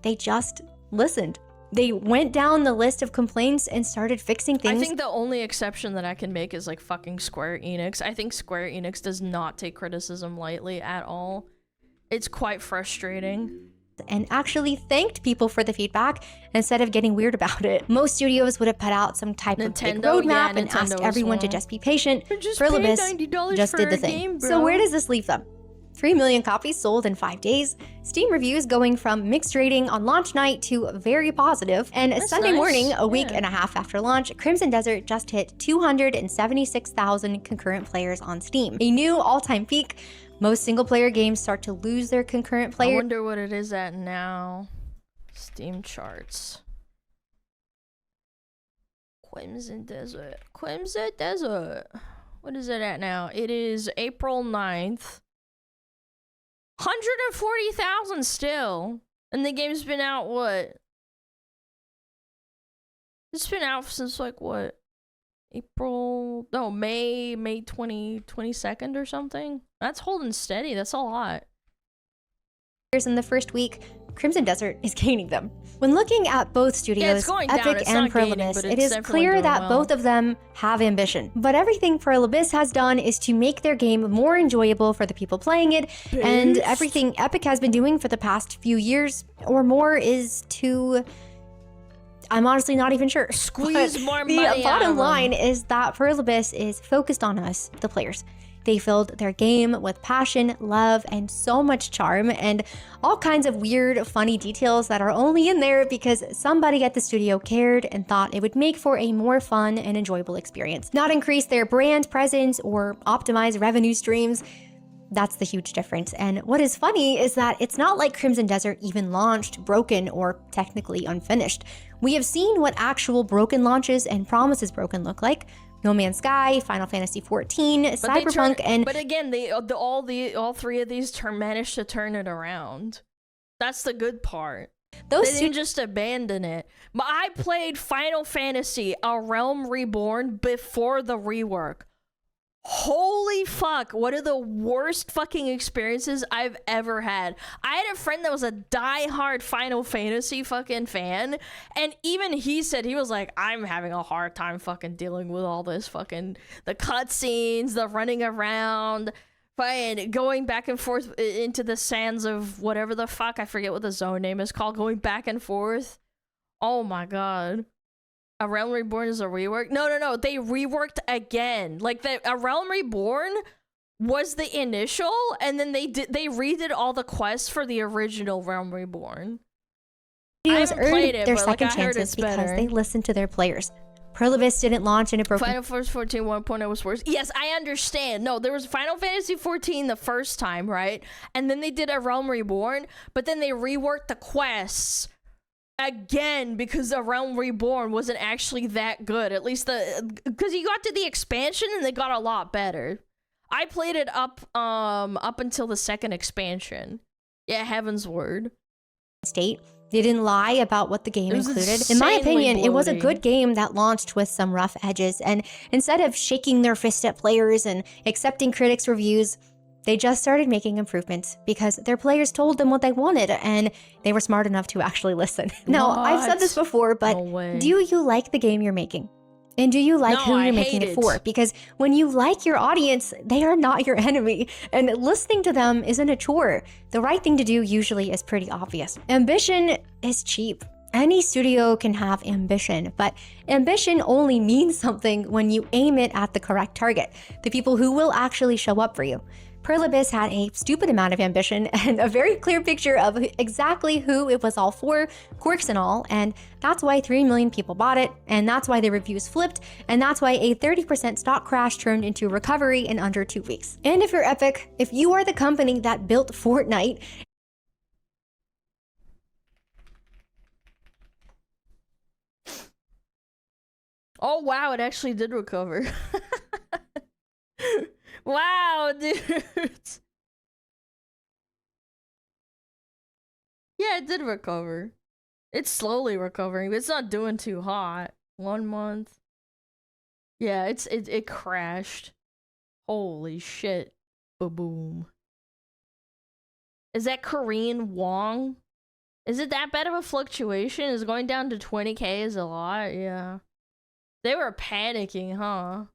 They just listened. They went down the list of complaints and started fixing things. I think the only exception that I can make is like fucking Square Enix. I think Square Enix does not take criticism lightly at all. It's quite frustrating. And actually thanked people for the feedback instead of getting weird about it. Most studios would have put out some type of big roadmap and asked everyone to just be patient. Perlibis just did the thing. So where does this leave them? 3 million copies sold in 5 days, Steam reviews going from mixed rating on launch night to very positive, and Sunday morning, a week and a half after launch, Crimson Desert just hit 276,000 concurrent players on Steam. A new all-time peak. Most single-player games start to lose their concurrent players. I wonder what it is at now. Steam charts. Crimson Desert. Crimson Desert. What is it at now? It is April 9th. 140,000 still. And the game's been out, what? It's been out since like what? April, no, May 22nd or something. That's holding steady. That's a lot. In the first week, Crimson Desert is gaining them. When looking at both studios, Epic and Perlibis, it is clear that both of them have ambition. But everything Perlibis has done is to make their game more enjoyable for the people playing it, and everything Epic has been doing for the past few years or more is to... I'm honestly not even sure. Squeeze more money. The bottom line is that Perlibis is focused on us, the players. They filled their game with passion, love, and so much charm, and all kinds of weird, funny details that are only in there because somebody at the studio cared and thought it would make for a more fun and enjoyable experience. Not increase their brand presence or optimize revenue streams. That's the huge difference. And what is funny is that it's not like Crimson Desert even launched broken or technically unfinished. We have seen what actual broken launches and promises broken look like. No Man's Sky, Final Fantasy XIV, Cyberpunk, and... But again, all three of these managed to turn it around. That's the good part. They didn't just abandon it. But I played Final Fantasy, A Realm Reborn before the rework. Holy fuck, one of the worst fucking experiences I've ever had. I had a friend that was a die-hard Final Fantasy fucking fan, and even he said, he was like, I'm having a hard time fucking dealing with all this fucking, the cutscenes, the running around, fucking going back and forth into the sands of whatever the fuck, I forget what the zone name is called, going back and forth. Oh my god. A Realm Reborn is a rework? No, they reworked again. Like, A Realm Reborn was the initial, and then they redid all the quests for the original Realm Reborn. Studios earned their second chances because they listened to their players. Perlibis didn't launch in a broken... Final Fantasy XIV 1.0 was worse. Yes, I understand. No, there was Final Fantasy XIV the first time, right? And then they did A Realm Reborn, but then they reworked the quests again because The Realm Reborn wasn't actually that good. At least because you got to the expansion and they got a lot better. I played it up until the second expansion. Yeah, Heaven's Word. State. They didn't lie about what the game included. In my opinion, it was a good game that launched with some rough edges, and instead of shaking their fist at players and accepting critics' reviews, They just started making improvements because their players told them what they wanted and they were smart enough to actually listen. Now, I've said this before, but do you like the game you're making? And do you like who you're making it for? Because when you like your audience, they are not your enemy. And listening to them isn't a chore. The right thing to do usually is pretty obvious. Ambition is cheap. Any studio can have ambition, but ambition only means something when you aim it at the correct target, the people who will actually show up for you. Perlibis had a stupid amount of ambition and a very clear picture of exactly who it was all for, quirks and all, and that's why 3 million people bought it, and that's why the reviews flipped, and that's why a 30% stock crash turned into recovery in under 2 weeks. And if you're Epic, if you are the company that built Fortnite, oh wow, it actually did recover. Wow, dude. Yeah, it did recover. It's slowly recovering, but it's not doing too hot. 1 month. Yeah, it crashed. Holy shit. Ba-boom. Is that Korean won? Is it that bad of a fluctuation? Is going down to 20k is a lot? Yeah. They were panicking, huh?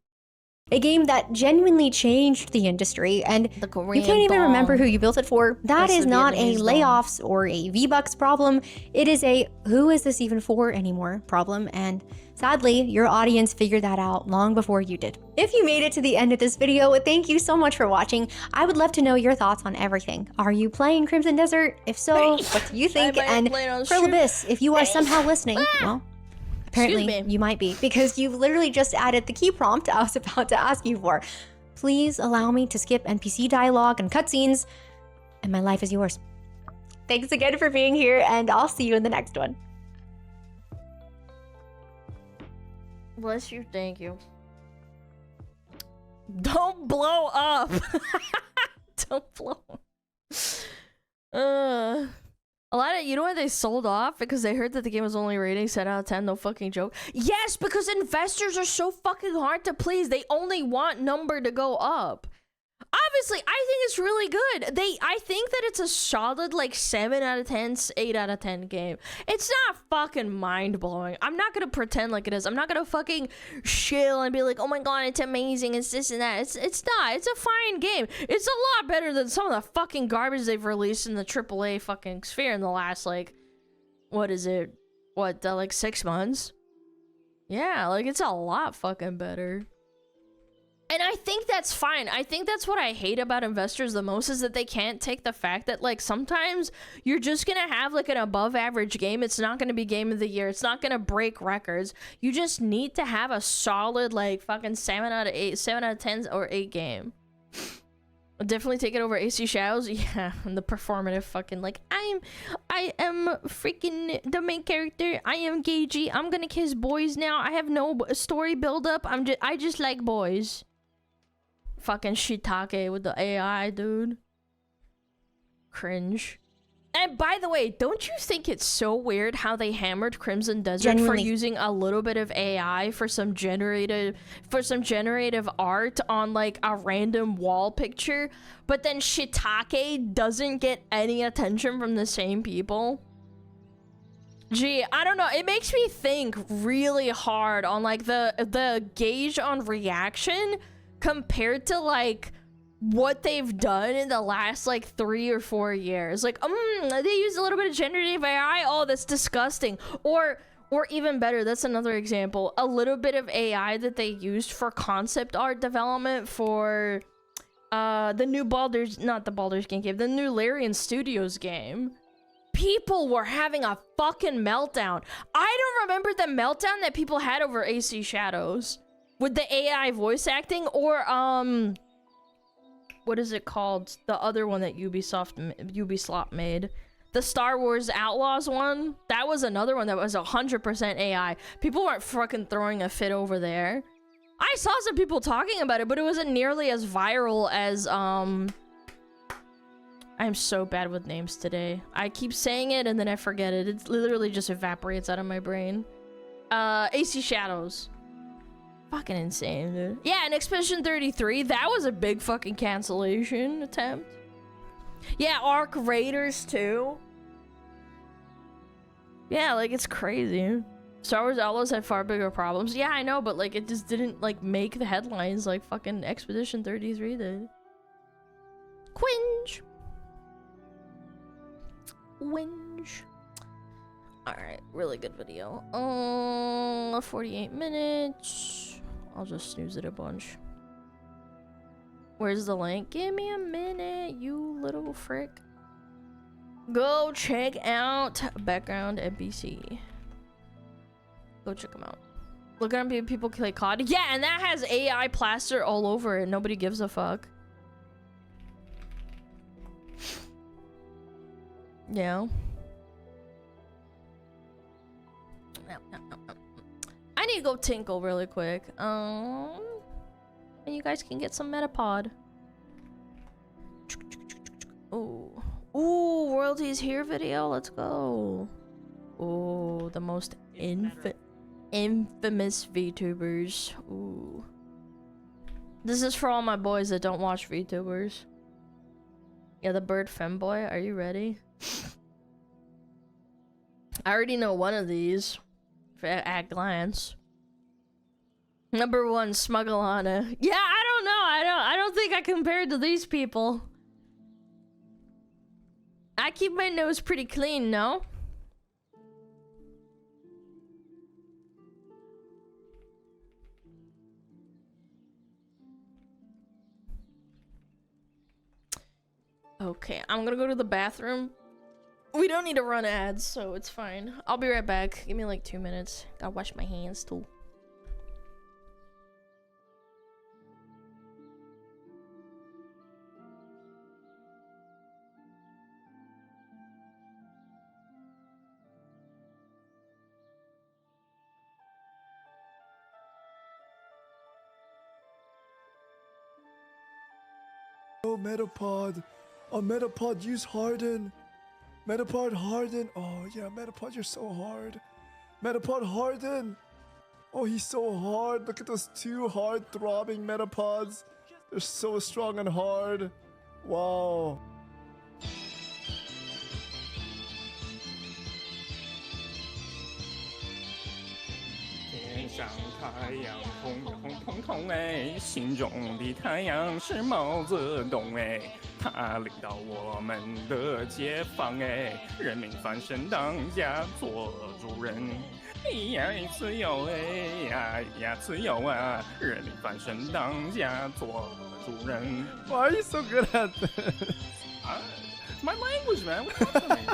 a game that genuinely changed the industry, and you can't even remember who you built it for. That is not a layoffs or a V-Bucks problem. It is a who is this even for anymore problem, and sadly, your audience figured that out long before you did. If you made it to the end of this video, thank you so much for watching. I would love to know your thoughts on everything. Are you playing Crimson Desert? If so, what do you think? And Pearl Abyss, if you are somehow listening, well, apparently you might be, because you've literally just added the key prompt I was about to ask you for. Please allow me to skip NPC dialogue and cutscenes, and my life is yours. Thanks again for being here, and I'll see you in the next one. Bless you, thank you. Don't blow up! Don't blow up. A lot of, you know why they sold off? Because they heard that the game was only rating 7 out of 10, no fucking joke. Yes, because investors are so fucking hard to please. They only want number to go up. Obviously, I think it's really good. I think that it's a solid, like, 7 out of 10, 8 out of 10 game. It's not fucking mind-blowing. I'm not gonna pretend like it is. I'm not gonna fucking chill and be like, oh my god, it's amazing, it's this and that. It's not. It's a fine game. It's a lot better than some of the fucking garbage they've released in the AAA fucking sphere in the last, like, what is it? What, like 6 months? Yeah, like, it's a lot fucking better. And I think that's fine. I think that's what I hate about investors the most, is that they can't take the fact that, like, sometimes you're just gonna have, like, an above average game. It's not gonna be game of the year. It's not gonna break records. You just need to have a solid, like, fucking 7 out of 8, 7 out of 10 or 8 game. I'll definitely take it over AC Shadows. Yeah, and the performative fucking, like, I am freaking the main character. I am Gagey. I'm gonna kiss boys now. I have no story build up. I just like boys. Fucking shiitake with the AI, dude. Cringe. And by the way, don't you think it's so weird how they hammered Crimson Desert for using a little bit of AI for some generative art on, like, a random wall picture, but then shiitake doesn't get any attention from the same people? Gee, I don't know. It makes me think really hard on, like, the gauge on reaction compared to, like, what they've done in the last, like, 3 or 4 years. Like, they use a little bit of generative AI. Oh, that's disgusting. Or even better, that's another example. A little bit of AI that they used for concept art development for the new the new Larian Studios game. People were having a fucking meltdown. I don't remember the meltdown that people had over AC Shadows with the AI voice acting, or what is it called? The other one that Ubisoft made. The Star Wars Outlaws one. That was another one that was 100% AI. People weren't fucking throwing a fit over there. I saw some people talking about it, but it wasn't nearly as viral as I'm so bad with names today. I keep saying it and then I forget it. It literally just evaporates out of my brain. AC Shadows. Fucking insane, dude. Yeah, and Expedition 33, that was a big fucking cancellation attempt. Yeah, Arc Raiders too. Yeah, like, it's crazy. Star Wars Outlaws had far bigger problems. Yeah, I know, but like, it just didn't like make the headlines like fucking Expedition 33 did. Quinge. Winge. Alright, really good video. 48 minutes. I'll just snooze it a bunch. Where's the link? Give me a minute, you little frick. Go check out Background NPC. Go check them out. Look at them, people play COD. Yeah, and that has AI plaster all over it. Nobody gives a fuck. Yeah. I need to go tinkle really quick. And you guys can get some Metapod. Ooh. Ooh, royalties here video. Let's go. Ooh, the most infamous VTubers. Ooh. This is for all my boys that don't watch VTubers. Yeah, the bird femboy. Are you ready? I already know one of these at glance. Number 1, SmugAlana. Yeah, I don't know. I don't think I compared to these people. I keep my nose pretty clean, no? Okay, I'm gonna go to the bathroom. We don't need to run ads, so it's fine. I'll be right back. Give me like 2 minutes. Gotta wash my hands too. Oh, Metapod. Oh, Metapod, use Harden. Metapod Harden. Oh, yeah, Metapod, you're so hard. Metapod Harden. Oh, he's so hard. Look at those 2 hard throbbing Metapods. They're so strong and hard. Wow. 天上太阳红红彤彤哎，心中的太阳是毛泽东哎，他领导我们的解放哎，人民翻身当家做主人，呀自由哎呀自由啊，人民翻身当家做主人。Why are you so good at this? My language, man. What's up with me?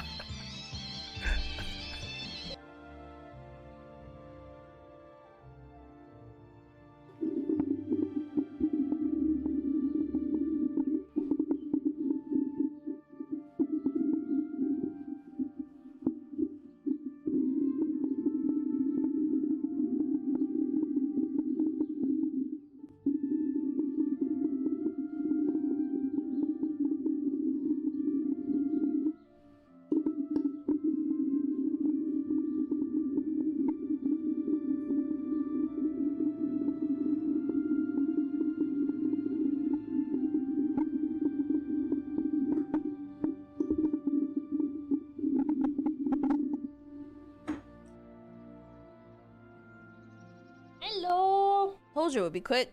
Hello. Told you it would be quick.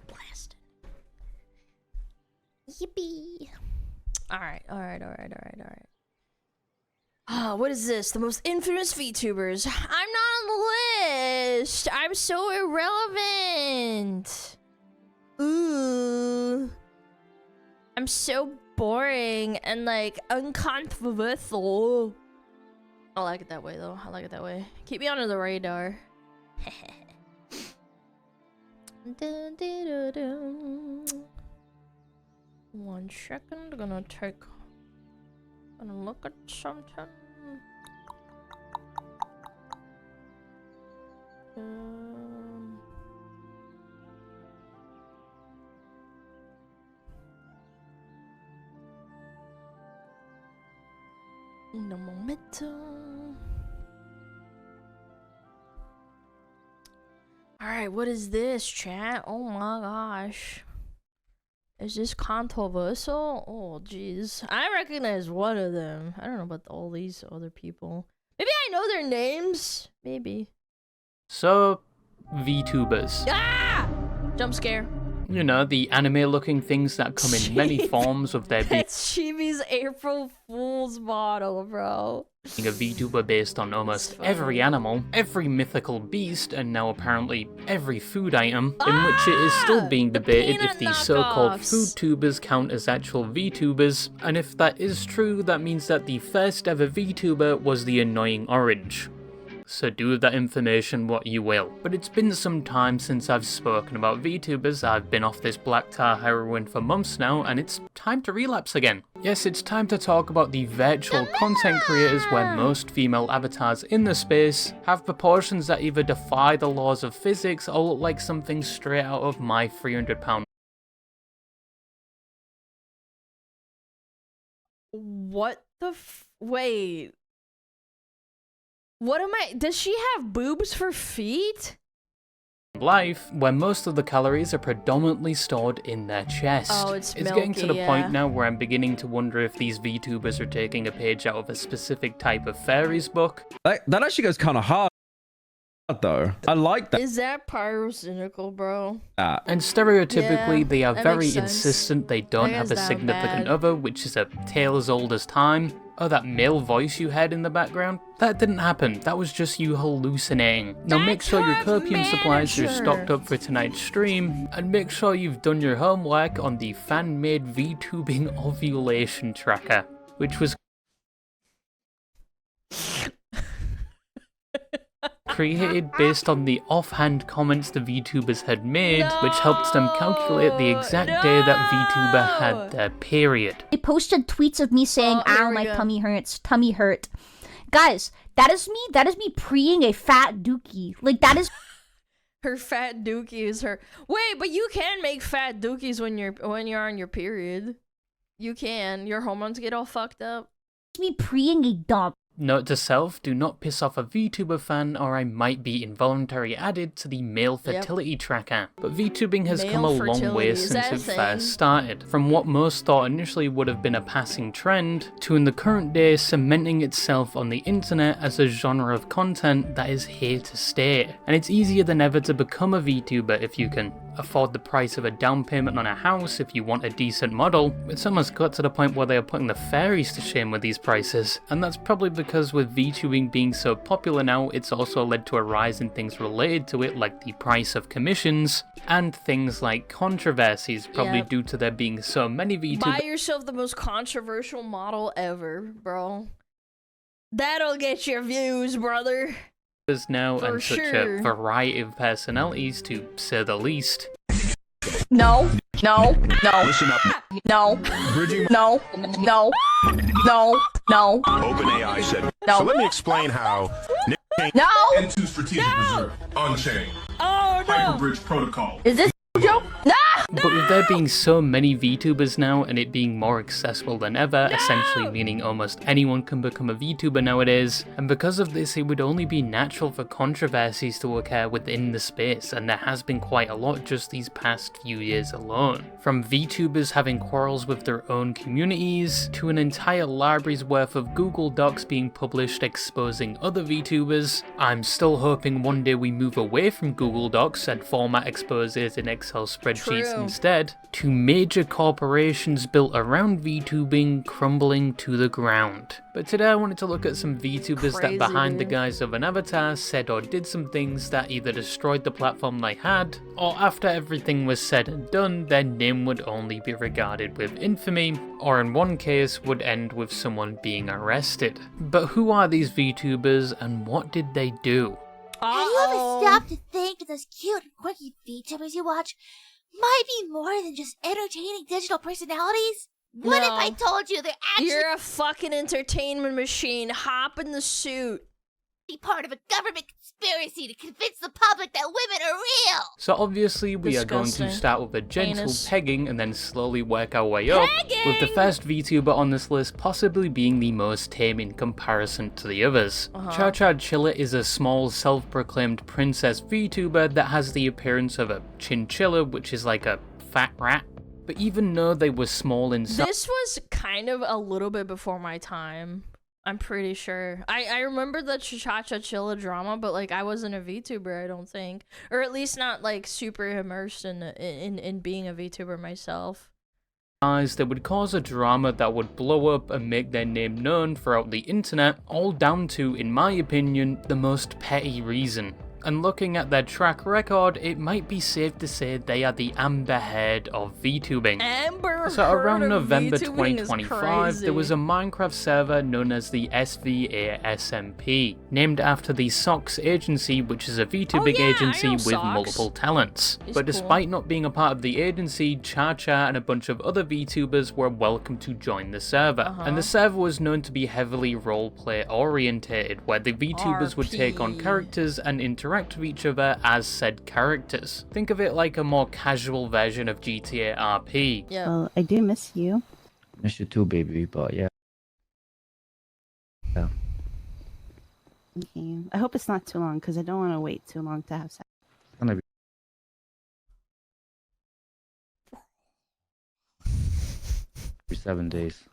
Blasted. Yippee. Alright. What is this? The most infamous VTubers. I'm not on the list. I'm so irrelevant. Ooh. I'm so boring and like uncontroversial. I like it that way though. I like it that way. Keep me under the radar. One second, gonna look at something. No momento. Alright, what is this, chat? Oh my gosh. Is this controversial? Oh, jeez. I recognize one of them. I don't know about all these other people. Maybe I know their names. Maybe. So, VTubers. Ah! Jump scare. You know, the anime-looking things that come in many forms of their being It's Chibi's April Fool's model, bro. a VTuber based on almost every animal, every mythical beast, and now apparently every food item, in which it is still being debated if these so-called food tubers count as actual VTubers, and if that is true, that means that the first ever VTuber was the annoying orange. So do with that information what you will. But it's been some time since I've spoken about VTubers. I've been off this black tar heroin for months now, and it's time to relapse again. Yes, it's time to talk about the virtual content creators where most female avatars in the space have proportions that either defy the laws of physics or look like something straight out of my 300-pound. What the wait. What am I? Does she have boobs for feet? Life, where most of the calories are predominantly stored in their chest. Oh, it's milky, getting to the yeah. point now where I'm beginning to wonder if these VTubers are taking a page out of a specific type of fairies book. That actually goes kind of hard, though. I like that. Is that pyrocynical, bro? And stereotypically, Yeah, they are that very makes sense. insistent they don't I have guess a that significant bad. other, which is a tale as old as time. Oh, that male voice you heard in the background? That didn't happen. That was just you hallucinating. Now make sure your copium supplies are stocked up for tonight's stream, and make sure you've done your homework on the fan-made VTubing ovulation tracker, which was created based on the offhand comments the VTubers had made, which helped them calculate the exact day that VTuber had their period. I posted tweets of me saying, ow, my tummy hurts, tummy hurt. Guys, that is me preeing a fat dookie. Like, that is... Her fat dookie is her... Wait, but you can make fat dookies when you're on your period. You can. Your hormones get all fucked up. Me preeing a dump. Note to self, do not piss off a VTuber fan or I might be involuntarily added to the male fertility tracker. But VTubing has come a long way since it first started. From what most thought initially would have been a passing trend, to in the current day cementing itself on the internet as a genre of content that is here to stay. And it's easier than ever to become a VTuber if you can afford the price of a down payment on a house if you want a decent model. It's almost got to the point where they are putting the fairies to shame with these prices, and that's probably because with VTubing being so popular now, it's also led to a rise in things related to it like the price of commissions, and things like controversies, probably due to there being so many VTubers. Buy yourself the most controversial model ever, bro. That'll get your views, brother. Now For and such sure. a variety of personalities, to say the least. No. Listen up. No. Bridging. No. OpenAI said. No. So let me explain how. No. Into strategic reserve. On-chain. Oh no. Hyperbridge protocol. Is this joke? No. But with there being so many VTubers now and it being more accessible than ever, essentially meaning almost anyone can become a VTuber nowadays, and because of this it would only be natural for controversies to occur within the space, and there has been quite a lot just these past few years alone. From VTubers having quarrels with their own communities, to an entire library's worth of Google Docs being published exposing other VTubers. I'm still hoping one day we move away from Google Docs and format exposes in Excel spreadsheets instead, to major corporations built around VTubing crumbling to the ground. But today I wanted to look at some VTubers that behind the guise of an avatar said or did some things that either destroyed the platform they had, or after everything was said and done, their name would only be regarded with infamy, or in one case would end with someone being arrested. But who are these VTubers and what did they do? Have you ever stopped to think that those cute and quirky VTubers you watch might be more than just entertaining digital personalities? What if I told you they're actually— You're a fucking entertainment machine. Hop in the suit. be part of a government conspiracy to convince the public that women are real. So obviously we are going Disgusting. to start with a gentle Heinous. pegging and then slowly work our way up, with the first VTuber on this list possibly being the most tame in comparison to the others. Cha-Cha Chilla is a small self-proclaimed princess VTuber that has the appearance of a chinchilla, which is like a fat rat. But even though they were small in size, This was kind of a little bit before my time. I'm pretty sure. I remember the Cha-Cha Chilla drama, but like I wasn't a VTuber, I don't think, or at least not like super immersed in being a VTuber myself. that would cause a drama that would blow up and make their name known throughout the internet, all down to, in my opinion, the most petty reason. And looking at their track record, it might be safe to say they are the Amber Heard of VTubing. So around November 2025, there was a Minecraft server known as the SVASMP, named after the Socks agency, which is a VTubing agency with multiple talents. But despite not being a part of the agency, Cha-Cha and a bunch of other VTubers were welcome to join the server. And the server was known to be heavily roleplay orientated, where the VTubers would take on characters and interact with each other as said characters. Think of it like a more casual version of GTA RP. Well, I do miss you. Miss you too, baby, but yeah. Yeah. Okay. I hope it's not too long, because I don't want to wait too long to have sex. It's gonna be 7 days.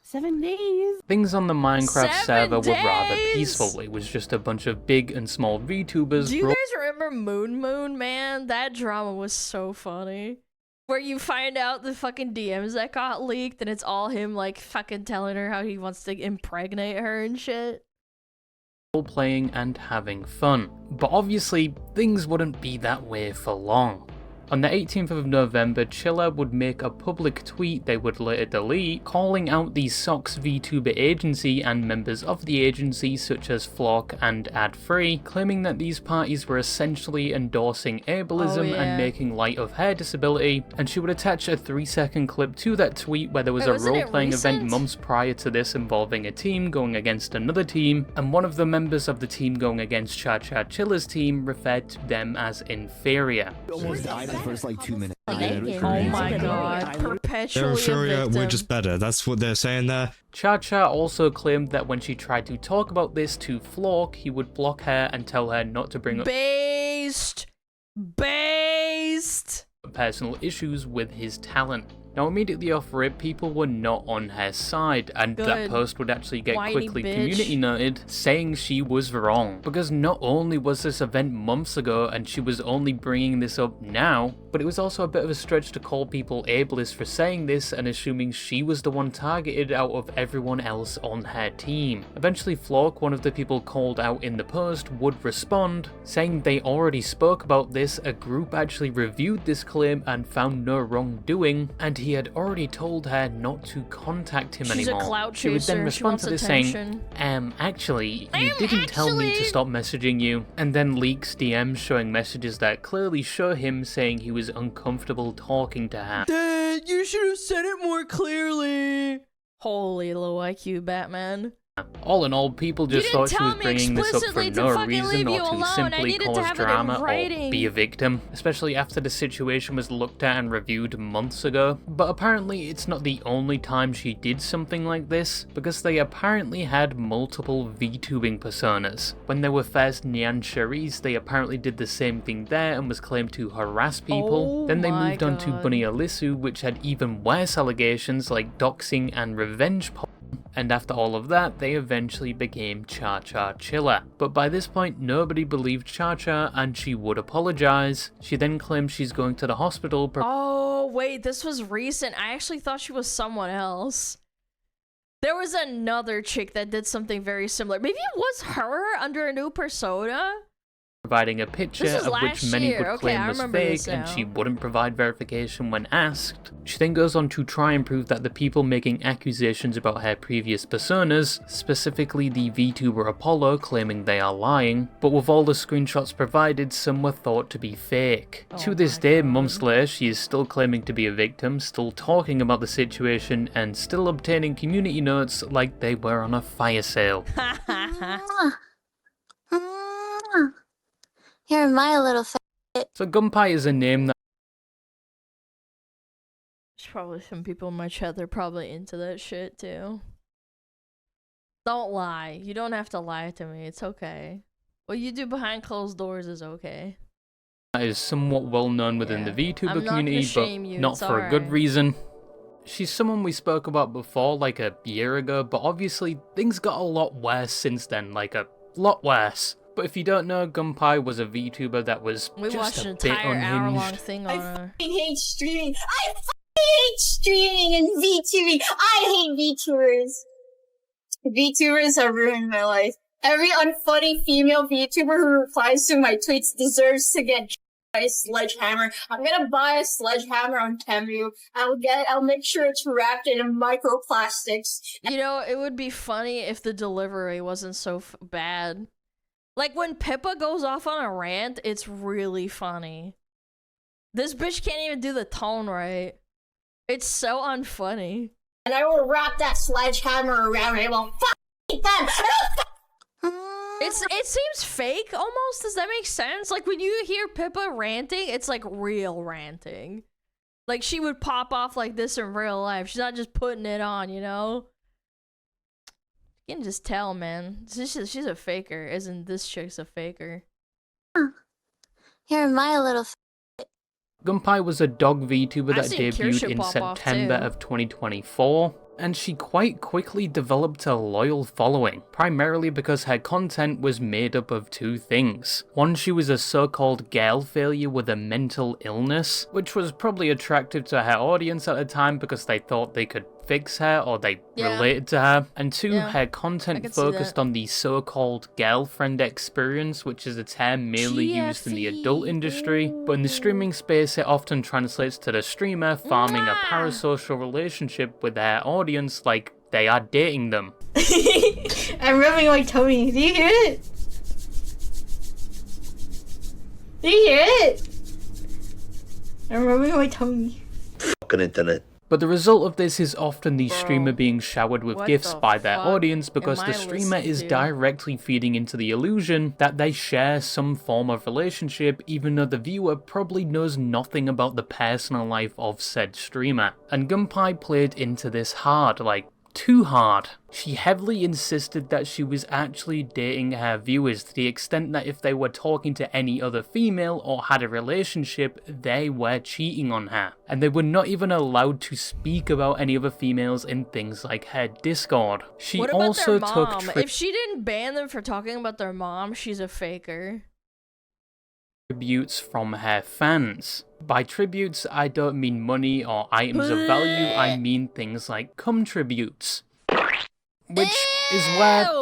7 days. Things on the Minecraft 7 server were rather days! peaceful. It was just a bunch of big and small VTubers. Do you guys remember Moon, man? That drama was so funny. Where you find out the fucking DMs that got leaked and it's all him like fucking telling her how he wants to impregnate her and shit. Playing and having fun. But obviously, things wouldn't be that way for long. On the 18th of November, Chilla would make a public tweet they would later delete, calling out the Socks VTuber agency and members of the agency such as Flock and Adfree, claiming that these parties were essentially endorsing ableism and making light of her disability, and she would attach a 3-second clip to that tweet where there was a role-playing event months prior to this involving a team going against another team, and one of the members of the team going against Cha-Cha Chilla's team referred to them as inferior. Almost died the first like 2 minutes. Oh my god, perpetually Inferior, a victim. we're just better. That's what they're saying there. Cha-Cha also claimed that when she tried to talk about this to Flock, he would block her and tell her not to bring up Based personal issues with his talent. Now immediately off rip, people were not on her side, and that post would actually get quickly community noted, saying she was wrong. Because not only was this event months ago and she was only bringing this up now, but it was also a bit of a stretch to call people ableist for saying this and assuming she was the one targeted out of everyone else on her team. Eventually Flock, one of the people called out in the post, would respond, saying they already spoke about this, a group actually reviewed this claim and found no wrongdoing, and he had already told her not to contact him anymore. A clout she would then chaser. respond to this saying, actually, you didn't tell me to stop messaging you, and then leaks DMs showing messages that clearly show him saying he was uncomfortable talking to her. Dad, you should have said it more clearly. Holy low IQ Batman. All in all, people just thought she was bringing this up for no reason or to simply cause drama or be a victim, especially after the situation was looked at and reviewed months ago. But apparently it's not the only time she did something like this, because they apparently had multiple VTubing personas. When they were first Nyan Cherise, they apparently did the same thing there and was claimed to harass people. Then they moved on to Bunny Alisu, which had even worse allegations like doxing and revenge porn. And after all of that, they eventually became Cha-Cha Chilla. But by this point, nobody believed Cha-Cha, and she would apologize. She then claimed she's going to the hospital. Oh, wait, this was recent. I actually thought she was someone else. There was another chick that did something very similar. Maybe it was her under a new persona? Providing a picture of which many would claim was fake, and now. she wouldn't provide verification when asked. She then goes on to try and prove that the people making accusations about her previous personas, specifically the VTuber Apollo, claiming they are lying, but with all the screenshots provided, some were thought to be fake. To this day, months later, she is still claiming to be a victim, still talking about the situation, and still obtaining community notes like they were on a fire sale. You're my little So Gunpei is a name that There's probably some people in my chat, they're probably into that shit too. Don't lie. You don't have to lie to me. It's okay. What you do behind closed doors is okay. is somewhat well known within the I'm VTuber not gonna community, but shame you, not it's for a good alright. reason. She's someone we spoke about before, like a year ago, but obviously things got a lot worse since then, like a lot worse. But if you don't know, Gunpei was a VTuber that was We just watched a an bit entire hour-long unhinged. thing on her. I hate streaming. I hate streaming and VTubing. I hate VTubers. VTubers have ruined my life. Every unfunny female VTuber who replies to my tweets deserves to get by a sledgehammer. I'm gonna buy a sledgehammer on Temu. I'll make sure it's wrapped in microplastics. You know, it would be funny if the delivery wasn't so bad. Like when Pippa goes off on a rant, it's really funny. This bitch can't even do the tone right. It's so unfunny. And I will wrap that sledgehammer around it. Well, fuck them. It seems fake almost. Does that make sense? Like when you hear Pippa ranting, it's like real ranting. Like she would pop off like this in real life. She's not just putting it on, you know? You can just tell, man. She's a faker. Isn't this chick's a faker? You're my little Gunpei was a dog VTuber that seen debuted Kirsche in pop off, September too. of 2024, and she quite quickly developed a loyal following, primarily because her content was made up of two things. One, she was a so-called girl failure with a mental illness, which was probably attractive to her audience at the time because they thought they could fix her or they related to her. And two, her content focused on the so-called girlfriend experience, which is a term mainly used in the adult industry, but in the streaming space it often translates to the streamer farming a parasocial relationship with their audience like they are dating them. I'm rubbing my tummy. Do you hear it? Do you hear it? I'm rubbing my tummy. Fucking internet. But the result of this is often the streamer being showered with what gifts the by their fuck audience because am the I streamer listening is to? directly feeding into the illusion that they share some form of relationship even though the viewer probably knows nothing about the personal life of said streamer. And Gunpei played into this hard, like too hard. She heavily insisted that she was actually dating her viewers to the extent that if they were talking to any other female or had a relationship, they were cheating on her. And they were not even allowed to speak about any other females in things like her Discord. She What about also their took mom? If she didn't ban them for talking about their mom, she's a faker. tributes from her fans. By tributes, I don't mean money or items of value, I mean things like cum tributes. Which is where...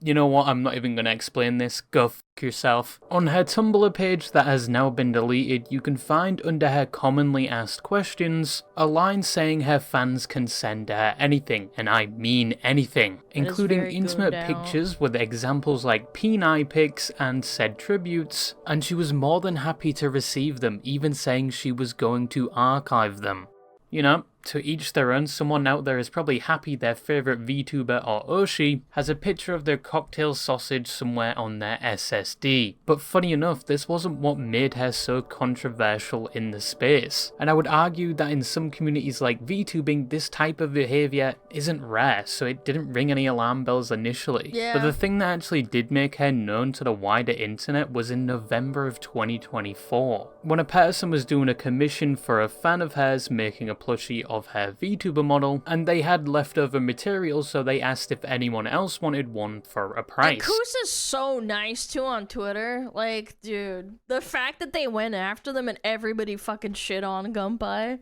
You know what, I'm not even gonna explain this, go f*** yourself. On her Tumblr page that has now been deleted, you can find under her commonly asked questions, a line saying her fans can send her anything, and I mean anything, including very intimate good out. pictures with examples like peni pics and said tributes, and she was more than happy to receive them, even saying she was going to archive them. You know, to each their own, someone out there is probably happy their favourite VTuber or Oshi has a picture of their cocktail sausage somewhere on their SSD. But funny enough, this wasn't what made her so controversial in the space. And I would argue that in some communities like VTubing, this type of behaviour isn't rare, so it didn't ring any alarm bells initially. Yeah. But the thing that actually did make her known to the wider internet was in November of 2024, when a person was doing a commission for a fan of hers making a plushie of her VTuber model, and they had leftover material, so they asked if anyone else wanted one for a price. Kus is so nice too on Twitter. Like, dude, the fact that they went after them and everybody fucking shit on Gunpei.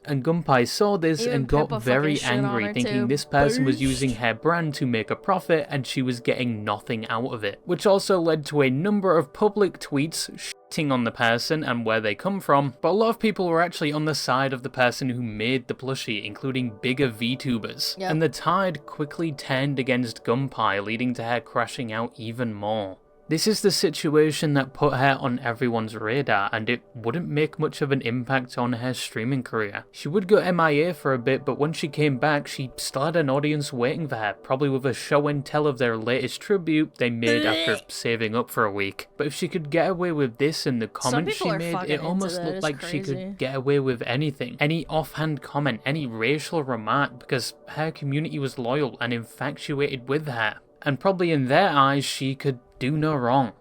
And Gunpei saw this Even and got Pippa very fucking shit on angry, her thinking too. this person was Bitch. using her brand to make a profit and she was getting nothing out of it. Which also led to a number of public tweets shitting on the person and where they come from, but a lot of people were actually on the side of the person who made the plushie, including bigger VTubers. Yep. And the tide quickly turned against Gunpei, leading to her crashing out even more. This is the situation that put her on everyone's radar, and it wouldn't make much of an impact on her streaming career. She would go MIA for a bit, but when she came back, she still had an audience waiting for her, probably with a show and tell of their latest tribute they made after saving up for a week. But if she could get away with this in the comments she made, it almost looked like she could get away with anything. Any offhand comment, any racial remark, because her community was loyal and infatuated with her. And probably in their eyes, she could do no wrong.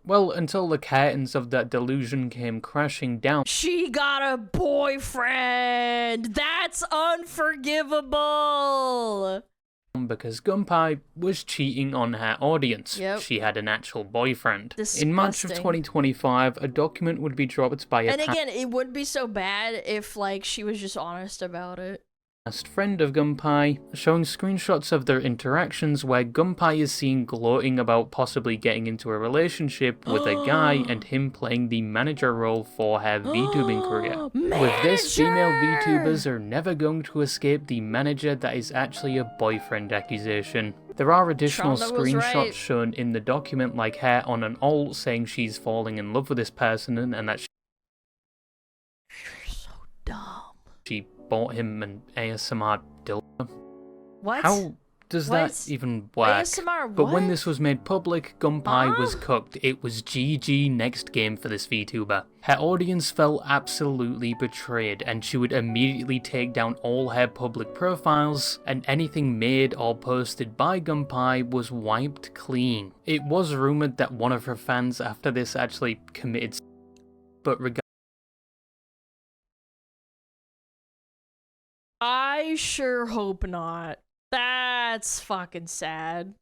Well, until the curtains of that delusion came crashing down. She got a boyfriend! That's unforgivable! Because Gunpei was cheating on her audience. Yep. She had an actual boyfriend. Disgusting. In March of 2025, a document would be dropped by a And again, it would be so bad if, like, she was just honest about it. past friend of Gunpei, showing screenshots of their interactions where Gunpei is seen gloating about possibly getting into a relationship with a guy and him playing the manager role for her VTubing career. With this, female VTubers are never going to escape the manager that is actually a boyfriend accusation. There are additional screenshots shown in the document, like her on an alt saying she's falling in love with this person and that she bought him an ASMR dildo. What? How does that even work? ASMR but when what? this was made public, Gunpei was cooked. It was GG next game for this VTuber. Her audience felt absolutely betrayed, and she would immediately take down all her public profiles, and anything made or posted by Gunpei was wiped clean. It was rumoured that one of her fans after this actually committed, but I sure hope not. That's fucking sad.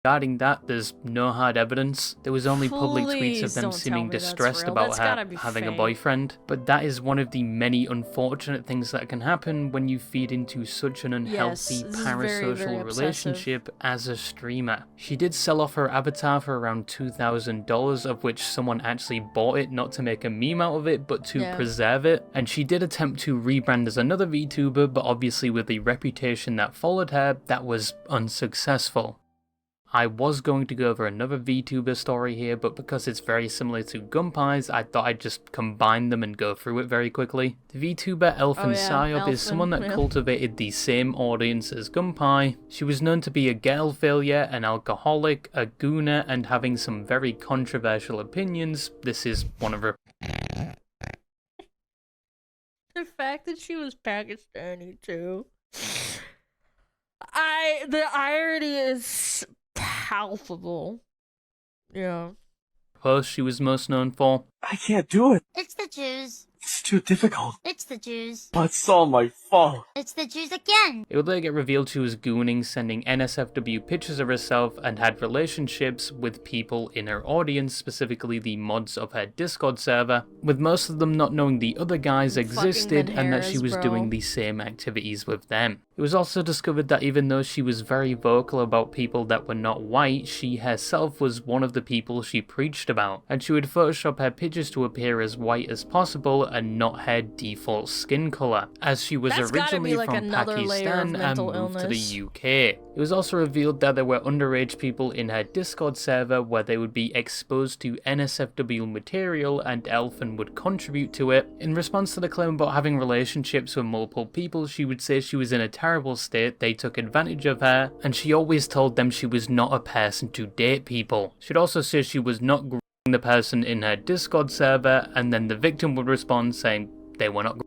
regarding that, there's no hard evidence. There was only public tweets of Please them don't tell seeming me that's distressed real. about That's her gotta be having a fake. boyfriend. But that is one of the many unfortunate things that can happen when you feed into such an unhealthy Yes, this is parasocial very relationship as a streamer. She did sell off her avatar for around $2,000, of which someone actually bought it not to make a meme out of it, but to preserve it. And she did attempt to rebrand as another VTuber, but obviously with the reputation that followed her, that was unsuccessful. I was going to go over another VTuber story here, but because it's very similar to Gunpei's, I thought I'd just combine them and go through it very quickly. The VTuber Elfin Psyop is someone that cultivated the same audience as Gunpei. She was known to be a girl failure, an alcoholic, a gooner, and having some very controversial opinions. This is one of her. The fact that she was Pakistani too. The irony is palpable. Yeah. Post she was most known for. I can't do it. It's the Jews. It's too difficult. It's the Jews. It's all my fault. It's the Jews again. It would later get revealed she was gooning, sending NSFW pictures of herself, and had relationships with people in her audience, specifically the mods of her Discord server, with most of them not knowing the other guys existed and that she was doing the same activities with them. It was also discovered that even though she was very vocal about people that were not white, she herself was one of the people she preached about, and she would Photoshop her pictures to appear as white as possible and not her default skin colour, as she was originally from Pakistan and moved to the UK. It was also revealed that there were underage people in her Discord server where they would be exposed to NSFW material and Elfin would contribute to it. In response to the claim about having relationships with multiple people, she would say she was in a terrible state, they took advantage of her, and she always told them she was not a person to date people. She'd also say she was not the person in her Discord server, and then the victim would respond saying they were not.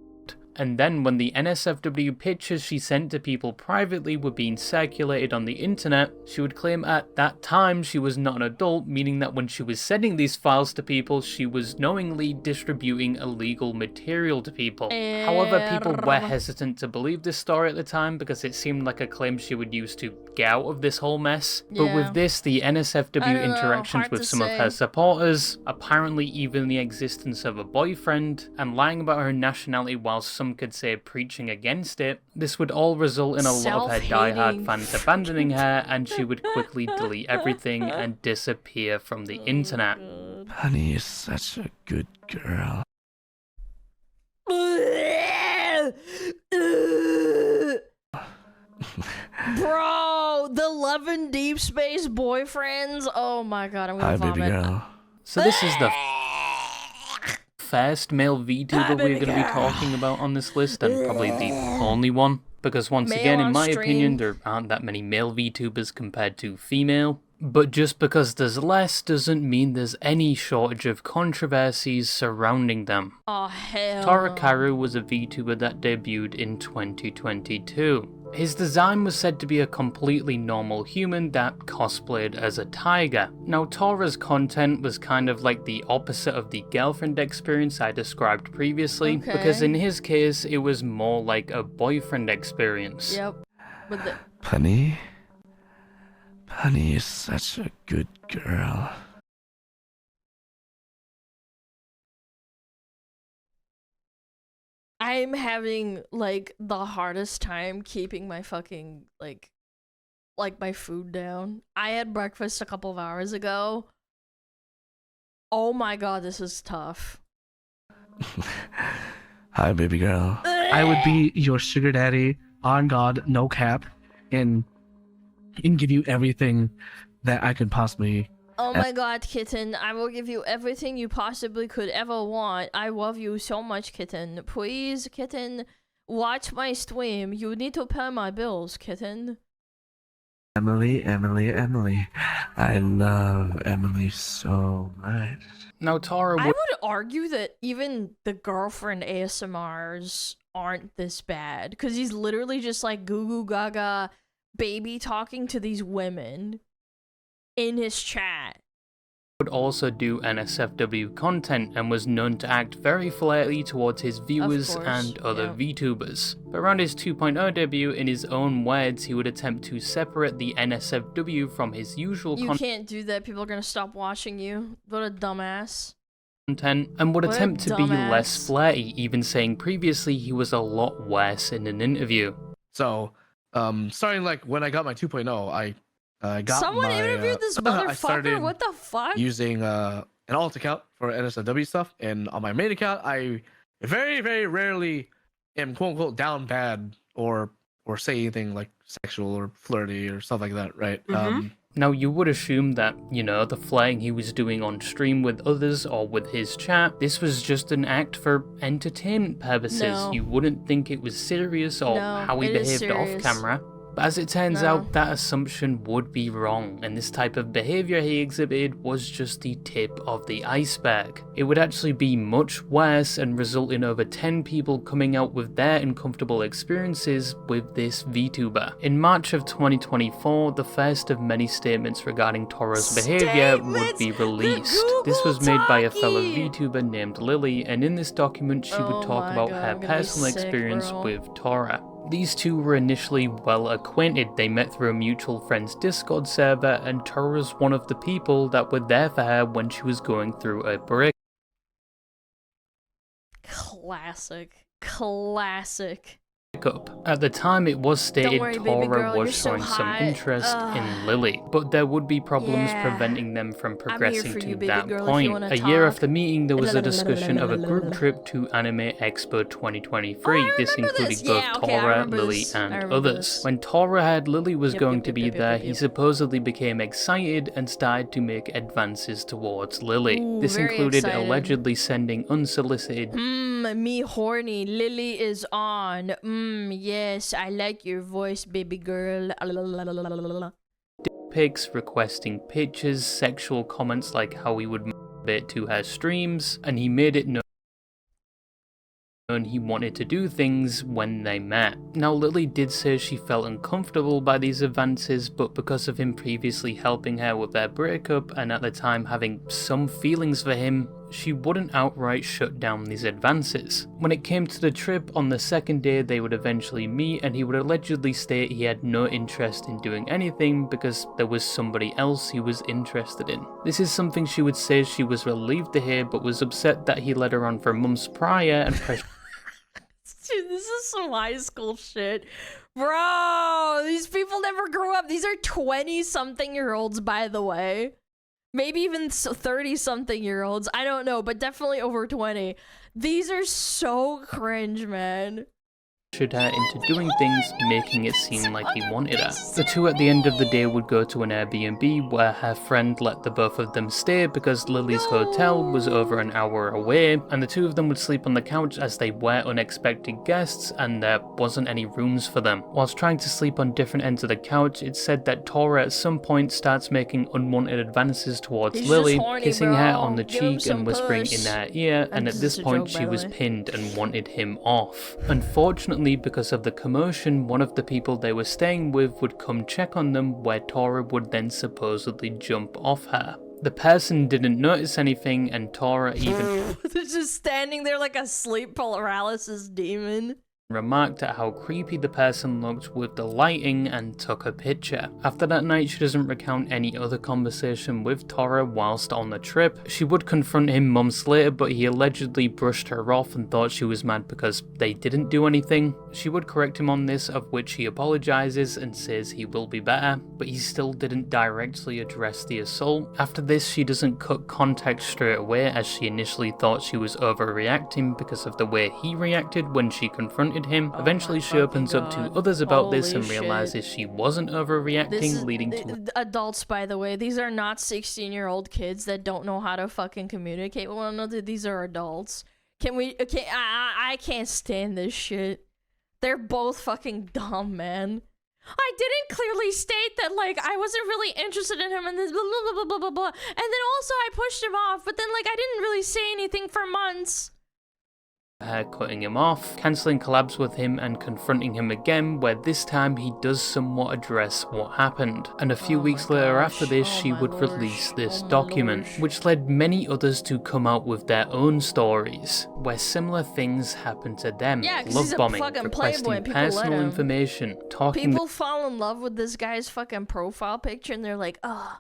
And then when the NSFW pictures she sent to people privately were being circulated on the internet, she would claim at that time she was not an adult, meaning that when she was sending these files to people, she was knowingly distributing illegal material to people. However, people were hesitant to believe this story at the time because it seemed like a claim she would use to get out of this whole mess. But with this, the NSFW interactions with some of her supporters, apparently even the existence of a boyfriend, and lying about her nationality while some could say preaching against it, this would all result in a lot of her diehard fans abandoning her, and she would quickly delete everything and disappear from the internet. Honey is such a good girl. Bro, the Love and Deep Space boyfriends. Oh my god, I'm gonna Hi, vomit. baby girl. So this is the first male VTuber we're going to be talking about on this list, and probably the only one. Because once Male again, in on my stream. opinion, there aren't that many male VTubers compared to female. But just because there's less doesn't mean there's any shortage of controversies surrounding them. Oh hell. Torakaru was a VTuber that debuted in 2022. His design was said to be a completely normal human that cosplayed as a tiger. Now, Tora's content was kind of like the opposite of the girlfriend experience I described previously, because in his case, it was more like a boyfriend experience. Yep. With the Penny? Penny is such a good girl. I'm having like the hardest time keeping my fucking like my food down. I had breakfast a couple of hours ago. Oh my god, this is tough. Hi, baby girl. I would be your sugar daddy, on God, no cap, and give you everything that I could possibly. Oh my god, kitten, I will give you everything you possibly could ever want. I love you so much, kitten. Please, kitten, watch my stream. You need to pay my bills, kitten. Emily. I love Emily so much. Now, Tora I would argue that even the girlfriend ASMRs aren't this bad, because he's literally just like goo goo gaga baby talking to these women in his chat. Would also do NSFW content and was known to act very flirty towards his viewers and other VTubers. But around his 2.0 debut, in his own words, he would attempt to separate the NSFW from his usual You can't do that, people are gonna stop watching you. What a dumbass. Content, and would What a attempt to be dumbass. less flirty, even saying previously he was a lot worse in an interview. So, starting like when I got my 2.0, I got Someone my, interviewed this I motherfucker? started What the fuck? using an alt account for NSFW stuff, and on my main account, I very, very rarely am quote unquote down bad or say anything like sexual or flirty or stuff like that, right? Now, you would assume that, you know, the flirting he was doing on stream with others or with his chat, this was just an act for entertainment purposes. No. You wouldn't think it was serious or No, how he it is behaved off serious. camera. But as it turns out, that assumption would be wrong, and this type of behavior he exhibited was just the tip of the iceberg. It would actually be much worse and result in over 10 people coming out with their uncomfortable experiences with this VTuber. In March of 2024, the first of many statements regarding Tora's behavior would be released. This was made by a fellow VTuber named Lily, and in this document she would talk about her personal experience with Tora. These two were initially well acquainted. They met through a mutual friend's Discord server, and Tora was one of the people that were there for her when she was going through a break. Classic. Up. At the time, it was stated Don't worry, baby Tora girl, you're was so showing some hot. interest in Lily, but there would be problems preventing them from progressing for to you, baby that girl, if you point. wanna A year talk. after meeting, there was a discussion of a group trip to Anime Expo 2023. This included both Tora, Lily, and others. When Tora heard Lily was going to be there, he supposedly became excited and started to make advances towards Lily. Ooh, This very included excited. allegedly sending unsolicited Me horny. Lily is on. Yes, I like your voice, baby girl. pics, requesting pictures, sexual comments like how he would masturbate to her streams, and he made it known he wanted to do things when they met. Now, Lily did say she felt uncomfortable by these advances, but because of him previously helping her with their breakup and at the time having some feelings for him, she wouldn't outright shut down these advances. When it came to the trip, on the second day they would eventually meet, and he would allegedly state he had no interest in doing anything because there was somebody else he was interested in. This is something she would say she was relieved to hear, but was upset that he led her on for months prior and pressured. Dude, this is some high school shit. Bro, these people never grew up. These are 20-something-year-olds, by the way. Maybe even 30-something-year-olds. I don't know, but definitely over 20. These are so cringe, man. pressured her into doing things, making it seem like he wanted her. The two at the end of the day would go to an Airbnb where her friend let the both of them stay because Lily's hotel was over an hour away, and the two of them would sleep on the couch as they were unexpected guests and there wasn't any rooms for them. Whilst trying to sleep on different ends of the couch, it's said that Tora at some point starts making unwanted advances towards Lily, horny, kissing bro. her on the Give him cheek some and whispering push. in her ear, and at this point she was pinned and wanted him off. Unfortunately, because of the commotion, one of the people they were staying with would come check on them, where Tora would then supposedly jump off her. The person didn't notice anything, and Tora even They're just standing there like a sleep paralysis demon. remarked at how creepy the person looked with the lighting and took a picture. After that night, she doesn't recount any other conversation with Tora whilst on the trip. She would confront him months later, but he allegedly brushed her off and thought she was mad because they didn't do anything. She would correct him on this, of which he apologizes and says he will be better, but he still didn't directly address the assault. After this, she doesn't cut contact straight away, as she initially thought she was overreacting because of the way he reacted when she confronted him. Eventually she opens up to others about this and realizes she wasn't overreacting, leading to adults, by the way. These are not 16-year-old kids that don't know how to fucking communicate with one another. These are adults. Can we? Okay, I can't stand this shit. They're both fucking dumb, man. I didn't clearly state that, like, I wasn't really interested in him and this blah blah blah blah blah blah. And then also I pushed him off, but then like I didn't really say anything for months. her cutting him off, cancelling collabs with him and confronting him again, where this time he does somewhat address what happened. And a few weeks later after this, she would release this document, which led many others to come out with their own stories, where similar things happened to them. Yeah, 'cause love he's a bombing, fucking requesting playboy, people let personal him. information, talking People fall in love with this guy's fucking profile picture and they're like, oh,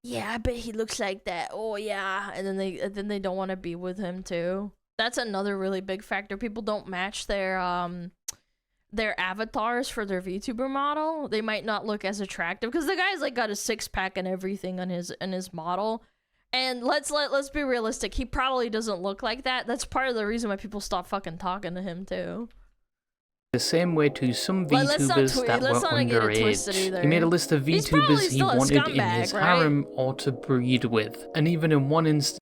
yeah, I bet he looks like that. Oh yeah, and then they don't want to be with him too. That's another really big factor. People don't match their avatars for their VTuber model. They might not look as attractive because the guy's like got a six-pack and everything on his model. And let's be realistic. He probably doesn't look like that. That's part of the reason why people stop fucking talking to him too. the same way to some Let's not VTubers that let's were not get it twisted underage. either. He made a list of He's probably VTubers he still a wanted in scumbag, his right? harem or to breed with, and even in one instance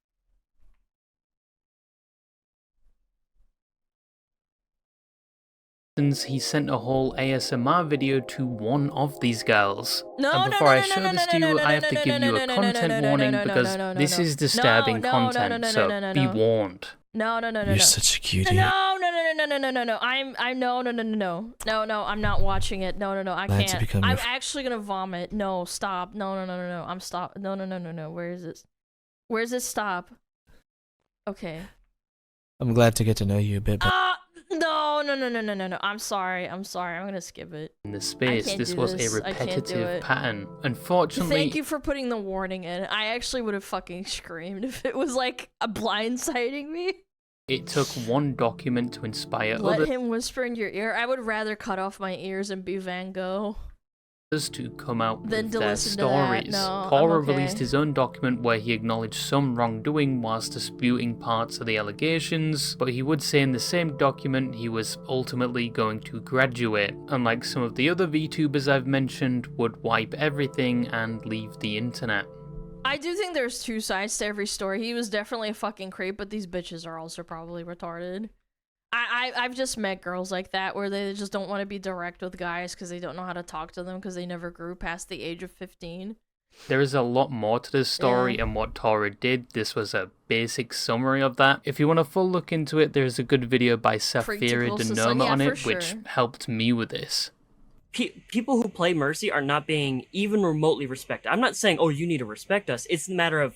he sent a whole ASMR video to one of these girls. And before I show this to you, I have to give you a content warning because this is disturbing content, so be warned. No. You're such a cutie. No. I'm not watching it. No. I Glad to can't. become I'm your actually gonna vomit. No, stop. No. I'm stop. No. Where is this? Where's this stop? Okay. I'm glad to get to know you a bit better. No. I'm sorry. I'm gonna skip it. In the space, can't this do was this. a I can't do repetitive it. pattern. Unfortunately, Thank you for putting the warning in. I actually would have fucking screamed if it was like a blindsiding me. it took one document to inspire Let others him whisper in your ear. I would rather cut off my ears and be Van Gogh. to come out Then with to their listen to that. stories. No, I'm Cora okay. released his own document where he acknowledged some wrongdoing whilst disputing parts of the allegations, but he would say in the same document he was ultimately going to graduate, unlike some of the other VTubers I've mentioned would wipe everything and leave the internet. I do think there's two sides to every story. He was definitely a fucking creep, but these bitches are also probably retarded. I've just met girls like that where they just don't want to be direct with guys because they don't know how to talk to them because they never grew past the age of 15. There is a lot more to this story and what Tora did. This was a basic summary of that. If you want a full look into it, there's a good video by Safira Denoma on it, which helped me with this. People who play Mercy are not being even remotely respected. I'm not saying, oh, you need to respect us. It's a matter of,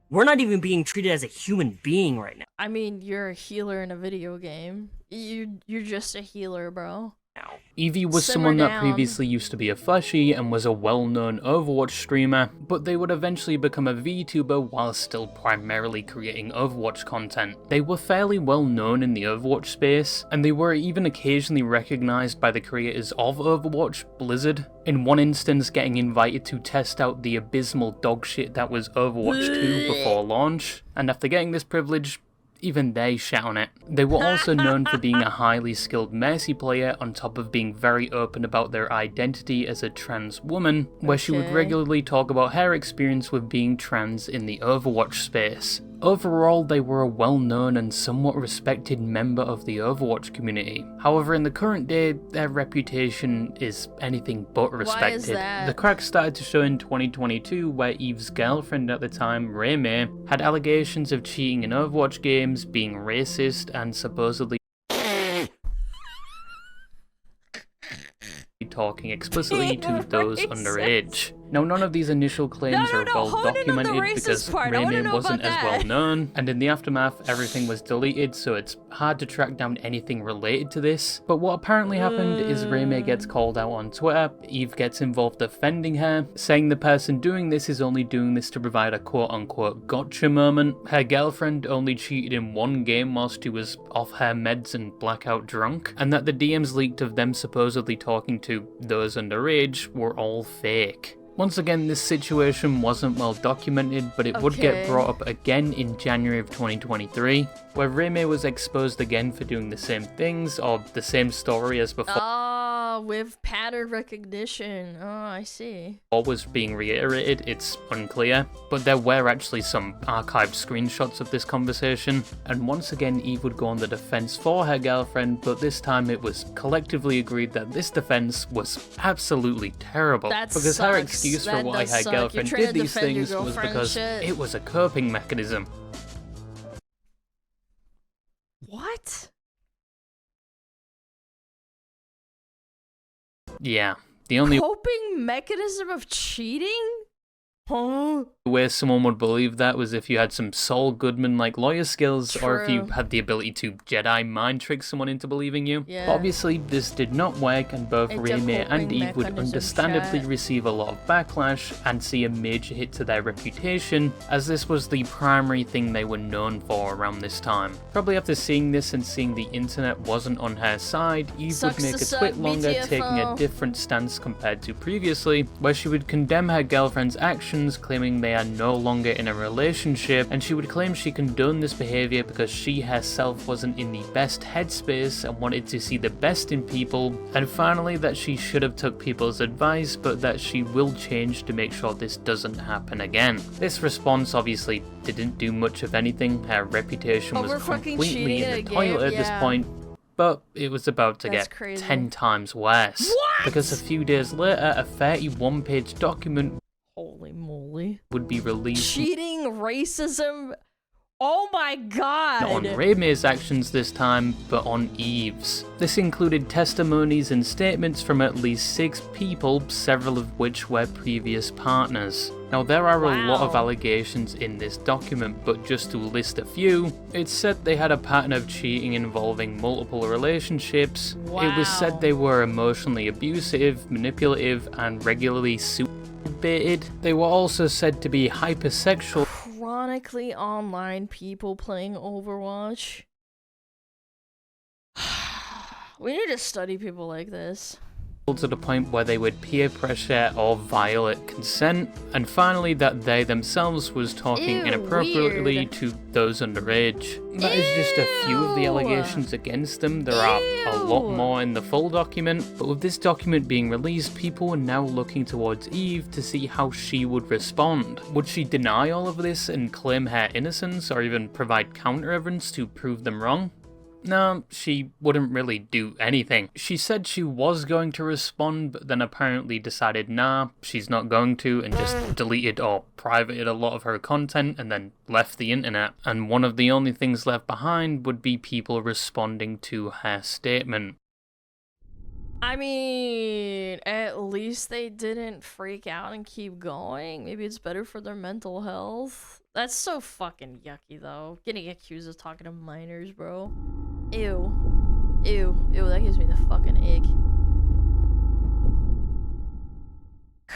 we're not even being treated as a human being right now. I mean, you're a healer in a video game. You're just a healer, bro. Evie was Simmer someone that down. previously used to be a fleshy and was a well-known Overwatch streamer, but they would eventually become a VTuber while still primarily creating Overwatch content. They were fairly well known in the Overwatch space, and they were even occasionally recognized by the creators of Overwatch, Blizzard, in one instance getting invited to test out the abysmal dogshit that was Overwatch 2 before launch, and after getting this privilege, even they shat on it. They were also known for being a highly skilled Mercy player, on top of being very open about their identity as a trans woman, where she would regularly talk about her experience with being trans in the Overwatch space. Overall, they were a well-known and somewhat respected member of the Overwatch community. However, in the current day, their reputation is anything but respected. Why is that? The cracks started to show in 2022, where Eve's girlfriend at the time, Remy, had allegations of cheating in Overwatch games, being racist, and supposedly talking explicitly to those underage. Now, none of these initial claims are well documented because Rayman wasn't as well known, and in the aftermath, everything was deleted, so it's hard to track down anything related to this. But what apparently happened is Rayman gets called out on Twitter, Eve gets involved defending her, saying the person doing this is only doing this to provide a quote-unquote gotcha moment. Her girlfriend only cheated in one game whilst she was off her meds and blackout drunk, and that the DMs leaked of them supposedly talking to those underage were all fake. Once again, this situation wasn't well documented, but it would get brought up again in January of 2023, where Remy was exposed again for doing the same things, or the same story as before. Oh, with pattern recognition. Oh, I see. What was being reiterated, it's unclear, but there were actually some archived screenshots of this conversation, and once again Eve would go on the defense for her girlfriend, but this time it was collectively agreed that this defense was absolutely terrible, because her excuse for why her girlfriend did these things was because it was a coping mechanism. What? Yeah, the only coping mechanism of cheating? Huh? way someone would believe that was if you had some Saul Goodman-like lawyer skills, or if you had the ability to Jedi mind trick someone into believing you. Yeah. But obviously, this did not work, and both Remy and Eve would understandably receive a lot of backlash and see a major hit to their reputation, as this was the primary thing they were known for around this time. Probably after seeing this and seeing the internet wasn't on her side, Eve would make a twit longer, taking a different stance compared to previously, where she would condemn her girlfriend's actions, claiming they are no longer in a relationship, and she would claim she condoned this behavior because she herself wasn't in the best headspace and wanted to see the best in people, and finally that she should have took people's advice, but that she will change to make sure this doesn't happen again. This response obviously didn't do much of anything. Her reputation was completely in the toilet at this point, but it was about to get 10 times worse. Because a few days later, a 31-page document Holy moly. would be released Cheating, racism. Oh my god. not on Remy's actions this time, but on Eve's. This included testimonies and statements from at least 6 people, several of which were previous partners. Now, there are a lot of allegations in this document, but just to list a few, it said they had a pattern of cheating involving multiple relationships. It was said they were emotionally abusive, manipulative, and regularly baited. They were also said to be hypersexual. Chronically online people playing Overwatch. We need to study people like this. To the point where they would peer pressure or violate consent, and finally that they themselves was talking inappropriately to those underage. That is just a few of the allegations against them. There are a lot more in the full document, but with this document being released, people are now looking towards Eve to see how she would respond. Would she deny all of this and claim her innocence, or even provide counter evidence to prove them wrong? No, she wouldn't really do anything. She said she was going to respond, but then apparently decided nah, she's not going to, and just deleted or privated a lot of her content and then left the internet. And one of the only things left behind would be people responding to her statement. I mean, at least they didn't freak out and keep going. Maybe it's better for their mental health. That's so fucking yucky, though. Getting accused of talking to minors, bro. Ew. Ew. Ew, that gives me the fucking ick.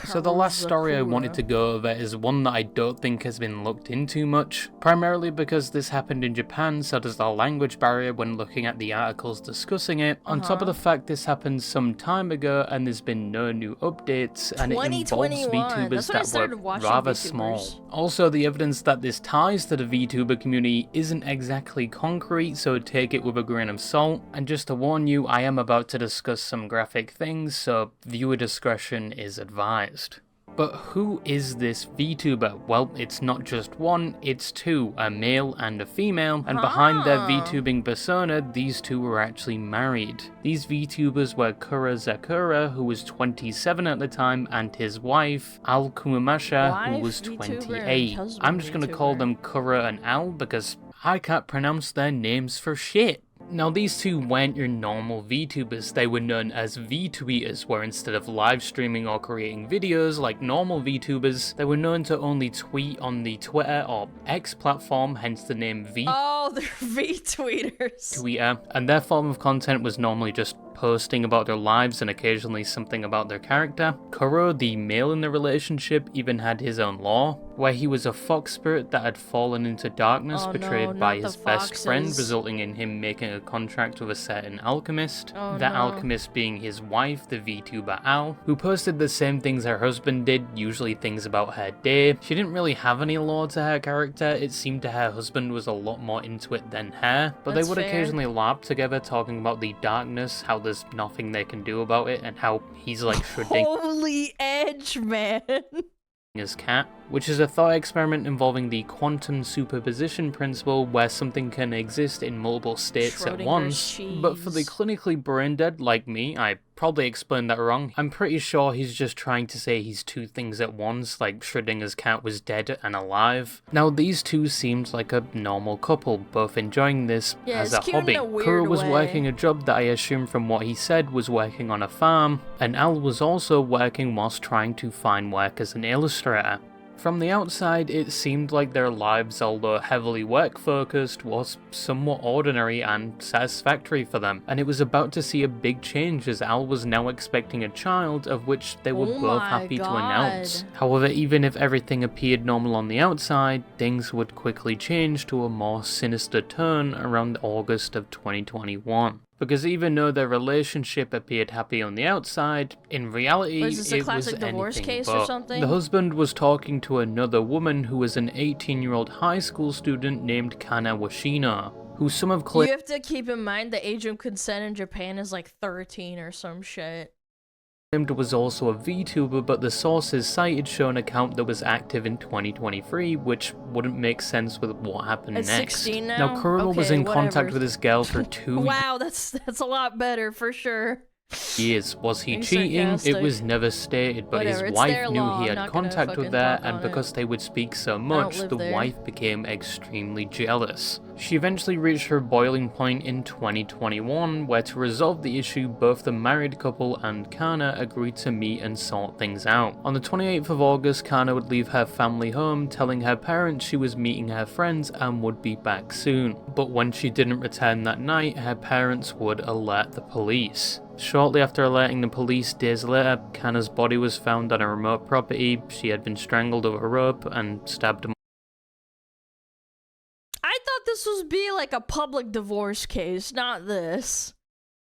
So the last story I wanted to go over is one that I don't think has been looked into much, primarily because this happened in Japan, so there's a language barrier when looking at the articles discussing it, on top of the fact this happened some time ago and there's been no new updates, and it involves VTubers that were rather small. Also, the evidence that this ties to the VTuber community isn't exactly concrete, so take it with a grain of salt, and just to warn you, I am about to discuss some graphic things, so viewer discretion is advised. But who is this VTuber? Well, it's not just one, it's two, a male and a female, and behind their VTubing persona, these two were actually married. These VTubers were Kura Zakura, who was 27 at the time, and his wife, Al Kumamasha, who was 28. I'm just gonna call them Kura and Al because I can't pronounce their names for shit. Now these two weren't your normal VTubers, they were known as VTweeters, where instead of live streaming or creating videos like normal VTubers, they were known to only tweet on the Twitter or X platform, hence the name V. Oh, they're VTweeters. Twitter, and their form of content was normally just posting about their lives and occasionally something about their character. Kuro, the male in the relationship, even had his own lore, where he was a fox spirit that had fallen into darkness, betrayed by his best friend, resulting in him making a contract with a certain alchemist. That alchemist being his wife, the VTuber Al, who posted the same things her husband did, usually things about her day. She didn't really have any lore to her character, it seemed to her husband was a lot more into it than her, but they would occasionally LARP together talking about the darkness, how there's nothing they can do about it, and how he's like shredding Holy edge, man. his cat, which is a thought experiment involving the quantum superposition principle where something can exist in multiple states at once. But for the clinically brain dead like me, I probably explained that wrong. I'm pretty sure he's just trying to say he's two things at once, like Schrödinger's cat was dead and alive. Now these two seemed like a normal couple, both enjoying this as a hobby. Kuro was working a job that I assume from what he said was working on a farm, and Al was also working whilst trying to find work as an illustrator. From the outside, it seemed like their lives, although heavily work-focused, was somewhat ordinary and satisfactory for them, and it was about to see a big change as Al was now expecting a child, of which they were both happy to announce. However, even if everything appeared normal on the outside, things would quickly change to a more sinister turn around August of 2021. Because even though their relationship appeared happy on the outside, in reality it was anything but. The husband was talking to another woman who was an 18-year-old high school student named Kana Washino, who some have claimed— You have to keep in mind the age of consent in Japan is like 13 or some shit. Was also a VTuber, but the sources cited show an account that was active in 2023, which wouldn't make sense with what happened next. 16 now? Now Kuro was in contact with this girl for 2 Wow, that's a lot better for sure. years. Was he cheating? It was never stated, but his wife knew he had contact with her, and because they would speak so much, the wife became extremely jealous. She eventually reached her boiling point in 2021, where to resolve the issue, both the married couple and Kana agreed to meet and sort things out. On the 28th of August, Kana would leave her family home, telling her parents she was meeting her friends and would be back soon. But when she didn't return that night, her parents would alert the police. Shortly after alerting the police days later, Kana's body was found on a remote property. She had been strangled with a rope and stabbed. I thought this was be like a public divorce case, not this.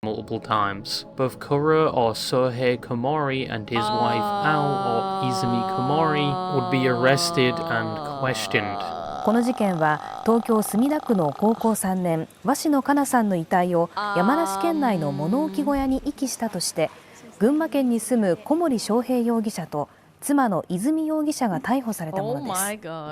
Multiple times. Both Kuro or Sohei Komori and his wife Ao or Izumi Komori would be arrested and questioned. この事件は東京墨田区の高校3年鷲野花夏さんの遺体を山梨県内の物置小屋に遺棄したとして群馬県に住む小森章平容疑者と妻の泉容疑者が逮捕されたものです。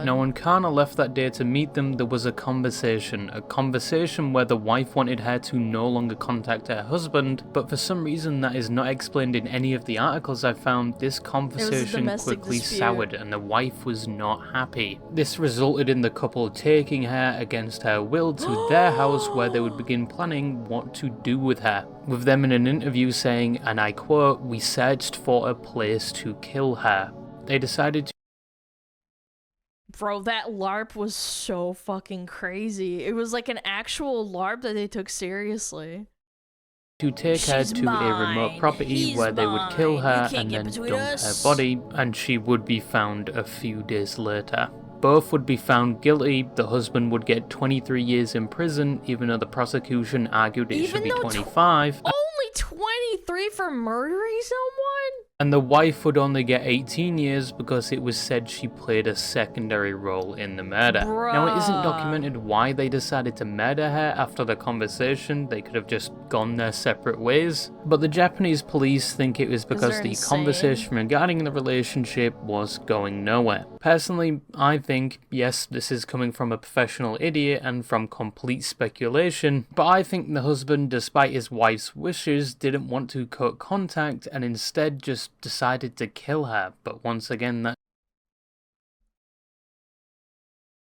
Now, when Kana left that day to meet them, there was a conversation where the wife wanted her to no longer contact her husband, but for some reason that is not explained in any of the articles I found. This conversation quickly soured and the wife was not happy. This resulted in the couple taking her against her will to their house, where they would begin planning what to do with her, with them in an interview saying, and I quote, "We searched for a place to kill her." They decided to— Bro, that LARP was so fucking crazy. It was like an actual LARP that they took seriously. to take her She's to a remote mine. property He's where they would kill mine. her You can't and get then between dump us. her body, and she would be found a few days later. Both would be found guilty. The husband would get 23 years in prison, even though the prosecution argued it should be 25. Only 23 for murdering someone? And the wife would only get 18 years because it was said she played a secondary role in the murder. Now, it isn't documented why they decided to murder her after the conversation. They could have just gone their separate ways. But the Japanese police think it was because they're the insane. conversation regarding the relationship was going nowhere. Personally, I think, yes, this is coming from a professional idiot and from complete speculation, but I think the husband, despite his wife's wishes, didn't want to cut contact and instead just decided to kill her. But once again,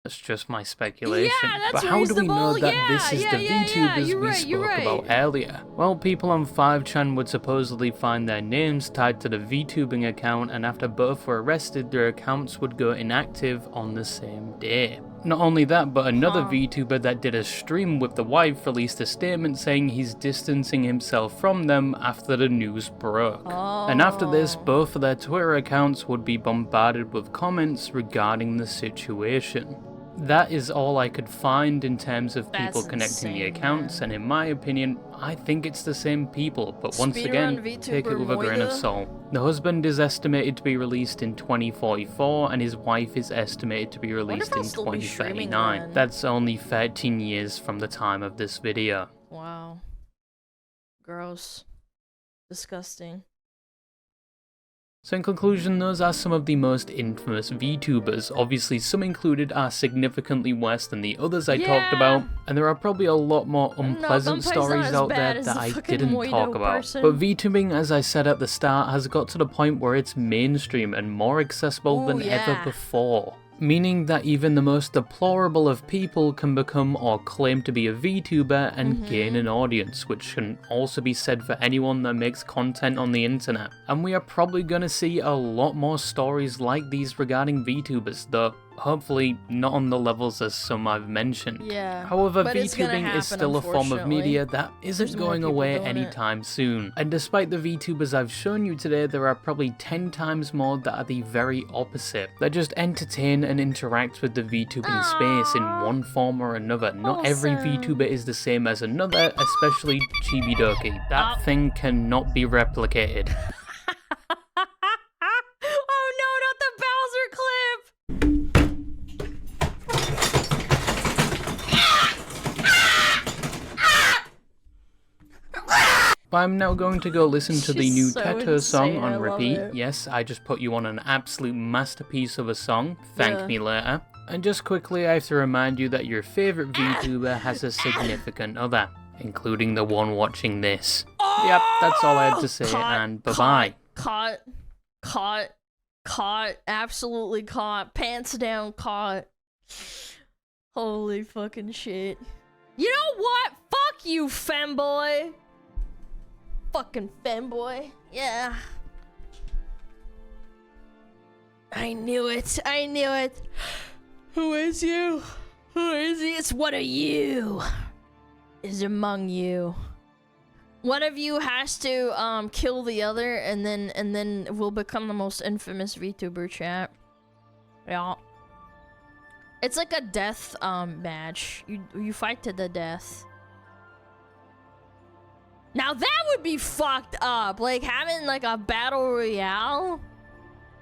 that's just my speculation. Yeah, that's but how do we know reasonable. that this is the VTubers You're we right, you're spoke about right. earlier? Well, people on 5chan would supposedly find their names tied to the VTubing account, and after both were arrested, their accounts would go inactive on the same day. Not only that, but another VTuber that did a stream with the wife released a statement saying he's distancing himself from them after the news broke. And after this, both of their Twitter accounts would be bombarded with comments regarding the situation. That is all I could find in terms of people connecting the accounts, and in my opinion, I think it's the same people, but once again, take it with a grain of salt. The husband is estimated to be released in 2044, and his wife is estimated to be released in 2039. That's only 13 years from the time of this video. Wow. Gross. Disgusting. So in conclusion, those are some of the most infamous VTubers. Obviously, some included are significantly worse than the others I talked about, and there are probably a lot more unpleasant stories out there that I didn't talk about. But VTubing, as I said at the start, has got to the point where it's mainstream and more accessible than ever before. Meaning that even the most deplorable of people can become or claim to be a VTuber and gain an audience, which can also be said for anyone that makes content on the internet. And we are probably gonna see a lot more stories like these regarding VTubers, though hopefully not on the levels as some I've mentioned. Yeah, however, but it's gonna VTubing is happen, still a form of media unfortunately. that isn't There's more going people away doing it. anytime soon. And despite the VTubers I've shown you today, there are probably 10 times more that are the very opposite. They just entertain and interact with the VTubing space in one form or another. Not every VTuber is the same as another, especially Chibidoki. That thing cannot be replicated. Oh no, not the Bowser clip! But I'm now going to go listen to the new so Teto song insane, I on love repeat. it. Yes, I just put you on an absolute masterpiece of a song. Thank me later. And just quickly, I have to remind you that your favourite VTuber has a significant other, including the one watching this. Yep, that's all I had to say, and bye-bye. Caught, absolutely caught, pants down, caught. Holy fucking shit. You know what? Fuck you, femboy. Fucking femboy. Yeah. I knew it. I knew it. Who is you? Who is he? It's one of you. Is among you. One of you has to kill the other, and then we'll become the most infamous VTuber, chat. Yeah. It's like a death match. You fight to the death. Now that would be fucked up. Like having like a battle royale,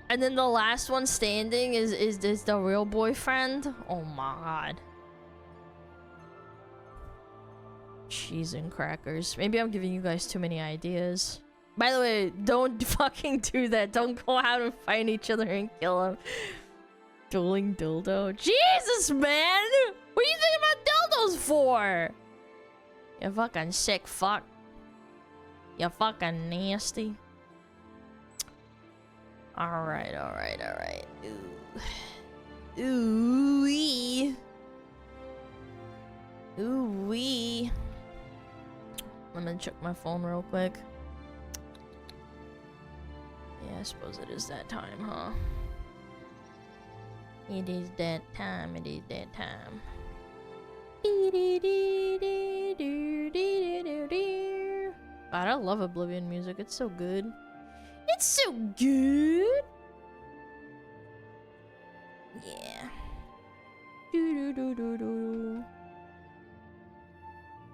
and then the last one standing is the real boyfriend. Oh my god. Cheese and crackers. Maybe I'm giving you guys too many ideas. By the way, don't fucking do that. Don't go out and fight each other and kill them. Dueling dildo. Jesus, man! What are you thinking about dildos for? You fucking sick fuck. You fucking nasty. Alright, alright, alright. Ooh. Ooh-wee. Ooh-wee. I'm gonna check my phone real quick. Yeah, I suppose it is that time, huh? It is that time, it is that time. God, I love Oblivion music. It's so good. It's so good. Yeah. Do.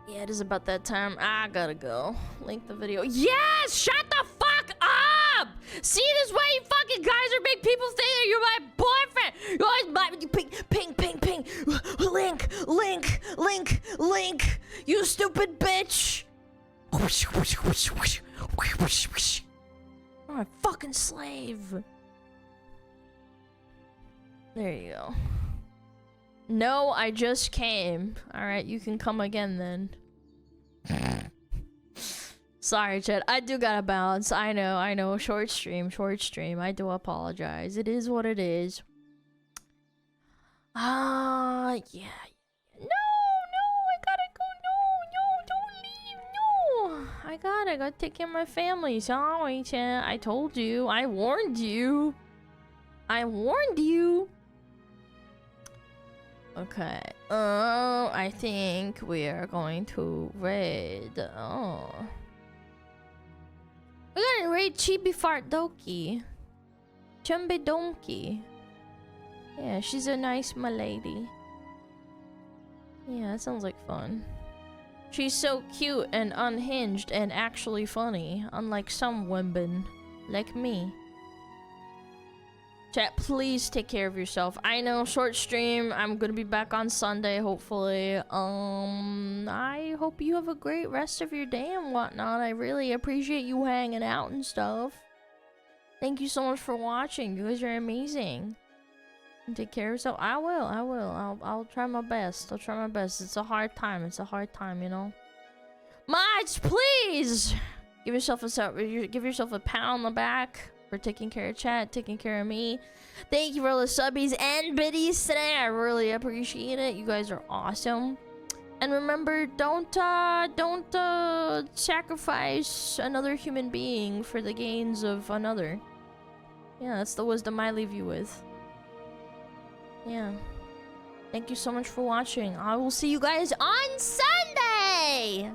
Yeah, it is about that time. I gotta go. Link the video. Yes! Shut the fuck up! See, this way you fucking guys are making people think that you're my boyfriend! You're always ping. Link! You stupid bitch! I'm a fucking slave. There you go. No, I just came. Alright, you can come again then. Sorry, Chet. I do gotta bounce. I know. Short stream. I do apologize. It is what it is. Yeah. No, I gotta go. No, don't leave. No. I gotta take care of my family. Sorry, Chet. I told you. I warned you. Okay. I think we are going to raid. Oh. We're gonna raid Chibi Fart Doki. Chumbe Donkey. Yeah, she's a nice milady. Yeah, that sounds like fun. She's so cute and unhinged and actually funny, unlike some women like me. Chat, please take care of yourself. I know, short stream. I'm gonna be back on Sunday, hopefully. I hope you have a great rest of your day and whatnot. I really appreciate you hanging out and stuff. Thank you so much for watching. You guys are amazing. And take care of yourself. I will. I'll try my best. It's a hard time. You know. Mods, please give yourself a pat on the back for taking care of chat, taking care of me. Thank you for all the subbies and biddies today. I really appreciate it. You guys are awesome. And remember, don't sacrifice another human being for the gains of another. Yeah, that's the wisdom I leave you with. Yeah. Thank you so much for watching. I will see you guys on Sunday!